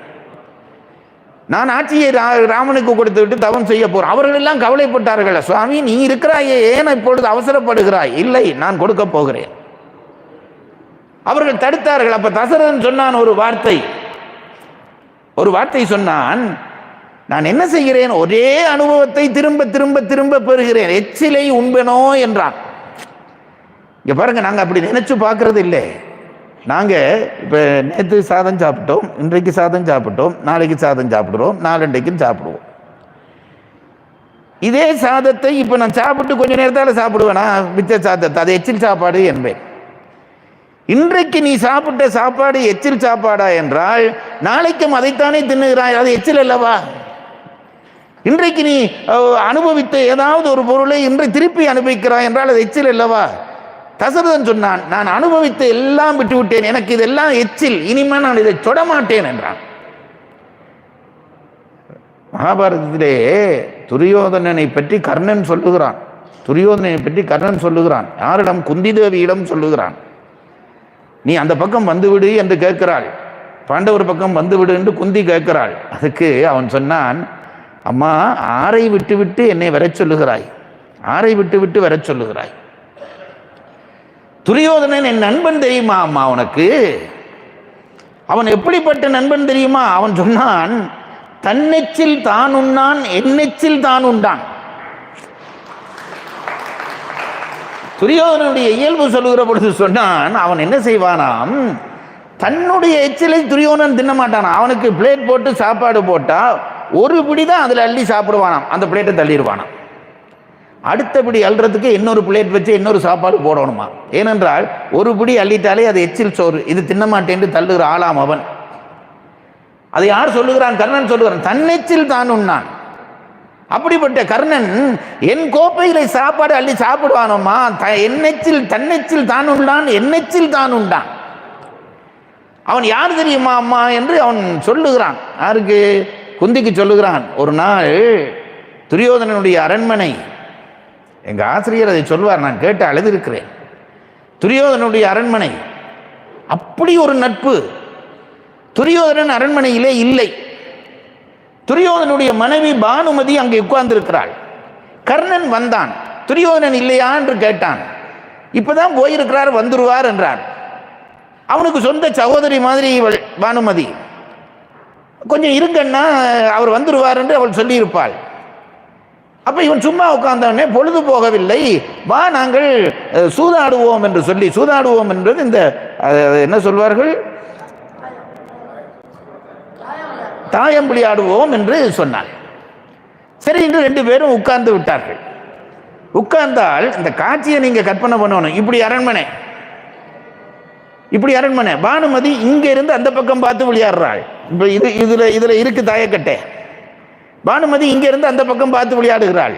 நான் ஆட்சியை ராமனுக்கு கொடுத்து விட்டு தவம் செய்ய போறேன். அவர்கள் எல்லாம் கவலைப்பட்டார்கள், சுவாமி நீ இருக்கிறாயே, ஏன் இப்பொழுது அவசரப்படுகிறாய்? இல்லை, நான் கொடுக்க போகிறேன். அவர்கள் தடுத்தார்கள். அப்ப தசரதன் சொன்னான் ஒரு வார்த்தை சொன்னான், நான் என்ன செய்கிறேன், ஒரே அனுபவத்தை திரும்ப திரும்ப திரும்ப பெறுகிறேன், எச்சிலை உண்பனோ என்றான். இங்க பாருங்க, நாங்க அப்படி நினைச்சு பார்க்கறது இல்லை. நாங்க இப்ப நேற்று சாதம் சாப்பிட்டோம், இன்றைக்கு சாதம் சாப்பிட்டோம், நாளைக்கு சாதம் சாப்பிடுறோம், நாளண்டைக்கும் சாப்பிடுவோம். இதே சாதத்தை இப்ப நான் சாப்பிட்டு கொஞ்ச நேரத்தால் சாப்பிடுவேனா மிச்ச சாதத்தை, அது எச்சில் சாப்பாடு என்பேன். இன்றைக்கு நீ சாப்பிட்ட சாப்பாடு எச்சில் சாப்பாடா என்றால் நாளைக்கும் அதைத்தானே தின்னுகிறாய், அது எச்சில் அல்லவா? இன்றைக்கு நீ அனுபவித்த ஏதாவது ஒரு பொருளை இன்றை திருப்பி அனுபவிக்கிறாய் என்றால் அது எச்சில் அல்லவா? தசரதன் சொன்னான், நான் அனுபவித்த எல்லாம் விட்டு விட்டேன், எனக்கு இதெல்லாம் எச்சில், இனிமே நான் இதை தொட மாட்டேன் என்றான். மகாபாரதத்திலே துரியோதனனை பற்றி கர்ணன் சொல்லுகிறான். யாரிடம்? குந்தி தேவியிடம் சொல்லுகிறான். நீ அந்த பக்கம் வந்துவிடு என்று கேட்கிறாள். பாண்டவர் பக்கம் வந்துவிடு என்று குந்தி கேட்கிறாள். அதுக்கு அவன் சொன்னான், அம்மா, ஆரை விட்டு விட்டு என்னை வரச் சொல்லுகிறாய், ஆரை விட்டு விட்டு வரச் சொல்லுகிறாய். துரியோதனன் என் நண்பன் தெரியுமா அம்மா உனக்கு? அவன் எப்படிப்பட்ட நண்பன் தெரியுமா? அவன் சொன்னான், தன்னெச்சில் தான் உண்ணான், என்னெச்சில் தான் உண்டான். துரியோதனுடைய இயல்பு சொல்லுகிற பொழுது சொன்னான், அவன் என்ன செய்வானாம், தன்னுடைய எச்சிலை துரியோதனன் தின்ன மாட்டானா. அவனுக்கு பிளேட் போட்டு சாப்பாடு போட்டா ஒரு பிடிதான் அதில் அள்ளி சாப்பிடுவானாம், அந்த பிளேட்டை தள்ளிடுவானாம். அடுத்தபடி அல்றதுக்கு இன்னொரு பிளேட் வச்சு இன்னொரு சாப்பாடு போடணுமா. ஏனென்றால் ஒரு பிடி அள்ளிட்டாலே அது எச்சில் சோறு, இது தின்ன மாட்டேன்னு தள்ளுகிற ஆளாம் அவன். அதை யார் சொல்லுகிறான்? கர்ணன் சொல்லுகிறான், தன்னெச்சில் தான் உண்ணான். அப்படிப்பட்ட கர்ணன் என் கோப்பையில சாப்பாடு அள்ளி சாப்பிடுவானோமா, தன்னெச்சில் தான் உண்டான், என்னெச்சில் தான் உண்டான். அவன் யார் தெரியுமா அம்மா என்று அவன் சொல்லுகிறான். யாருக்கு? குந்திக்கு சொல்லுகிறான். ஒரு நாள் துரியோதனனுடைய அரண்மனை, எங்க ஆசிரியர் அதை சொல்வார், நான் கேட்டு அழுதிருக்கிறேன். துரியோதனனுடைய அரண்மனை அப்படி ஒரு நட்பு. துரியோதனன் அரண்மனையிலே இல்லை. துரியோதனுடைய மனைவி பானுமதி அங்கே உட்கார்ந்திருக்கிறாள். கர்ணன் வந்தான், துரியோதனன் இல்லையா என்று கேட்டான். இப்பதான் போயிருக்கிறார், வந்துருவார் என்றான். அவனுக்கு சொந்த சகோதரி மாதிரி இவள் பானுமதி. கொஞ்சம் இருங்கன்னா அவர் வந்துருவார் என்று அவள் சொல்லியிருப்பாள். அப்ப இவன் சும்மா உட்கார்ந்தவனே, பொழுது போகவில்லை, வா நாங்கள் சூதாடுவோம் என்று சொல்லி, சூதாடுவோம் என்பது இந்த என்ன சொல்வார்கள், தாயம் விளையாடுவோம் என்று சொன்னார். சரி என்று ரெண்டு பேரும் உட்கார்ந்து விட்டார்கள். உட்கார்ந்தால் இந்த காட்சியை நீங்க கற்பனை பண்ணணும். இப்படி அரண்மனை, பானுமதி இங்க இருந்து அந்த பக்கம் பார்த்து விளையாடுறாள். இப்ப இதுல இருக்கு தாயக்கட்டை. பானுமதி இங்க இருந்து அந்த பக்கம் பார்த்து விளையாடுகிறாள்.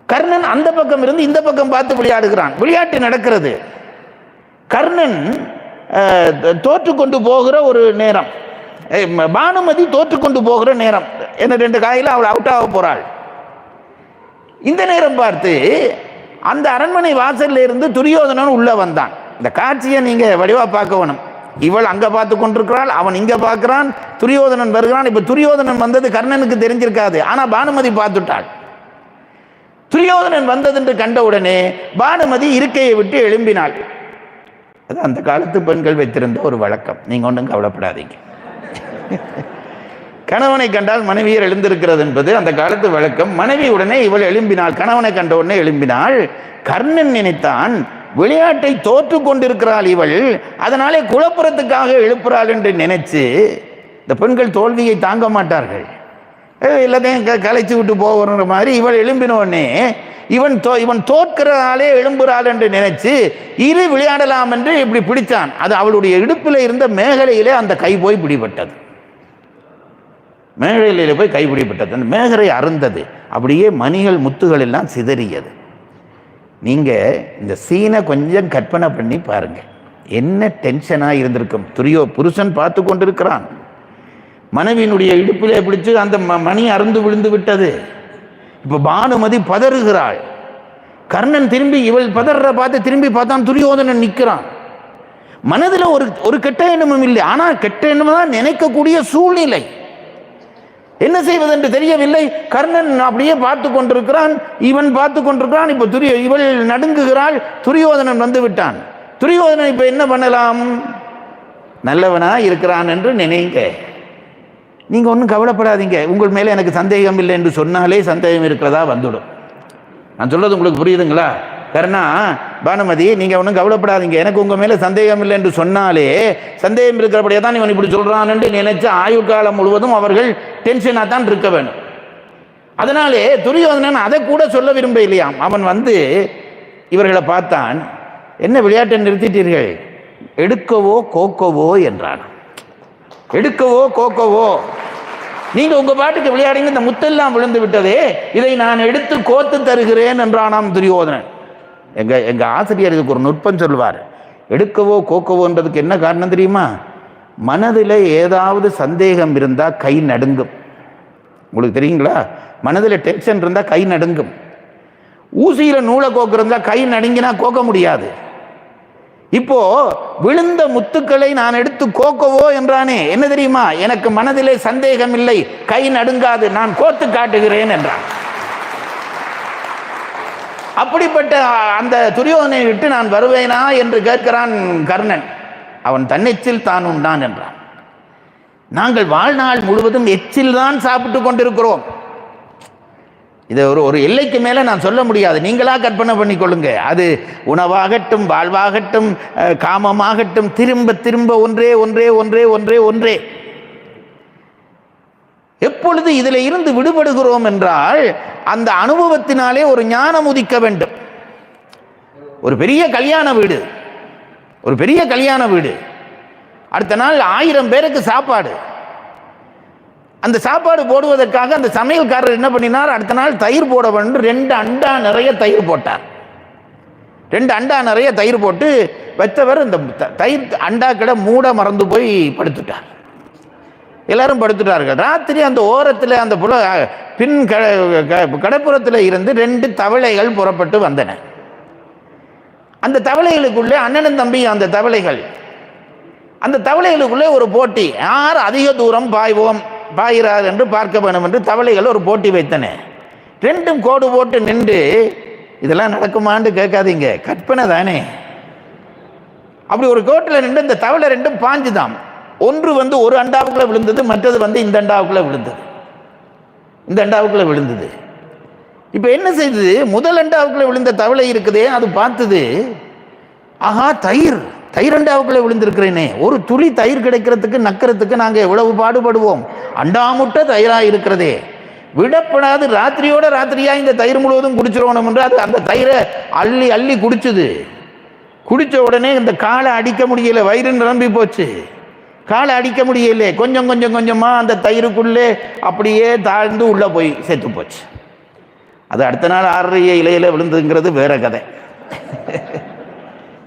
கர்ணன் அந்த பக்கம் இருந்து இந்த பக்கம் பார்த்து விளையாடுகிறான். விளையாட்டு நடக்கிறது. கர்ணன் தோற்றுக்கொண்டு போகிற ஒரு நேரம், பானுமதி தோற்றுக்கொண்டு போகிற நேரம். என்ன, ரெண்டு காயில அவள் அவுட் ஆக போறாள். இந்த நேரம் பார்த்து அந்த அரண்மனை வாசல்ல இருந்து துரியோதனன் உள்ள வந்தான். இந்த காட்சியை நீங்க வடிவா பார்க்க வேணும். இவள் அங்க பார்த்து கொண்டிருக்கிறாள், அவன் இங்க பார்க்கிறான், துரியோதனன் வருகிறான். இப்ப துரியோதனன் வந்தது கர்ணனுக்கு தெரிஞ்சிருக்காது, ஆனா பானுமதி பார்த்துட்டாள். துரியோதனன் வந்தது என்று கண்டவுடனே பானுமதி இருக்கையை விட்டு எழும்பினாள். அது அந்த காலத்து பெண்கள் வைத்திருந்த ஒரு வழக்கம், நீங்க ஒன்றும் கவலைப்படாதீங்க. கணவனை கண்டால் மனைவியர் எழுந்திருக்கிறது என்பது அந்த காலத்து வழக்கம். மனைவி உடனே இவள் எழும்பினாள், கணவனை கண்ட உடனே எழும்பினாள். கர்ணன் நினைத்தான், விளையாட்டை தோற்று கொண்டிருக்கிறாள் இவள், அதனாலே குழப்பறதுக்காக எழுப்புறாள் என்று நினைச்சு, இந்த பெண்கள் தோல்வியை தாங்க மாட்டார்கள், எல்லாத்தையும் கலைச்சு விட்டு போகிற மாதிரி இவள் எழும்பினோடனே இவன் தோற்கிறதாலே எழும்புறாள் என்று நினைச்சு இரு விளையாடலாம் என்று இப்படி பிடிச்சான். அது அவளுடைய இடுப்பில் இருந்த மேகலையிலே அந்த கை போய் பிடிபட்டது. மேகலையில போய் கை பிடிபட்டது. அந்த மேகலை அருந்தது, அப்படியே மணிகள் முத்துகள் எல்லாம் சிதறியது. நீங்க இந்த சீனை கொஞ்சம் கற்பனை பண்ணி பாருங்க, என்ன டென்ஷனா இருந்திருக்கும். புருஷன் பார்த்து கொண்டிருக்கிறான், மனைவியினுடைய இடுப்பிலே பிடிச்சு அந்த மணி அருந்து விழுந்து விட்டது. இப்ப பானுமதி பதறுகிறாள். கர்ணன் திரும்பி இவள் பதற பார்த்து திரும்பி பார்த்தான், துரியோதனன் நிற்கிறான். மனதில் ஒரு கெட்ட எண்ணமும் இல்லை, ஆனால் கெட்ட எண்ணம் தான் நினைக்கக்கூடிய சூழ்நிலை. என்ன செய்வது என்று தெரியவில்லை. கர்ணன் அப்படியே பார்த்து கொண்டிருக்கிறான், இவன் பார்த்து கொண்டிருக்கிறான். இப்ப இவள் நடுங்குகிறாள். துரியோதனன் வந்து விட்டான். துரியோதனன் இப்ப என்ன பண்ணலாம்? நல்லவனா இருக்கிறான் என்று நினைங்க. நீங்க ஒன்றும் கவலைப்படாதீங்க, உங்கள் மேலே எனக்கு சந்தேகம் இல்லை என்று சொன்னாலே சந்தேகம் இருக்கிறதா வந்துடும். நான் சொல்றது உங்களுக்கு புரியுதுங்களா? கர்ணா, பானுமதி, நீங்க ஒன்றும் கவலைப்படாதீங்க, எனக்கு உங்க மேல சந்தேகம் இல்லை என்று சொன்னாலே சந்தேகம் இருக்கிறபடியே தான் இவன் இப்படி சொல்றான் என்று நினைச்சு ஆயுள் காலம் முழுவதும் அவர்கள் டென்ஷனாக தான் இருக்க வேணும். அதனாலே துரியோதனன் அதை கூட சொல்ல விரும்ப இல்லையாம். அவன் வந்து இவர்களை பார்த்தான். என்ன விளையாட்டை நிறுத்திட்டீர்கள்? எடுக்கவோ கோக்கவோ என்றான். எடுக்கவோ கோக்கவோ, நீங்க உங்க பாட்டுக்கு விளையாடுங்க, இந்த முத்தெல்லாம் விழுந்து விட்டதே, இதை நான் எடுத்து கோத்து தருகிறேன் என்றானாம் துரியோதனன். எங்க ஆசிரியர் இதுக்கு ஒரு நுட்பம் சொல்லுவார். எடுக்கவோ கோக்கவோன்றதுக்கு என்ன காரணம் தெரியுமா? மனதில் ஏதாவது சந்தேகம் இருந்தா கை நடுங்கும். உங்களுக்கு தெரியுங்களா? மனதில் டென்ஷன் இருந்தா கை நடுங்கும். ஊசியில நூலை கோக்குறதா கை நடுங்கினா கோக்க முடியாது. இப்போ விழுந்த முத்துக்களை நான் எடுத்து கோக்கவோ என்றானே, என்ன தெரியுமா? எனக்கு மனதிலே சந்தேகம் இல்லை, கை நடுங்காது, நான் கோத்து காட்டுகிறேன் என்றான். அப்படிப்பட்ட அந்த துரியோதனை விட்டு நான் வருவேனா என்று கேட்கிறான் கர்ணன். அவன் தன்னெச்சில் தான் உண்டான் என்றான். நாங்கள் வாழ்நாள் முழுவதும் எச்சில் தான் சாப்பிட்டு கொண்டிருக்கிறோம். இதை ஒரு எல்லைக்கு மேலே நான் சொல்ல முடியாது, நீங்களா கற்பனை பண்ணி கொள்ளுங்க. அது உணவாகட்டும், வாழ்வாகட்டும், காமமாகட்டும், திரும்ப திரும்ப ஒன்றே ஒன்றே ஒன்றே ஒன்றே ஒன்றே. எப்பொழுது இதில் இருந்து விடுபடுகிறோம் என்றால் அந்த அனுபவத்தினாலே ஒரு ஞானம் உதிக்க வேண்டும். ஒரு பெரிய கல்யாண வீடு, ஒரு பெரிய கல்யாண வீடு, அடுத்த நாள் 1000 பேருக்கு சாப்பாடு. அந்த சாப்பாடு போடுவதற்காக அந்த சமையல்காரர் என்ன பண்ணினார்? அடுத்த நாள் தயிர் போட வேண்டும். 2 அண்டா நிறைய தயிர் போட்டார். 2 அண்டா நிறைய தயிர் போட்டு வச்சவர் இந்த தயிர் அண்டா கடை மூட மறந்து போய் படுத்துட்டார். எல்லாரும் படுத்துட்டார்கள். ராத்திரி அந்த ஓரத்தில் அந்த பின் கடப்புறத்தில் இருந்து 2 தவளைகள் புறப்பட்டு வந்தன. அந்த தவளைகளுக்குள்ளே அண்ணனும் தம்பி அந்த தவளைகள், அந்த தவளைகளுக்குள்ளே ஒரு போட்டி, யார் அதிக தூரம் பாய்கிறார் என்று பார்க்க வேண்டும் என்று தவளைகள் ஒரு போட்டி வைத்தன. 2ம் கோடு போட்டு நின்று, இதெல்லாம் நடக்குமான்னு கேட்காதீங்க, கற்பனை தானே. அப்படி ஒரு கோட்டில் நின்று இந்த தவளை 2ம் பாஞ்சுதான். ஒன்று வந்து ஒரு அண்டாவுக்குள்ள விழுந்தது, மற்றது வந்து இந்த அண்டாவுக்குள்ள விழுந்தது, இந்த அண்டாவுக்குள்ள விழுந்தது. இப்ப என்ன செய்தது? முதல் அண்டாவுக்குள்ள விழுந்த தவளை இருக்குதே, அது பார்த்தது, ஆஹா, தயிர் அண்டாவுக்குள்ள விழுந்திருக்கிறேனே, ஒரு துளி தயிர் கிடைக்கிறதுக்கு நக்கிறதுக்கு நாங்க எவ்வளவு பாடுபடுவோம், அண்டாமுட்ட தயிரா இருக்கிறதே, விடப்படாது, ராத்திரியோட ராத்திரியா இந்த தயிர் முழுவதும் குடிச்சிடணும் என்று அது அந்த தயிரை அள்ளி அள்ளி குடிச்சுது. குடிச்ச உடனே இந்த காலை அடிக்க முடியல, வயிறு நிரம்பி போச்சு, காலை அடிக்க முடியல, கொஞ்சம் கொஞ்சம் கொஞ்சமா அந்த தயிருக்குள்ளே அப்படியே தாழ்ந்து உள்ள போய் செத்து போச்சு. அது அடுத்த நாள் 6 இலையில விழுந்துங்கிறது வேற கதை.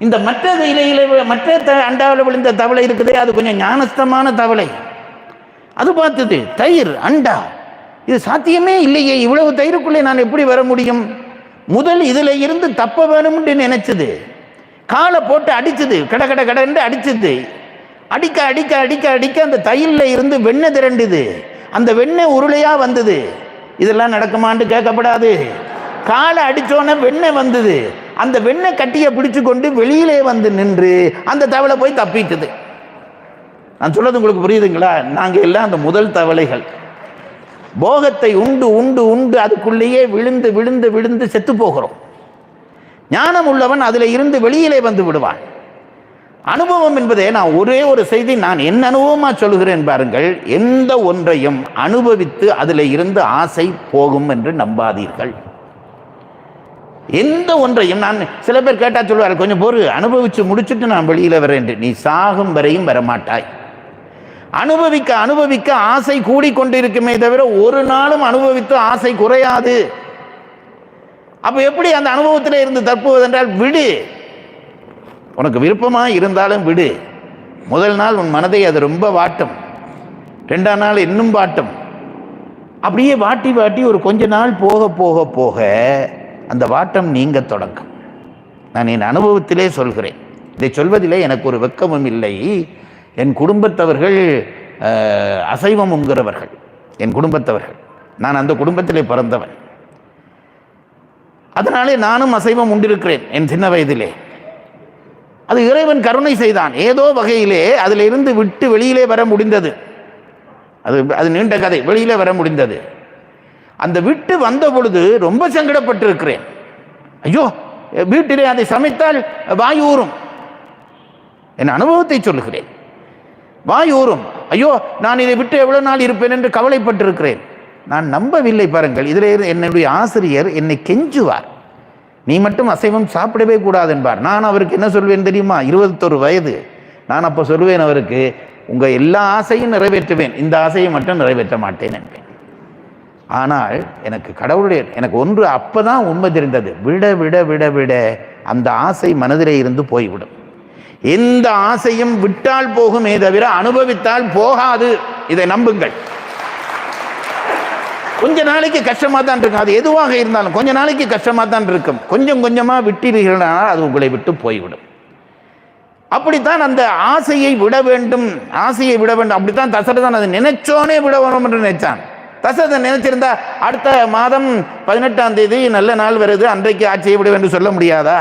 இந்த மற்ற இலையில மற்ற அண்டாவில் விழுந்த தவளை இருக்குதே, அது கொஞ்சம் ஞானஸ்தமான தவளை. அது பார்த்தது, தயிர் அண்டா, இது சாத்தியமே இல்லையே, இவ்வளவு தயிருக்குள்ளே நான் எப்படி வர முடியும்? முதல் இதுல இருந்து தப்ப வேணும்னு நினைச்சது, காலை போட்டு அடிச்சது, கட கட கடன்னு அடிச்சது. அடிக்க அடிக்க அடிக்க அடிக்க அந்த தயிரில் இருந்து வெண்ணெய் திரண்டுது, அந்த வெண்ணெய் உருளையா வந்தது. இதெல்லாம் நடக்குமான்னு கேட்கப்படாது. காலை அடிச்சோன்னே வெண்ணெய் வந்தது, அந்த வெண்ணெய் கட்டியை பிடிச்சு கொண்டு வெளியிலே வந்து நின்று அந்த தவளை போய் தப்பிட்டது. நான் சொல்றது உங்களுக்கு புரியுதுங்களா? நாங்கள் எல்லாம் அந்த முதல் தவளைகள். போகத்தை உண்டு உண்டு உண்டு அதுக்குள்ளேயே விழுந்து விழுந்து விழுந்து செத்து போகிறோம். ஞானம் உள்ளவன் அதில் இருந்து வெளியிலே வந்து விடுவான். அனுபவம் என்பதே, நான் ஒரே ஒரு செய்தி நான் என்ன அனுபவமா சொல்கிறேன் பாருங்கள். எந்த ஒன்றையும் அனுபவித்து அதில் இருந்து ஆசை போகும் என்று நம்பாதீர்கள். எந்த ஒன்றையும், நான் சில பேர் கேட்டா சொல்லுவார்கள், கொஞ்சம் பொறு, அனுபவிச்சு முடிச்சுட்டு நான் வெளியில வரேன். நீ சாகும் வரையும் வரமாட்டாய். அனுபவிக்க அனுபவிக்க ஆசை கூடிக்கொண்டிருக்குமே தவிர ஒரு நாளும் அனுபவித்து ஆசை குறையாது. அப்ப எப்படி அந்த அனுபவத்தில் இருந்து தப்புவது என்றால், விடு, உனக்கு விருப்பமா இருந்தாலும் விடு. முதல் நாள் உன் மனதை அது ரொம்ப வாட்டும், 2ஆம் நாள் இன்னும் வாட்டும். அப்படியே வாட்டி வாட்டி ஒரு கொஞ்ச நாள் போக போக போக அந்த வாட்டம் நீங்க தொடங்கும். நான் என் அனுபவத்திலே சொல்கிறேன். இதை சொல்வதிலே எனக்கு ஒரு வெட்கமும் இல்லை. என் குடும்பத்தவர்கள் அசைவம் உண்கிறவர்கள். என் குடும்பத்தவர்கள். நான் அந்த குடும்பத்திலே பிறந்தவன். அதனாலே நானும் அசைவம் உண்டிருக்கிறேன் என் சின்ன வயதிலே. அது இறைவன் கருணை செய்தான். ஏதோ வகையிலே அதில் இருந்து விட்டு வெளியிலே வர முடிந்தது. அது நீண்ட கதை. வெளியிலே வர முடிந்தது. அந்த விட்டு வந்த பொழுது ரொம்ப சங்கடப்பட்டிருக்கிறேன். ஐயோ, வீட்டிலே அதை சமைத்தால் வாய் ஊறும். என் அனுபவத்தை சொல்லுகிறேன். வாய் ஊறும். ஐயோ, நான் இதை விட்டு எவ்வளவு நாள் இருப்பேன் என்று கவலைப்பட்டிருக்கிறேன். நான் நம்பவில்லை. பாருங்கள், இதில் என்னுடைய ஆசிரியர் என்னை கெஞ்சுவார். நீ மட்டும் அசைவம் சாப்பிடவே கூடாது என்பார். நான் அவருக்கு என்ன சொல்வேன் தெரியுமா? 21 வயது. நான் அப்போ சொல்வேன் அவருக்கு, உங்கள் எல்லா ஆசையும் நிறைவேற்றுவேன், இந்த ஆசையை மட்டும் நிறைவேற்ற மாட்டேன் என்பேன். ஆனால் எனக்கு ஒன்று அப்பதான் உண்மை தெரிந்தது. விட விட விட விட அந்த ஆசை மனதிலே இருந்து போய்விடும். எந்த ஆசையும் விட்டால் போகுமே தவிர அனுபவித்தால் போகாது. இதை நம்புங்கள். கொஞ்ச நாளைக்கு கஷ்டமா தான் இருக்கும். அது எதுவாக இருந்தாலும் கொஞ்ச நாளைக்கு கஷ்டமா தான் இருக்கும். கொஞ்சம் கொஞ்சமா விட்டீர்களானால் அது உங்களை விட்டு போய்விடும். அப்படித்தான் அந்த ஆசையை விட வேண்டும். அப்படித்தான் தசரதன் அதை நினைச்சோனே விட வேணும் என்று நினைச்சான். தசரதன் நினைச்சிருந்தா அடுத்த மாதம் 18ஆம் தேதி நல்ல நாள் வருது, அன்றைக்கு ஆட்சியை விட வேண்டும் சொல்ல முடியாதா?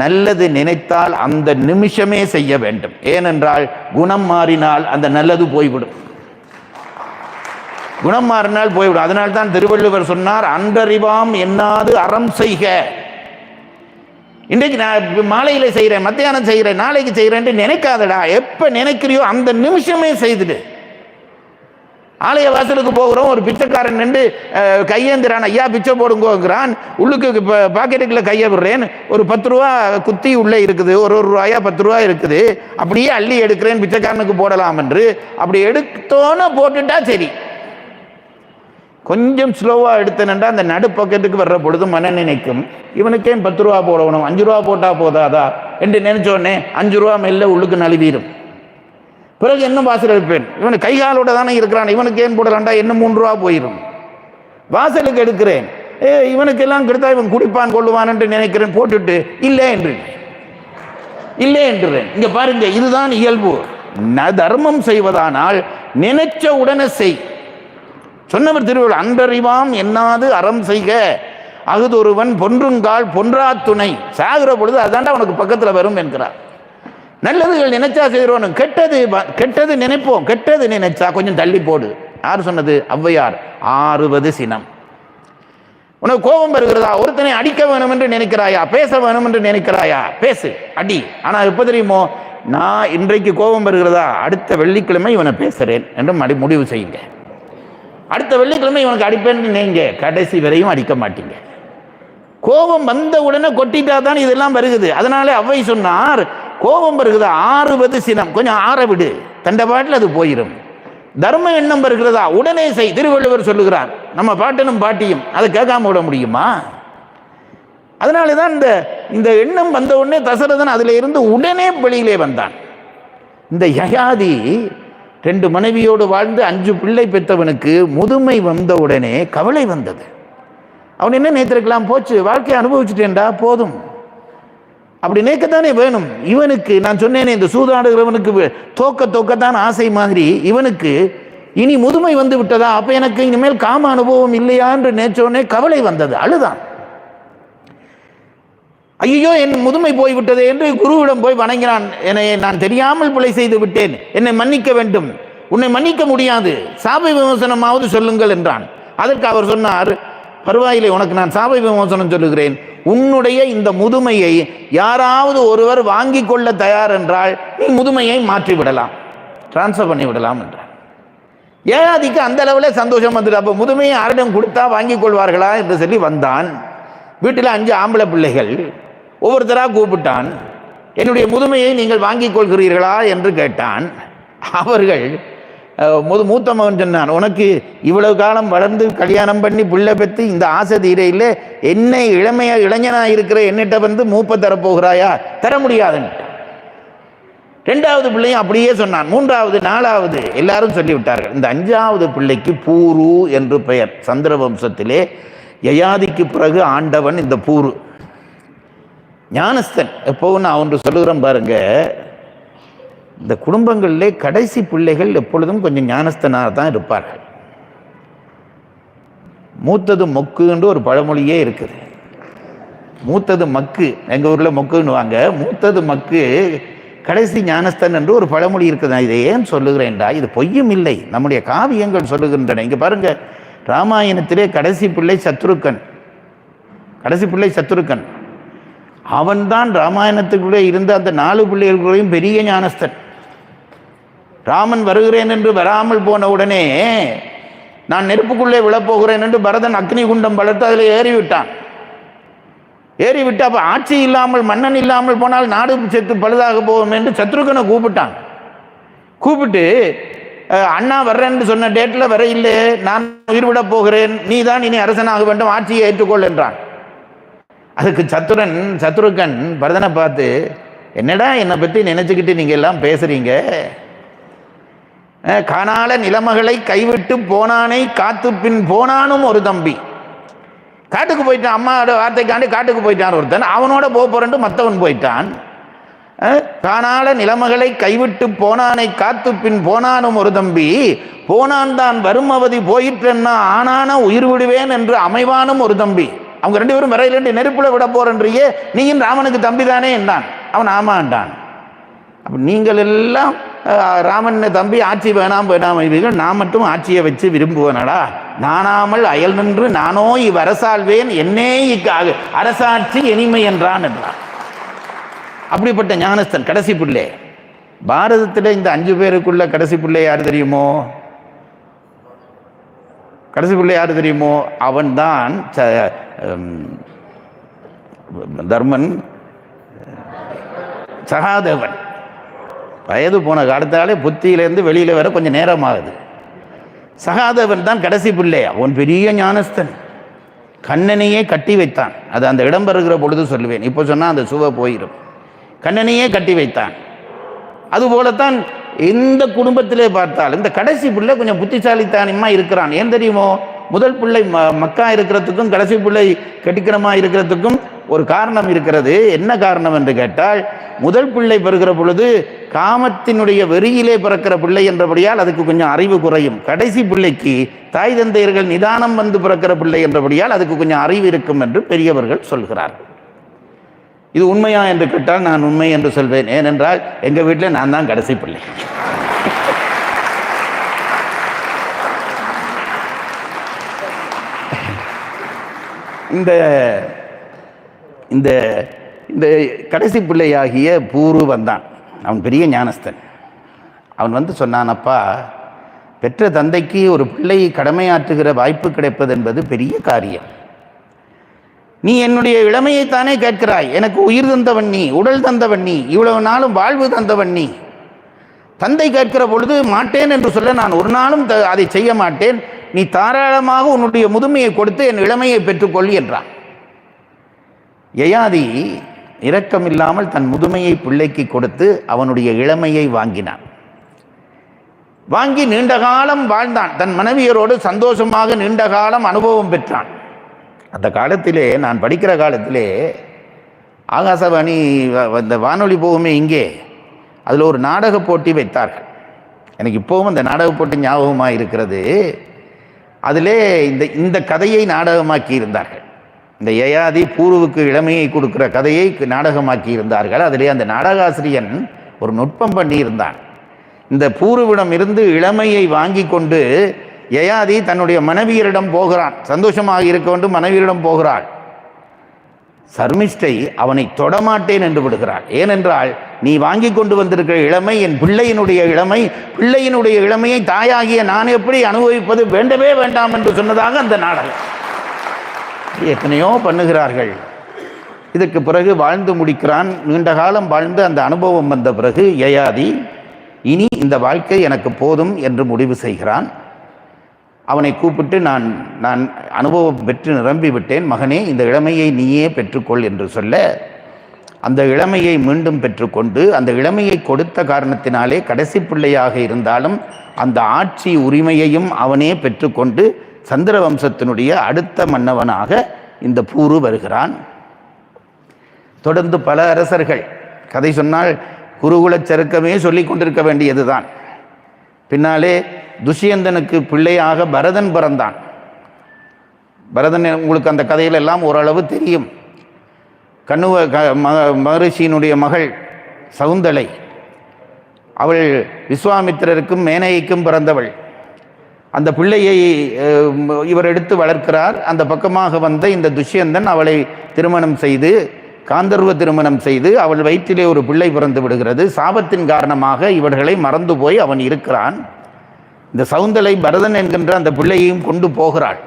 நல்லது நினைத்தால் அந்த நிமிஷமே செய்ய வேண்டும். ஏனென்றால் குணம் மாறினால் அந்த நல்லது போய்விடும். குணம் மாறினால் போய்விடும். அதனால்தான் திருவள்ளுவர் சொன்னார், அன்றறிவாம் என்னாது அறம் செய்க. இன்றைக்கு நான் மாலையில செய்கிறேன், மத்தியானம் செய்கிறேன், நாளைக்கு செய்கிறேன் நினைக்காதடா. எப்ப நினைக்கிறியோ அந்த நிமிஷமே செய்துடு. ஆலய வாசலுக்கு போகிறோம், ஒரு பிச்சைக்காரன் நின்று கையேந்திரான், ஐயா பிச்சை போடுங்கிறான். உள்ளுக்கு பாக்கெட்டுக்குள்ள கையை விடுறேன், ஒரு 10 ரூபா குத்தி உள்ளே இருக்குது, ஒரு ரூபாயா 10 ரூபா இருக்குது, அப்படியே அள்ளி எடுக்கிறேன் பிச்சைக்காரனுக்கு போடலாம் என்று. அப்படி எடுத்தோன்னு போட்டுட்டா சரி. கொஞ்சம் ஸ்லோவா எடுத்தேன்டா அந்த நடு பக்கத்துக்கு வர்ற பொழுது மன நினைக்கும், இவனுக்கே 10 ரூபா போடணும், 5 ரூபா போட்டா போதாதா என்று நினைச்சோடனே 5 ரூபா மெல்ல உள்ளுக்கு நழுவிடும். பிறகு என்ன வாசல் எடுப்பேன், இவனு கைகாலோட தானே இருக்கிறான், இவனுக்கு ஏன் போடலாண்டா, என்ன 3 ரூபா போயிடும். வாசலுக்கு எடுக்கிறேன், இவனுக்கு எல்லாம் கிடைத்தா இவன் குடிப்பான் கொள்ளுவான் என்று நினைக்கிறேன், போட்டுட்டு இல்லை என்றுறேன். இங்க பாருங்க, இதுதான் இயல்பு. தர்மம் செய்வதானால் நினைச்ச உடனே செய். சொன்னவர் திருவள்ளுவர், அன்றறிவாம் என்னாது அறம் செய்க, அகுதொருவன் பொன்றுங்கால் பொன்றா துணை. சாகிற பொழுது அதாண்டா உனக்கு பக்கத்தில் வரும் என்கிறார். நல்லதுகள் நினைச்சா செய்கிறோம், கெட்டது நினைப்போம், கெட்டது நினைச்சா கொஞ்சம் தள்ளி போடு. யார் சொன்னது? ஔவையார். 60 சினம். உனக்கு கோபம் வருகிறதா? ஒருத்தனை அடிக்க வேணும் என்று நினைக்கிறாயா? பேச வேணும் என்று நினைக்கிறாயா? பேசு, அடி. ஆனால் எப்போ தெரியுமோ, நான் இன்றைக்கு கோபம் வருகிறதா, அடுத்த வெள்ளிக்கிழமை இவனை பேசுறேன் என்று முடிவு செய்யுங்க. அடுத்த வெள்ளிக்கிழமை இவனுக்கு அடிப்பேன்னு நீங்க கடைசி வரையும் அடிக்க மாட்டீங்க. கோபம் வந்த உடனே கொட்டிட்டா தான் இதெல்லாம் வருகுது. அதனால ஔவை சொன்னார், கோபம் வருகுதா 60 சினம், கொஞ்சம் ஆற விடு, தண்ட பாட்டில் அது போயிடும். தர்ம எண்ணம் வருகிறதா உடனே செய். திருவள்ளுவர் சொல்லுகிறார். நம்ம பாட்டனும் பாட்டியும் அதை கேட்காம விட முடியுமா? அதனாலதான் இந்த எண்ணம் வந்த உடனே தசரதன் அதில் இருந்து உடனே வெளியிலே வந்தான். இந்த யயாதி 2 மனைவியோடு வாழ்ந்து 5 பிள்ளை பெற்றவனுக்கு முதுமை வந்த உடனே கவலை வந்தது. அவன் என்ன நினைத்திருக்கலாம், போச்சு வாழ்க்கையை அனுபவிச்சுட்டேன்டா போதும், அப்படி நினைக்கத்தானே வேணும். இவனுக்கு நான் சொன்னேனே, இந்த சூதாடுகிறவனுக்கு தோக்கத்தான் ஆசை மாதிரி, இவனுக்கு இனி முதுமை வந்து விட்டதா, அப்ப எனக்கு இனிமேல் காம அனுபவம் இல்லையா என்று நினைச்சோடனே கவலை வந்தது. அழுதான். ஐயோ, என் முதுமை போய்விட்டது என்று குருவிடம் போய் வணங்கினான். என்னை நான் தெரியாமல் பிழை செய்து விட்டேன், என்னை மன்னிக்க வேண்டும். உன்னை மன்னிக்க முடியாது, சாப விமோசனமாவது சொல்லுங்கள் என்றான். அதற்கு அவர் சொன்னார், பரவாயில்லை, உனக்கு நான் சாப விமோசனம் சொல்லுகிறேன். உன்னுடைய இந்த முதுமையை யாராவது ஒருவர் வாங்கி கொள்ள தயார் என்றால் நீ முதுமையை மாற்றி விடலாம், டிரான்ஸ்ஃபர் பண்ணி விடலாம் என்றார். ஏகாதிக்கு அந்த அளவில் சந்தோஷம் வந்துட்டு, அப்போ முதுமையை யாரிடம் கொடுத்தா வாங்கி கொள்வார்களா என்று சொல்லி வந்தான். வீட்டில் 5 ஆம்பளை பிள்ளைகள், ஒவ்வொருத்தராக கூப்பிட்டான். என்னுடைய முதுமையை நீங்கள் வாங்கிக் கொள்கிறீர்களா என்று கேட்டான். அவர்கள் மூத்த மகன் சொன்னான், உனக்கு இவ்வளவு காலம் வளர்ந்து கல்யாணம் பண்ணி பிள்ளை பெற்று இந்த ஆசை தீரையில் என்னை இளைஞனா இருக்கிற என்னிட்ட வந்து மூப்ப தரப்போகிறாயா? தர முடியாதுன்னு. 2வது பிள்ளையும் அப்படியே சொன்னான். 3வது 4வது எல்லாரும் சொல்லிவிட்டார்கள். இந்த 5வது பிள்ளைக்கு பூரு என்று பெயர். சந்திர வம்சத்திலே யயாதிக்கு பிறகு ஆண்டவன் இந்த பூரு. ஞானஸ்தன். எப்போவும் நான் ஒன்று சொல்லுகிறேன் பாருங்க, இந்த குடும்பங்களிலே கடைசி பிள்ளைகள் எப்பொழுதும் கொஞ்சம் ஞானஸ்தனாக தான் இருப்பார்கள். மூத்தது மொக்குன்னு ஒரு பழமொழியே இருக்குது. மூத்தது மக்கு, எங்கள் ஊரில் மொக்குன்னுவாங்க. மூத்தது மக்கு கடைசி ஞானஸ்தன் என்று ஒரு பழமொழி இருக்குது. நான் இதை ஏன் சொல்லுகிறேன்டா, இது பொய்யும் இல்லை, நம்முடைய காவியங்கள் சொல்லுகின்றன. இங்கே பாருங்க, ராமாயணத்திலே கடைசி பிள்ளை சத்ருக்கன். கடைசி பிள்ளை சத்ருக்கன் அவன்தான் ராமாயணத்துக்குள்ளே இருந்த அந்த 4 பிள்ளைகளுக்குள்ளேயும் பெரிய ஞானஸ்தன். ராமன் வருகிறேன் என்று வராமல் போன உடனே நான் நெருப்புக்குள்ளே விழப்போகிறேன் என்று பரதன் அக்னி குண்டம் வளர்த்து அதில் ஏறிவிட்டான். ஏறிவிட்டு அப்போ ஆட்சி இல்லாமல் மன்னன் இல்லாமல் போனால் நாடு செத்து பழுதாக போகும் என்று சத்ருகனை கூப்பிட்டான். கூப்பிட்டு அண்ணா வர்றேன்னு சொன்ன டேட்டில் வர இல்லை, நான் உயிர் விட போகிறேன், நீ தான் இனி அரசனாக வேண்டும், ஆட்சியை ஏற்றுக்கொள் என்றான். அதுக்கு சத்ருகன் பரதனை பார்த்து, என்னடா என்னை பற்றி நினைச்சுக்கிட்டு நீங்கள் எல்லாம் பேசுறீங்க? காணால நிலமகளை கைவிட்டு போனானை காத்து பின் போனானும் ஒரு தம்பி. காட்டுக்கு போயிட்டான், அம்மாவோட வார்த்தைக்காண்டி காட்டுக்கு போயிட்டான் ஒருத்தன், அவனோட போறேன்ட்டு மற்றவன் போயிட்டான். காணால நிலமகளை கைவிட்டு போனானை காத்து பின் போனானும் ஒரு தம்பி, போனான் தான் வரும் அவதி போயிட்டேன்னா ஆனான உயிர் விடுவேன் என்று அமைவானும் ஒரு தம்பி. அவங்க 2 பேரும் வரையிலேருந்து நெருப்புல விட போறன்றியே, நீயும் ராமனுக்கு தம்பி தானே என்றான். அவன் ஆமாண்டான். அப்போ நீங்கள் எல்லாம் ராமன் தம்பி ஆட்சி வேணாம் வேணாமல், நான் மட்டும் ஆட்சியை வச்சு விரும்புவேனடா, நானாமல் அயல் நின்று நானோ இவ்வரசாள்வேன், என்னே அரசாட்சி இனிமை என்றான். அப்படிப்பட்ட ஞானஸ்தன் கடைசி பிள்ளை. பாரதத்தில் இந்த 5 பேருக்குள்ள கடைசி பிள்ளை யார் தெரியுமோ? கடைசி பிள்ளை யார் தெரியுமோ? அவன்தான் தர்மன், சகாதேவன். வயது போன காலத்தாலே புத்தியிலேருந்து வெளியில் வர கொஞ்சம் நேரம் ஆகுது. சகாதேவன் தான் கடைசி பிள்ளை. அவன் பெரிய ஞானஸ்தன், கண்ணனையே கட்டி வைத்தான். அது அந்த இடம் பெறுகிற பொழுது சொல்லுவேன், இப்போ சொன்னால் அந்த சுவை போயிடும். கண்ணனையே கட்டி வைத்தான். அதுபோலத்தான் எந்த குடும்பத்திலே பார்த்தாலும் இந்த கடைசி பிள்ளை கொஞ்சம் புத்திசாலித்தனமாக இருக்கிறான். ஏன் தெரியுமோ? முதல் பிள்ளை மக்கா இருக்கிறதுக்கும் கடைசி பிள்ளை கெட்டிக்கணமாக இருக்கிறதுக்கும் ஒரு காரணம் இருக்கிறது. என்ன காரணம் என்று கேட்டால், முதல் பிள்ளை பெறுகிற பொழுது காமத்தினுடைய வெறியிலே பிறக்கிற பிள்ளை என்றபடியால் அதுக்கு கொஞ்சம் அறிவு குறையும். கடைசி பிள்ளைக்கு தாய் தந்தையர்கள் நிதானம் வந்து பிறக்கிற பிள்ளை என்றபடியால் அதுக்கு கொஞ்சம் அறிவு இருக்கும் என்று பெரியவர்கள் சொல்கிறார்கள். இது உண்மையா என்று கேட்டால் நான் உண்மை என்று சொல்வேன். ஏனென்றால் எங்கள் வீட்டில் நான் தான் கடைசி பிள்ளை. இந்த இந்த இந்த கடைசி பிள்ளையாகிய பூரு வந்தான். அவன் பெரிய ஞானஸ்தன். அவன் வந்து சொன்னான், அப்பா, பெற்ற தந்தைக்கு ஒரு பிள்ளை கடமையாற்றுகிற வாய்ப்பு கிடைப்பது என்பது பெரிய காரியம். நீ என்னுடைய இளமையைத்தானே கேட்கிறாய். எனக்கு உயிர் தந்தவன் நீ, உடல் தந்தவன் நீ, இவ்வளவு நாளும் வாழ்வு தந்தவன் நீ. தந்தை கேட்கிற பொழுது மாட்டேன் என்று சொல்ல நான் ஒரு நாளும் அதை செய்ய மாட்டேன். நீ தாராளமாக உன்னுடைய முதுமையை கொடுத்து என் இளமையை பெற்றுக்கொள் என்றான். யயாதி இரக்கமில்லாமல் தன் முதுமையை பிள்ளைக்கு கொடுத்து அவனுடைய இளமையை வாங்கினான். வாங்கி நீண்ட காலம் வாழ்ந்தான். தன் மனைவியரோடு சந்தோஷமாக நீண்ட காலம் அனுபவம் பெற்றான். அந்த காலத்திலே, நான் படிக்கிற காலத்திலே, ஆகாசவாணி இந்த வானொலி போகுமே இங்கே, அதில் ஒரு நாடக போட்டி வைத்தார்கள். எனக்கு இப்போவும் அந்த நாடக போட்டி ஞாபகமாக இருக்கிறது. அதிலே இந்த கதையை நாடகமாக்கி இருந்தார்கள். இந்த யயாதி பூருவுக்கு இளமையை கொடுக்கிற கதையை நாடகமாக்கி இருந்தார்கள். அதிலே அந்த நாடகாசிரியன் ஒரு நுட்பம் பண்ணி இருந்தான். இந்த பூருவிடம் இருந்து இளமையை வாங்கி கொண்டு யயாதி தன்னுடைய மனைவியரிடம் போகிறான். சந்தோஷமாக இருக்க வேண்டும் மனைவியரிடம் போகிறாள். சர்மிஷ்டை அவனை தொடமாட்டேன் என்று விடுகிறாள். ஏனென்றால், நீ வாங்கி கொண்டு வந்திருக்கிற இளமை என் பிள்ளையினுடைய இளமை, பிள்ளையினுடைய இளமையை தாயாகிய நான் எப்படி அனுபவிப்பது, வேண்டவே வேண்டாம் என்று சொன்னதாக அந்த நாடகம். எத்தனையோ பண்ணுகிறார்கள். இதற்கு பிறகு வாழ்ந்து முடிக்கிறான். நீண்ட காலம் வாழ்ந்து அந்த அனுபவம் வந்த பிறகு யயாதி இனி இந்த வாழ்க்கை எனக்கு போதும் என்று முடிவு செய்கிறான். அவனை கூப்பிட்டு, நான் அனுபவம் பெற்று நிரம்பி விட்டேன், மகனே இந்த இளமையை நீயே பெற்றுக்கொள் என்று சொல்ல, அந்த இளமையை மீண்டும் பெற்றுக்கொண்டு, அந்த இளமையை கொடுத்த காரணத்தினாலே கடைசி பிள்ளையாக இருந்தாலும் அந்த ஆட்சி உரிமையையும் அவனே பெற்றுக்கொண்டு சந்திர வம்சத்தினுடைய அடுத்த மன்னவனாக இந்த பூரு வருகிறான். தொடர்ந்து பல அரசர்கள், கதை சொன்னால் குருகுலச் சருக்கமே சொல்லிக் கொண்டிருக்க வேண்டியதுதான். பின்னாலே துஷ்யந்தனுக்கு பிள்ளையாக பரதன் பிறந்தான். பரதன் உங்களுக்கு அந்த கதையில் எல்லாம் ஓரளவு தெரியும். கண்ணுவ மகரிஷியினுடைய மகள் சகுந்தலை, அவள் விஸ்வாமித்திரருக்கும் மேனைக்கும் பிறந்தவள். அந்த பிள்ளையை இவர் எடுத்து வளர்க்கிறார். அந்த பக்கமாக வந்த இந்த துஷ்யந்தன் அவளை திருமணம் செய்து, காந்தர்வ திருமணம் செய்து, அவள் வயிற்றிலே ஒரு பிள்ளை பிறந்து விடுகிறது. சாபத்தின் காரணமாக இவர்களை மறந்து போய் அவன் இருக்கிறான். இந்த சகுந்தலை பரதன் என்கின்ற அந்த பிள்ளையையும் கொண்டு போகிறாள்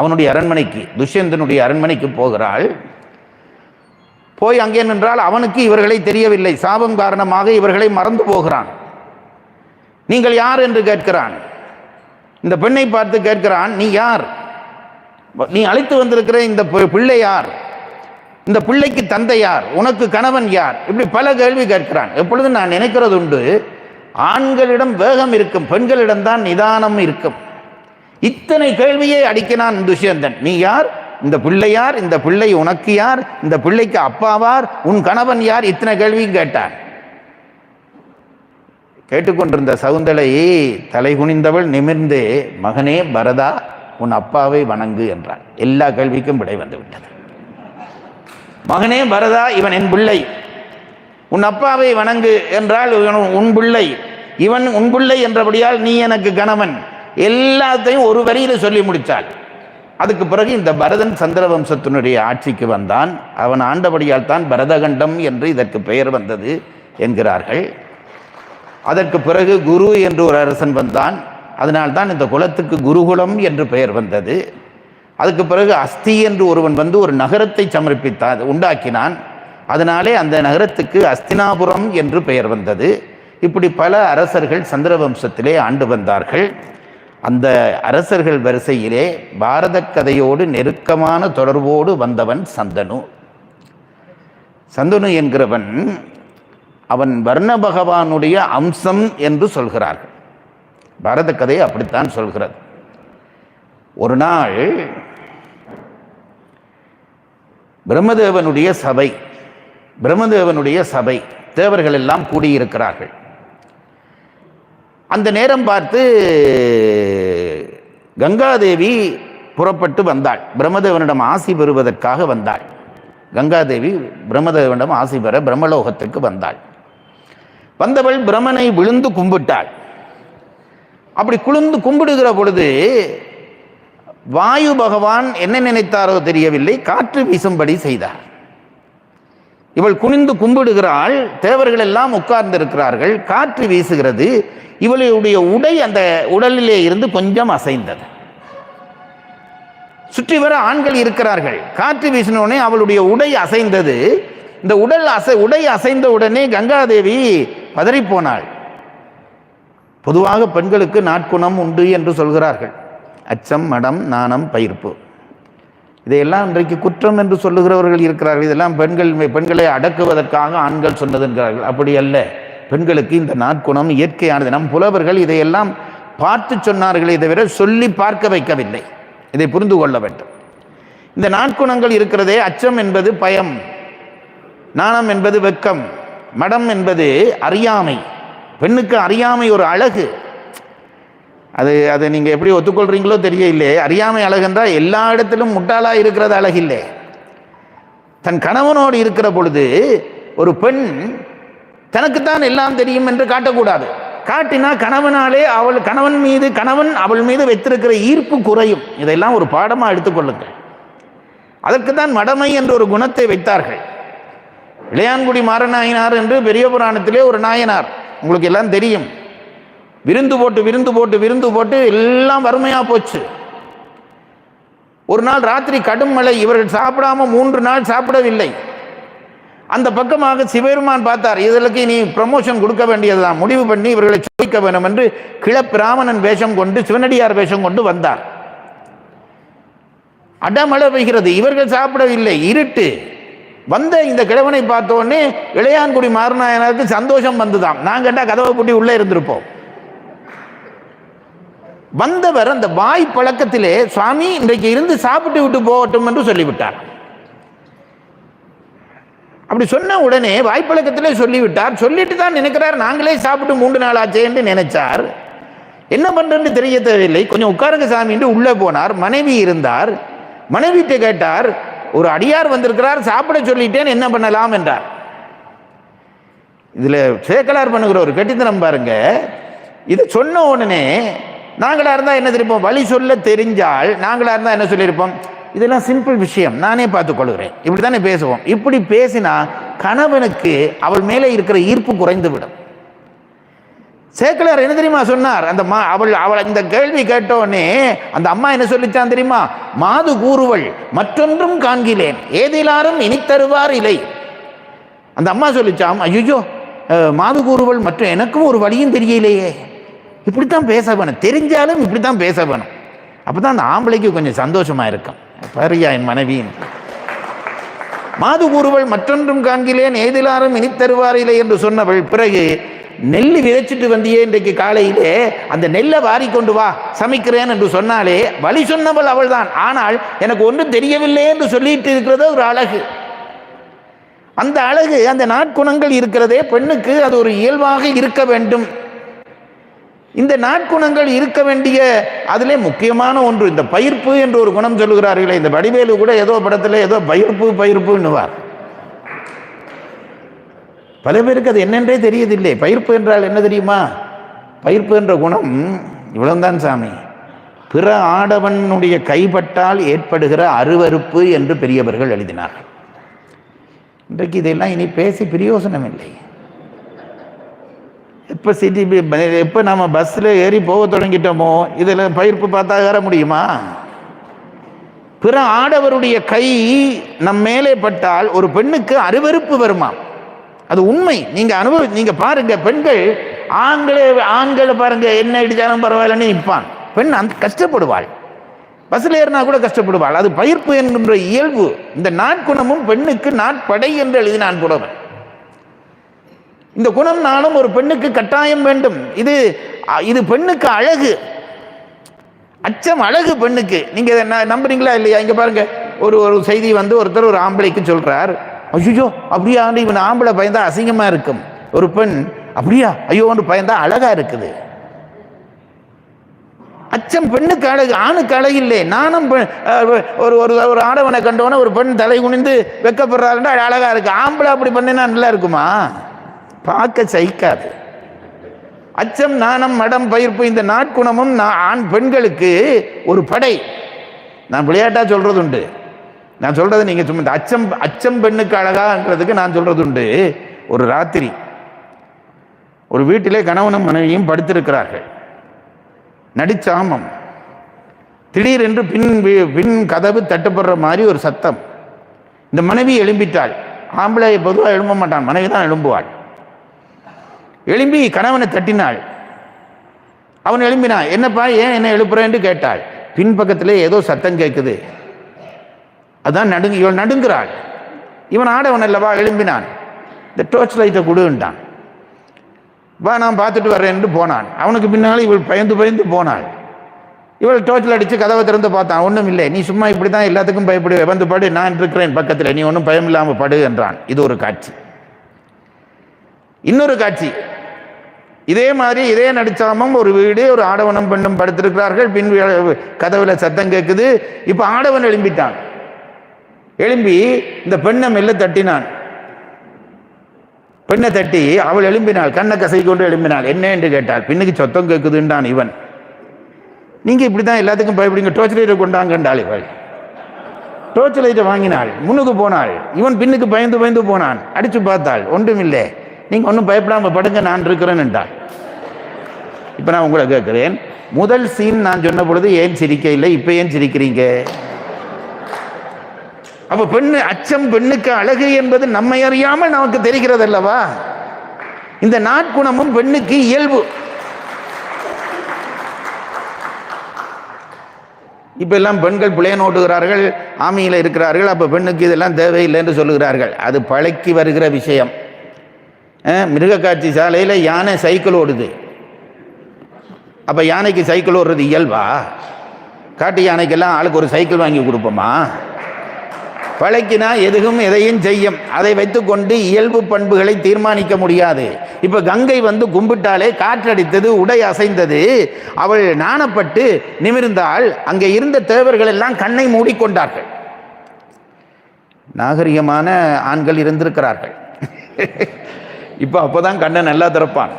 அவனுடைய அரண்மனைக்கு, துஷ்யந்தனுடைய அரண்மனைக்கு போகிறாள். போய் அங்கே நின்றால் அவனுக்கு இவர்களை தெரியவில்லை. சாபம் காரணமாக இவர்களை மறந்து போகிறான். நீங்கள் யார் என்று கேட்கிறான். இந்த பெண்ணை பார்த்து கேட்கிறான், நீ யார்? நீ அழைத்து வந்திருக்கிற இந்த பிள்ளை யார்? இந்த பிள்ளைக்கு தந்தை யார்? உனக்கு கணவன் யார்? இப்படி பல கேள்வி கேட்கிறான். எப்பொழுதும் நான் நினைக்கிறது உண்டு, ஆண்களிடம் வேகம் இருக்கும், பெண்களிடம்தான் நிதானம் இருக்கும். இத்தனை கேள்வியை அடிக்கிறான் துஷ்யந்தன். நீ யார்? இந்த பிள்ளை யார்? இந்த பிள்ளை உனக்கு யார்? இந்த பிள்ளைக்கு அப்பாவார்? உன் கணவன் யார்? இத்தனை கேள்வியும் கேட்டான். கேட்டுக்கொண்டிருந்த சகுந்தலை தலை குனிந்தவள் நிமிர்ந்து, மகனே பரதா, உன் அப்பாவை வணங்கு என்றாள். எல்லா கேள்விக்கும் விடை வந்து விட்டது. மகனே பரதா, இவன் என் பிள்ளை, உன் அப்பாவை வணங்கு என்றால் உன் பிள்ளை, இவன் உன் பிள்ளை என்றபடியால் நீ எனக்கு கணவன், எல்லாத்தையும் ஒரு வரியில் சொல்லி முடித்தாள். அதுக்கு பிறகு இந்த பரதன் சந்திரவம்சத்தினுடைய ஆட்சிக்கு வந்தான். அவன் ஆண்டபடியால் தான் பரதகண்டம் என்று இதற்கு பெயர் வந்தது என்கிறார்கள். அதற்கு பிறகு குரு என்று ஒரு அரசன் வந்தான். அதனால்தான் இந்த குலத்துக்கு குருகுலம் என்று பெயர் வந்தது. அதுக்கு பிறகு அஸ்தி என்று ஒருவன் வந்து ஒரு நகரத்தை சமர்ப்பித்தான், உண்டாக்கினான். அதனாலே அந்த நகரத்துக்கு அஸ்தினாபுரம் என்று பெயர் வந்தது. இப்படி பல அரசர்கள் சந்திரவம்சத்திலே ஆண்டு வந்தார்கள். அந்த அரசர்கள் வரிசையிலே பாரத கதையோடு நெருக்கமான தொடர்போடு வந்தவன் சந்தனு. சந்தனு என்கிறவன் அவன் வர்ண பகவானுடைய அம்சம் என்று சொல்கிறார்கள். பாரத கதை அப்படித்தான் சொல்கிறது. ஒரு நாள் பிரம்மதேவனுடைய சபை, தேவர்கள் எல்லாம் கூடியிருக்கிறார்கள். அந்த நேரம் பார்த்து கங்காதேவி புறப்பட்டு வந்தாள். பிரம்மதேவனிடம் ஆசி பெறுவதற்காக வந்தாள். கங்காதேவி பிரம்மதேவனிடம் ஆசி பெற பிரம்மலோகத்திற்கு வந்தாள். வந்தவள் பிரம்மனை விழுந்து கும்பிட்டாள். அப்படி கும்பிடுகிற பொழுது வாயு பகவான் என்ன நினைத்தாரோ தெரியவில்லை, காற்று வீசும்படி செய்தார். இவள் குனிந்து கும்பிடுகிறாள். தேவர்கள் எல்லாம் உட்கார்ந்து இருக்கிறார்கள். காற்று வீசுகிறது. இவளுடைய உடை அந்த உடலிலே இருந்து கொஞ்சம் அசைந்தது. சுற்றி வர ஆண்கள் இருக்கிறார்கள். காற்று வீசினோடனே அவளுடைய உடை அசைந்தது. இந்த உடை அசைந்த உடனே கங்காதேவி பதறிப்போனாள். பொதுவாக பெண்களுக்கு நாட்குணம் உண்டு என்று சொல்கிறார்கள். அச்சம், மடம், நாணம், பயிர்ப்பு, இதையெல்லாம் இன்றைக்கு குற்றம் என்று சொல்லுகிறவர்கள் இருக்கிறார்கள். இதெல்லாம் பெண்களை அடக்குவதற்காக ஆண்கள் சொன்னது என்கிறார்கள். அப்படி அல்ல. பெண்களுக்கு இந்த நாட்குணம் இயற்கையானது. நம் புலவர்கள் இதையெல்லாம் பார்த்து சொன்னார்களே தவிர சொல்லி பார்க்க வைக்கவில்லை. இதை புரிந்து கொள்ள வேண்டும். இந்த நாட்குணங்கள் இருக்கிறதே, அச்சம் என்பது பயம், நாணம் என்பது வெட்கம், மடம் என்பது அறியாமை. பெண்ணுக்கு அறியாமை ஒரு அழகு. அதை நீங்கள் எப்படி ஒத்துக்கொள்றீங்களோ தெரியவில்லை. அறியாமை அழகென்றால் எல்லா இடத்திலும் முட்டாளா இருக்கிறது அழகில்லை. தன் கணவனோடு இருக்கிற பொழுது ஒரு பெண் தனக்குத்தான் எல்லாம் தெரியும் என்று காட்டக்கூடாது. காட்டினா கணவனாலே கணவன் அவள் மீது வைத்திருக்கிற ஈர்ப்பு குறையும். இதெல்லாம் ஒரு பாடமாக எடுத்துக்கொள்ளுங்கள். அதற்கு தான் மடமை என்ற ஒரு குணத்தை வைத்தார்கள். இளையான்குடி மாறநாயனார் என்று பெரிய புராணத்திலே ஒரு நாயனார், உங்களுக்கு எல்லாம் தெரியும். விருந்து போட்டு எல்லாம் வறுமையாக போச்சு. ஒரு நாள் ராத்திரி கடும் மழை. இவர்கள் சாப்பிடாம 3 நாள் சாப்பிடவில்லை. அந்த பக்கமாக சிவபெருமான் பார்த்தார், இதற்கு நீ ப்ரமோஷன் கொடுக்க வேண்டியதுதான், முடிவு பண்ணி இவர்களை சோதிக்க வேண்டும் என்று கிளப்பிராமணன் வேஷம் கொண்டு, சிவனடியார் வேஷம் கொண்டு வந்தார். அடமழை பெய்கிறது. இவர்கள் சாப்பிடவில்லை. இருட்டு. வந்த இந்த கிழவனை பார்த்தோடனே இளையான்குடி மாறநாயனருக்கு சந்தோஷம் வந்துதான். நான் கேட்டா கதவை பூட்டி உள்ளே இருந்திருப்போம். வந்தவர் அந்த வாய் பழக்கத்திலே, சுவாமி இன்றைக்கு இருந்து சாப்பிட்டு விட்டு போகட்டும் என்று சொல்லிவிட்டார். அப்படி சொன்ன உடனே வாய்ப்பழக்கத்திலே சொல்லிவிட்டார். சொல்லிட்டு தான் நினைக்கிறார் நாங்களே சாப்பிட்டு 3 நாள் ஆச்சேன்னு நினைச்சார். என்ன பண்றேன்னு தெரிய தேவையில்லை. கொஞ்சம் உட்காருங்க சாமின்னு உள்ளே போனார். மனைவி இருந்தார். மனைவிட்ட கேட்டார், ஒரு அடியார் வந்திருக்கிறார், சாப்பிட சொல்லிட்டேன், என்ன பண்ணலாம் என்றார். இதுல சேக்கலார் பண்ணுகிற ஒரு கெட்டித்தனம் பாருங்க. இதை சொன்ன உடனே நாங்களா இருந்தா என்ன தெரிப்போம், வழி சொல்ல தெரிஞ்சால் நாங்களா இருந்தா என்ன சொல்லியிருப்போம், இதெல்லாம் சிம்பிள் விஷயம், நானே பார்த்துக் கொள்கிறேன், இப்படி தானே பேசுவோம். இப்படி பேசினா கணவனுக்கு அவள் மேலே இருக்கிற ஈர்ப்பு குறைந்து விடும். சேக்கலார் என்ன தெரியுமா சொன்னார், அந்த அவள் இந்த கேள்வி கேட்டோடனே அந்த அம்மா என்ன சொல்லிச்சான் தெரியுமா, மாது கூறுவள் மற்றொன்றும் காண்கிலேன் ஏதிலாரும் இனி தருவார் இல்லை. அந்த அம்மா சொல்லிச்சாம், ஐயோ மாது கூறுவள் மற்ற எனக்கும் ஒரு வழியும் தெரியலையே, இப்படித்தான் பேச வேணும், தெரிஞ்சாலும் இப்படித்தான் பேச வேணும். அப்பதான் அந்த ஆம்பளைக்கு கொஞ்சம் சந்தோஷமா இருக்கும். பாரியா என் மனைவியின் மாது கூறுவள் மற்றொன்றும் காண்கிலேன் ஏதிலாரும் இனி தருவாரில்லை என்று சொன்னவள் பிறகு நெல் விதைச்சிட்டு வந்தியே இன்றைக்கு காலையிலே, அந்த நெல்லை வாரி கொண்டு வா சமைக்கிறேன் என்று சொன்னாலே வழி சொன்னவள் அவள் தான். ஆனால் எனக்கு ஒன்றும் தெரியவில்லை என்று சொல்லிட்டு இருக்கிறது ஒரு அழகு. அந்த அழகு, அந்த நாட்குணங்கள் இருக்கிறதே பெண்ணுக்கு அது ஒரு இயல்பாக இருக்க வேண்டும். இந்த நாட்குணங்கள் இருக்க வேண்டிய அதிலே முக்கியமான ஒன்று இந்த பயிர்ப்பு என்று ஒரு குணம் சொல்லுகிறார்களே. இந்த வடிவேலு கூட ஏதோ படத்தில் ஏதோ பயிர்ப்புன்னுவார். பல பேருக்கு அது என்னென்றே தெரியதில்லை. பயிர்ப்பு என்றால் என்ன தெரியுமா, பயிர்ப்பு என்ற குணம் இவ்வளவுதான் சாமி, பிற ஆடவனுடைய கைப்பட்டால் ஏற்படுகிற அருவருப்பு என்று பெரியவர்கள் எழுதினார்கள். இன்றைக்கு இதெல்லாம் இனி பேசி பிரயோசனம் இல்லை. எப்போ நம்ம பஸ்ஸில் ஏறி போக தொடங்கிட்டோமோ இதில் பயிர்ப்பு பார்த்தா ஏற முடியுமா? பிற ஆடவருடைய கை நம் மேலே பட்டால் ஒரு பெண்ணுக்கு அருவருப்பு வருமா? அது உண்மை. நீங்க பாருங்க, பெண்கள் ஆண்களை பாருங்க, என்ன இடிச்சாலும் பரவாயில்லன்னு நிற்பான். பெண் அந்த கஷ்டப்படுவாள், பஸ்ஸில் ஏறினா கூட கஷ்டப்படுவாள். அது பயிர்ப்பு என்கின்ற இயல்பு. இந்த நாட்குணமும் பெண்ணுக்கு நாட்படை என்று எழுதினான் புலவன். இந்த குணம் நானும் ஒரு பெண்ணுக்கு கட்டாயம் வேண்டும். இது பெண்ணுக்கு அழகு, அச்சம் அழகு பெண்ணுக்கு. நீங்க நம்புறீங்களா இல்லையா? இங்க பாருங்க, ஒரு செய்தி வந்து ஒருத்தர் ஒரு ஆம்பளைக்கு சொல்றார், ஐயோ அப்படியா, இவன் ஆம்பளை பயந்தா அசிங்கமா இருக்கும். ஒரு பெண் அப்படியா ஐயோன்னு பயந்தா அழகா இருக்குது. அச்சம் பெண்ணுக்கு அழகு, ஆணுக்கு அழகு இல்லை. நானும் ஒரு ஆடவனை கண்டவன ஒரு பெண் தலை குனிந்து வெக்கப்படுறாருன்னா அழகா இருக்கு. ஆம்பளை அப்படி பண்ணினா நல்லா இருக்குமா? பார்க்க சகிக்காது. அச்சம், நாணம், மடம், பயிர்ப்பு, இந்த நாட்குணமும் ஆண் பெண்களுக்கு ஒரு படை. நான் விளையாட்டா சொல்றது உண்டு. நான் சொல்றது நீங்க சும்மா அச்சம் பெண்ணுக்கு அழகாங்கிறதுக்கு நான் சொல்றது உண்டு. ஒரு ராத்திரி ஒரு வீட்டிலே கணவனும் மனைவியும் படுத்திருக்கிறார்கள். நடிச்சாமம். திடீரென்று பின் கதவு தட்டுப்படுற மாதிரி ஒரு சத்தம். இந்த மனைவி எழும்பிட்டாள். ஆம்பளை பொதுவாக எழும்ப மாட்டான், மனைவி தான் எழும்புவாள். எழும்பி கணவனை தட்டினாள். அவன் எழும்பினான். என்னப்பா ஏன் என்ன எழுப்புறேன்னு கேட்டாள். பின்பக்கத்திலே ஏதோ சத்தம் கேட்குது. அதான் இவள் நடுங்கிறாள். இவன் ஆடவன் அல்லவா, எழும்பினான். இந்த டோர்ச் லைட்டை கொடுன்ட்டான். வா நான் பார்த்துட்டு வர்றேன்னு போனான். அவனுக்கு பின்னால் இவள் பயந்து போனாள். இவள் டோர்ச்சில் அடித்து கதவை திறந்து பார்த்தான். ஒன்றும் இல்லை, நீ சும்மா இப்படி தான் எல்லாத்துக்கும் பயப்படுவே, வந்து படு, நான் இருக்கிறேன் பக்கத்தில், நீ ஒன்றும் பயம் இல்லாமல் படு என்றான். இது ஒரு காட்சி. இன்னொரு காட்சி இதே மாதிரி, இதே நடிச்சாமம் ஒரு வீடு, ஒரு ஆடவனும் பெண்ணும் படுத்திருக்கிறார்கள். பின் கதவுல சத்தம் கேட்குது. இப்போ ஆடவன் எழும்பிட்டான். எழும்பி இந்த பெண்ணை மெல்ல தட்டினான். பெண்ணை தட்டி அவள் எழும்பினாள். கண்ணை கசை கொண்டு எழும்பினாள். என்ன என்று கேட்டாள். பின்னுக்கு சத்தம் கேட்குதுன்றான் இவன். நீங்க இப்படிதான் எல்லாத்துக்கும் பயப்படுங்க, டோர்ச் லைட்டை கொண்டாங்கண்டாள். இவள் டோர்ச் லைட்டை வாங்கினாள். முன்னுக்கு போனாள். இவன் பின்னுக்கு பயந்து போனான். அடிச்சு பார்த்தாள். ஒன்றும் இல்லை, நீங்க ஒன்றும் பயப்படாம படுங்க, நான் இருக்கிறேன் என்றாள். இப்ப நான் உங்களை கேட்கிறேன், முதல் சீன் நான் சொன்ன பொழுது ஏன் சிரிக்க இல்லை, இப்ப ஏன் சிரிக்கிறீங்க? அப்ப அச்சம் பெண்ணுக்கு அழகு என்பது நம்மை அறியாமல் நமக்கு தெரிகிறது அல்லவா? இந்த நாட்குணமும் பெண்ணுக்கு இயல்பு. இப்ப எல்லாம் பெண்கள் பிளேன் ஓட்டுகிறார்கள், ஆமியில இருக்கிறார்கள். அப்ப பெண்ணுக்கு இதெல்லாம் தேவையில்லை என்று சொல்லுகிறார்கள். அது பழக்கி வருகிற விஷயம். மிருகக்காட்சி சாலையில் யானை சைக்கிள் ஓடுது. அப்ப யானைக்கு சைக்கிள் ஓடுறது இயல்பா? காட்டு யானைக்கெல்லாம் ஆளுக்கு ஒரு சைக்கிள் வாங்கி கொடுப்போமா? பழக்கினா எதையும் செய்யும். அதை வைத்துக்கொண்டு இயல்பு பண்புகளை தீர்மானிக்க முடியாது. இப்ப கங்கை வந்து கும்பிட்டாலே காற்றடித்தது, உடை அசைந்தது, அவள் நாணப்பட்டு நிமிர்ந்தால் அங்கே இருந்த தேவர்கள் எல்லாம் கண்ணை மூடிக்கொண்டார்கள். நாகரிகமான ஆண்கள் இருந்திருக்கிறார்கள். இப்ப அப்போதான் கண்ணை நல்லா திறப்பான்.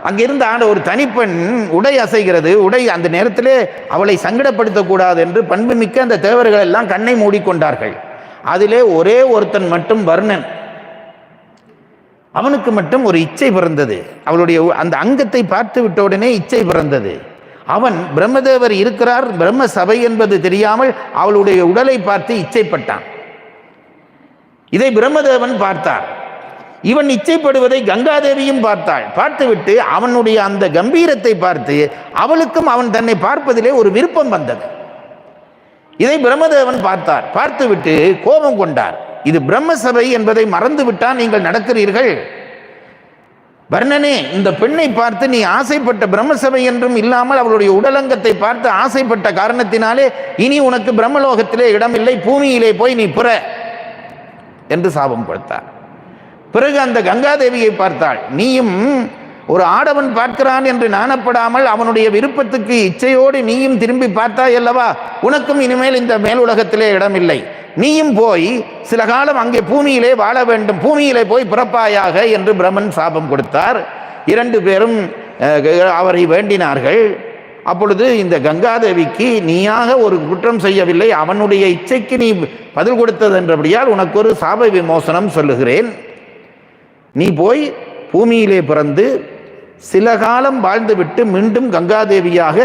அங்கிருந்த ஒரு தனிப்பெண் உடை அசைகிறது, உடை அந்த நேரத்திலே அவளை சங்கடப்படுத்தக்கூடாது என்று பண்புமிக்க அந்த தேவர்கள் எல்லாம் கண்ணை மூடிக்கொண்டார்கள். அதிலே ஒரே ஒருத்தன் மட்டும் வர்ணன், அவனுக்கு மட்டும் ஒரு இச்சை பிறந்தது. அவளுடைய அந்த அங்கத்தை பார்த்து விட்ட உடனே இச்சை பிறந்தது. அவன் பிரம்மதேவர் இருக்கிறார், பிரம்ம சபை என்பது தெரியாமல் அவளுடைய உடலை பார்த்து இச்சைப்பட்டான். இதை பிரம்மதேவன் பார்த்தார். இவன் இச்சைப்படுவதை கங்காதேவியும் பார்த்தாள். பார்த்துவிட்டு அவனுடைய அந்த கம்பீரத்தை பார்த்து அவளுக்கும் அவன் தன்னை பார்ப்பதிலே ஒரு விருப்பம் வந்தது. இதை பிரம்மதேவன் பார்த்தார். பார்த்துவிட்டு கோபம் கொண்டார். இது பிரம்ம சபை என்பதை மறந்துவிட்டால் நீங்கள் நடக்கிறீர்கள். வர்ணனே, இந்த பெண்ணை பார்த்து நீ ஆசைப்பட்ட பிரம்மசபை என்றும் இல்லாமல் அவளுடைய உடலங்கத்தை பார்த்து ஆசைப்பட்ட காரணத்தினாலே இனி உனக்கு பிரம்மலோகத்திலே இடமில்லை, பூமியிலே போய் நீ புற என்று சாபம் கொடுத்தார். பிறகு அந்த கங்காதேவியை பார்த்தாள். நீயும் ஒரு ஆடவன் பார்க்கிறான் என்று நாணப்படாமல் அவனுடைய விருப்பத்துக்கு இச்சையோடு நீயும் திரும்பி பார்த்தாய் அல்லவா, உனக்கும் இனிமேல் இந்த மேலுலகத்திலே இடமில்லை, நீயும் போய் சில காலம் அங்கே பூமியிலே வாழ வேண்டும், பூமியிலே போய் பிறப்பாயாக என்று பிரம்மன் சாபம் கொடுத்தார். 2 பேரும் அவரை வேண்டினார்கள். அப்பொழுது இந்த கங்காதேவிக்கு நீயாக ஒரு குற்றம் செய்யவில்லை, அவனுடைய இச்சைக்கு நீ பதில் கொடுத்தது என்றபடியால் உனக்கு ஒரு சாப விமோசனம் சொல்லுகிறேன். நீ போய் பூமியிலே பிறந்து சில காலம் வாழ்ந்துவிட்டு மீண்டும் கங்காதேவியாக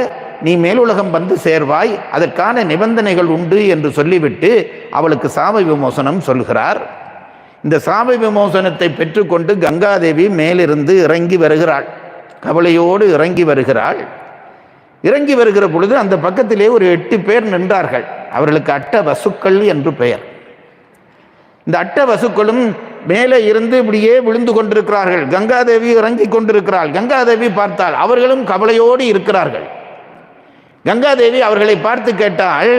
நீ மேலுலகம் வந்து சேர்வாய், அதற்கான நிபந்தனைகள் உண்டு என்று சொல்லிவிட்டு அவளுக்கு சாப விமோசனம் சொல்கிறார். இந்த சாப விமோசனத்தை பெற்றுக்கொண்டு கங்காதேவி மேலிருந்து இறங்கி வருகிறாள். கவலையோடு இறங்கி வருகிறாள். இறங்கி வருகிற பொழுது அந்த பக்கத்திலே ஒரு 8 பேர் நின்றார்கள். அவர்களுக்கு அட்ட வசுக்கள் என்று பெயர். இந்த அட்ட வசுக்களும் மேலே இருந்து இப்படியே விழுந்து கொண்டிருக்கிறார்கள். கங்காதேவி இறங்கி கொண்டிருக்கிறாள். கங்காதேவி பார்த்தாள். அவர்களும் கவலையோடு இருக்கிறார்கள். கங்காதேவி அவர்களை பார்த்து கேட்டாள்,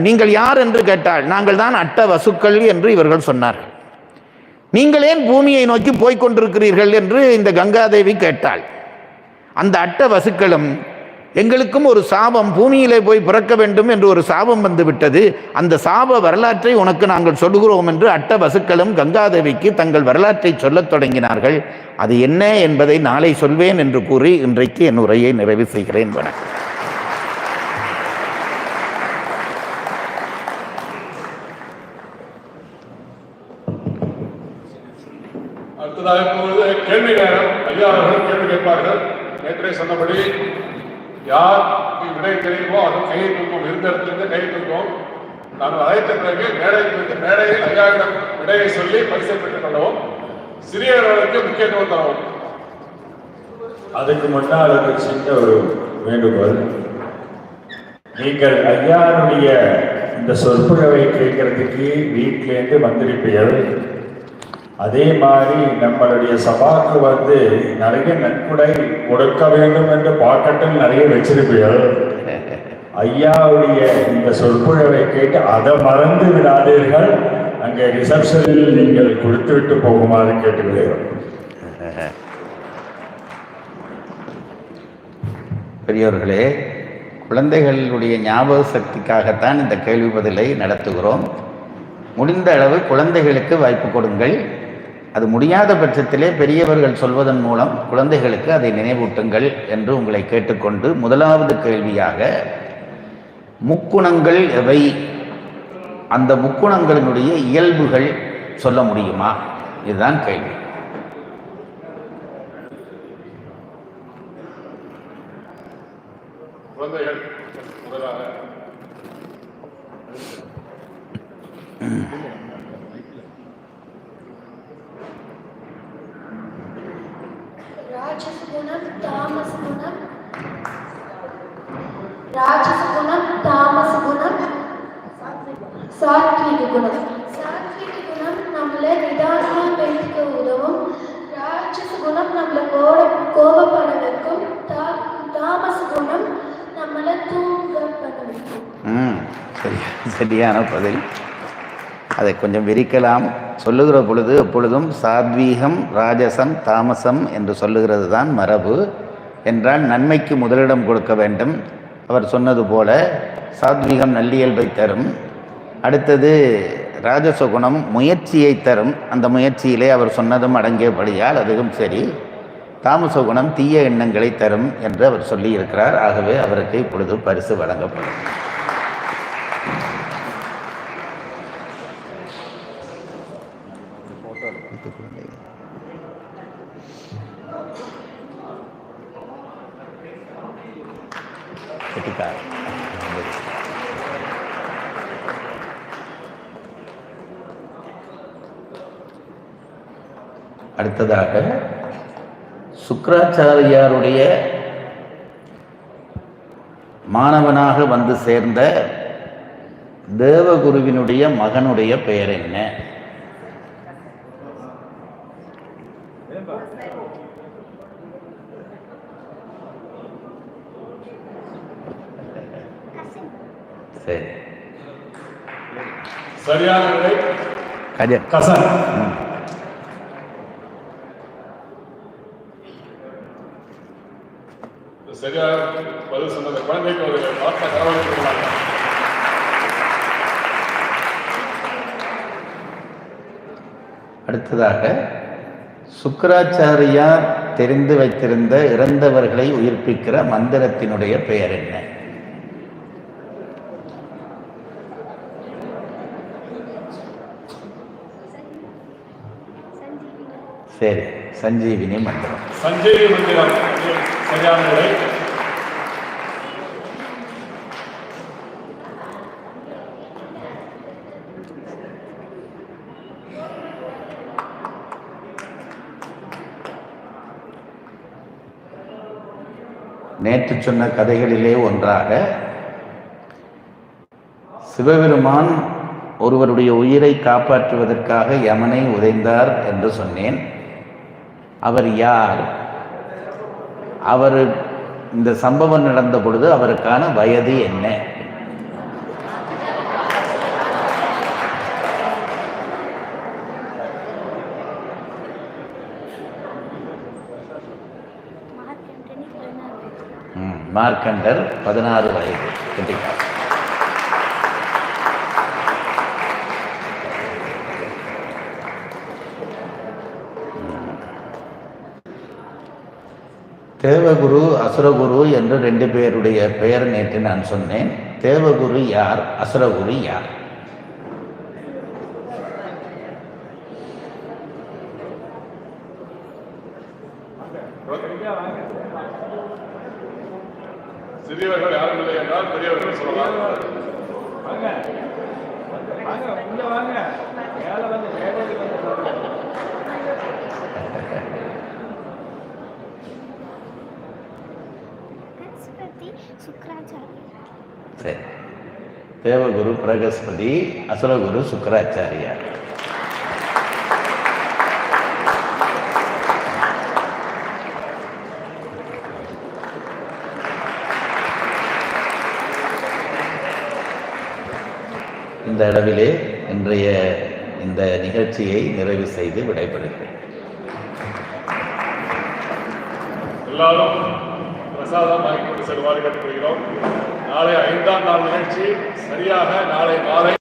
நீங்கள் யார் என்று கேட்டாள். நாங்கள் தான் அட்ட வசுக்கள் என்று இவர்கள் சொன்னார்கள். நீங்கள் ஏன் பூமியை நோக்கி போய்கொண்டிருக்கிறீர்கள் என்று இந்த கங்காதேவி கேட்டாள். அந்த அட்ட வசுக்களும், எங்களுக்கும் ஒரு சாபம், பூமியிலே போய் பிறக்க வேண்டும் என்று ஒரு சாபம் வந்து விட்டது, அந்த சாப வரலாற்றை உனக்கு நாங்கள் சொல்லுகிறோம் என்று அட்ட வசுக்களும் கங்காதேவிக்கு தங்கள் வரலாற்றை சொல்லத் தொடங்கினார்கள். அது என்ன என்பதை நாளை சொல்வேன் என்று கூறி இன்றைக்கு என் உரையை நிறைவு செய்கிறேன். வணக்கம். அடுத்ததாக இப்பொழுது கேள்வி நேரம். ஐயா அவர்கள் கேள்வி கேட்பார்கள். நேற்றே சொன்னபடி யார் விடை தெரியுமோ அது கையை தூக்கும், இருந்த இடத்திலிருந்து கையை தூக்கும். நாங்கள் அழைத்த பிறகு மேடையில் ஐயாவிடம் விடையை சொல்லி பரிசை பெற்றுக் கொள்ளவும், சிறியவர்களுக்கு முக்கியத்துவம் தரவும். அதுக்கு முன்னால் ஒரு சின்ன ஒரு வேண்டுகோள். நீங்கள் ஐயாவுடைய இந்த சொற்பொழிவை கேட்கறதுக்கு வீட்டிலேருந்து வந்திருப்பீர்கள். அதே மாதிரி நம்மளுடைய சபாக்கு வந்து நிறைய நன்கொடை கொடுக்க வேண்டும் என்று பாக்கெட்டில் நிறைய வச்சிருப்பீர்கள். ஐயாவுடைய இந்த சொற்பொழிவை கேட்டு அதை மறந்து விடாதீர்கள். அங்கே ரிசப்ஷனில் நீங்கள் கொடுத்து விட்டு போகுமாறு கேட்டுக்கிறோம். பெரியோர்களே, குழந்தைகளுடைய ஞாபக சக்திக்காகத்தான் இந்த கேள்வி பதிலை நடத்துகிறோம். முடிந்த அளவு குழந்தைகளுக்கு வாய்ப்பு கொடுங்கள். அது முடியாத பட்சத்திலே பெரியவர்கள் சொல்வதன் மூலம் குழந்தைகளுக்கு அதை நினைவூட்டுங்கள் என்று உங்களை கேட்டுக்கொண்டு, முதலாவது கேள்வியாக, முக்குணங்கள் எவை, அந்த முக்குணங்களினுடைய இயல்புகள் சொல்ல முடியுமா? இதுதான் கேள்வி. குழந்தைகள் முதலாக ராஜசகுணம், தாமசகுணம், ராஜசகுணம், தாமசகுணம், சாத்விக குணம். சாத்விக குணம் நம்மளை நிதானமா பேசிக்க உதவும். ராட்சச குணம் நம்மளை கோபப்பட வைக்கும். தாமச குணம் நம்மளை தூங்க பண்ண வைக்கும். சரியான பதில். அதை கொஞ்சம் விரிக்கலாம். சொல்லுகிற பொழுது எப்பொழுதும் சாத்வீகம், ராஜசம், தாமசம் என்று சொல்லுகிறது தான் மரபு. என்றால் நன்மைக்கு முதலிடம் கொடுக்க வேண்டும். அவர் சொன்னது போல சாத்வீகம் நல்லியல்பை தரும். அடுத்தது ராஜசகுணம் முயற்சியை தரும். அந்த முயற்சியிலே அவர் சொன்னதும் அடங்கியபடியால் அதுவும் சரி. தாமச குணம் தீய எண்ணங்களை தரும் என்று அவர் சொல்லியிருக்கிறார். ஆகவே அவருக்கு இப்பொழுது பரிசு வழங்கப்படும். அடுத்ததாக சுக்ராச்சாரியாருடைய மாணவனாக வந்து சேர்ந்த தேவகுருவினுடைய மகனுடைய பெயர் என்ன? சரி, சரியான விடை கஜன். கசன். சரியாக பதில் சொன்னது குழந்தைக்கு ஒரு வார்த்தை கரவழைக்கிறாங்க. அடுத்ததாக சுக்கராச்சாரியார் தெரிந்து வைத்திருந்த இறந்தவர்களை உயிர்ப்பிக்கிற மந்திரத்தினுடைய பெயர் என்ன? சரி, சஞ்சீவினி மந்திரம். சஞ்சீவி மந்திரம் சரியான விடை. நேற்று சொன்ன கதைகளிலே ஒன்றாக சிவபெருமான் ஒருவருடைய உயிரை காப்பாற்றுவதற்காக யமனை உதைந்தார் என்று சொன்னேன். அவர் யார்? அவர் இந்த சம்பவம் நடந்த பொழுது அவருக்கான வயது என்ன? மார்க்கண்டர் 16 வயது. கண்டிப்பாக தேவகுரு, அசுரகுரு என்று 2 பேருடைய பெயர் நேற்று நான் சொன்னேன். தேவகுரு யார்? அசுரகுரு யார்? சிறியவர்கள் யாரும் இல்லை என்றால் பெரியவர்கள் சொல்லலாம். சரி, தேவகுரு பிரகஸ்பதி, அசுரகுரு சுக்கராச்சாரியார். இந்த அளவிலே இன்றைய இந்த நிகழ்ச்சியை நிறைவு செய்து விடைபெறுகிறேன். எல்லாரும் பிரசாதம் வாங்கி கொண்டு செல்வாறு கேட்டுக்கொள்கிறோம். நாளை 5ஆம் நாள் நிகழ்ச்சி சரியாக நாளை மாலை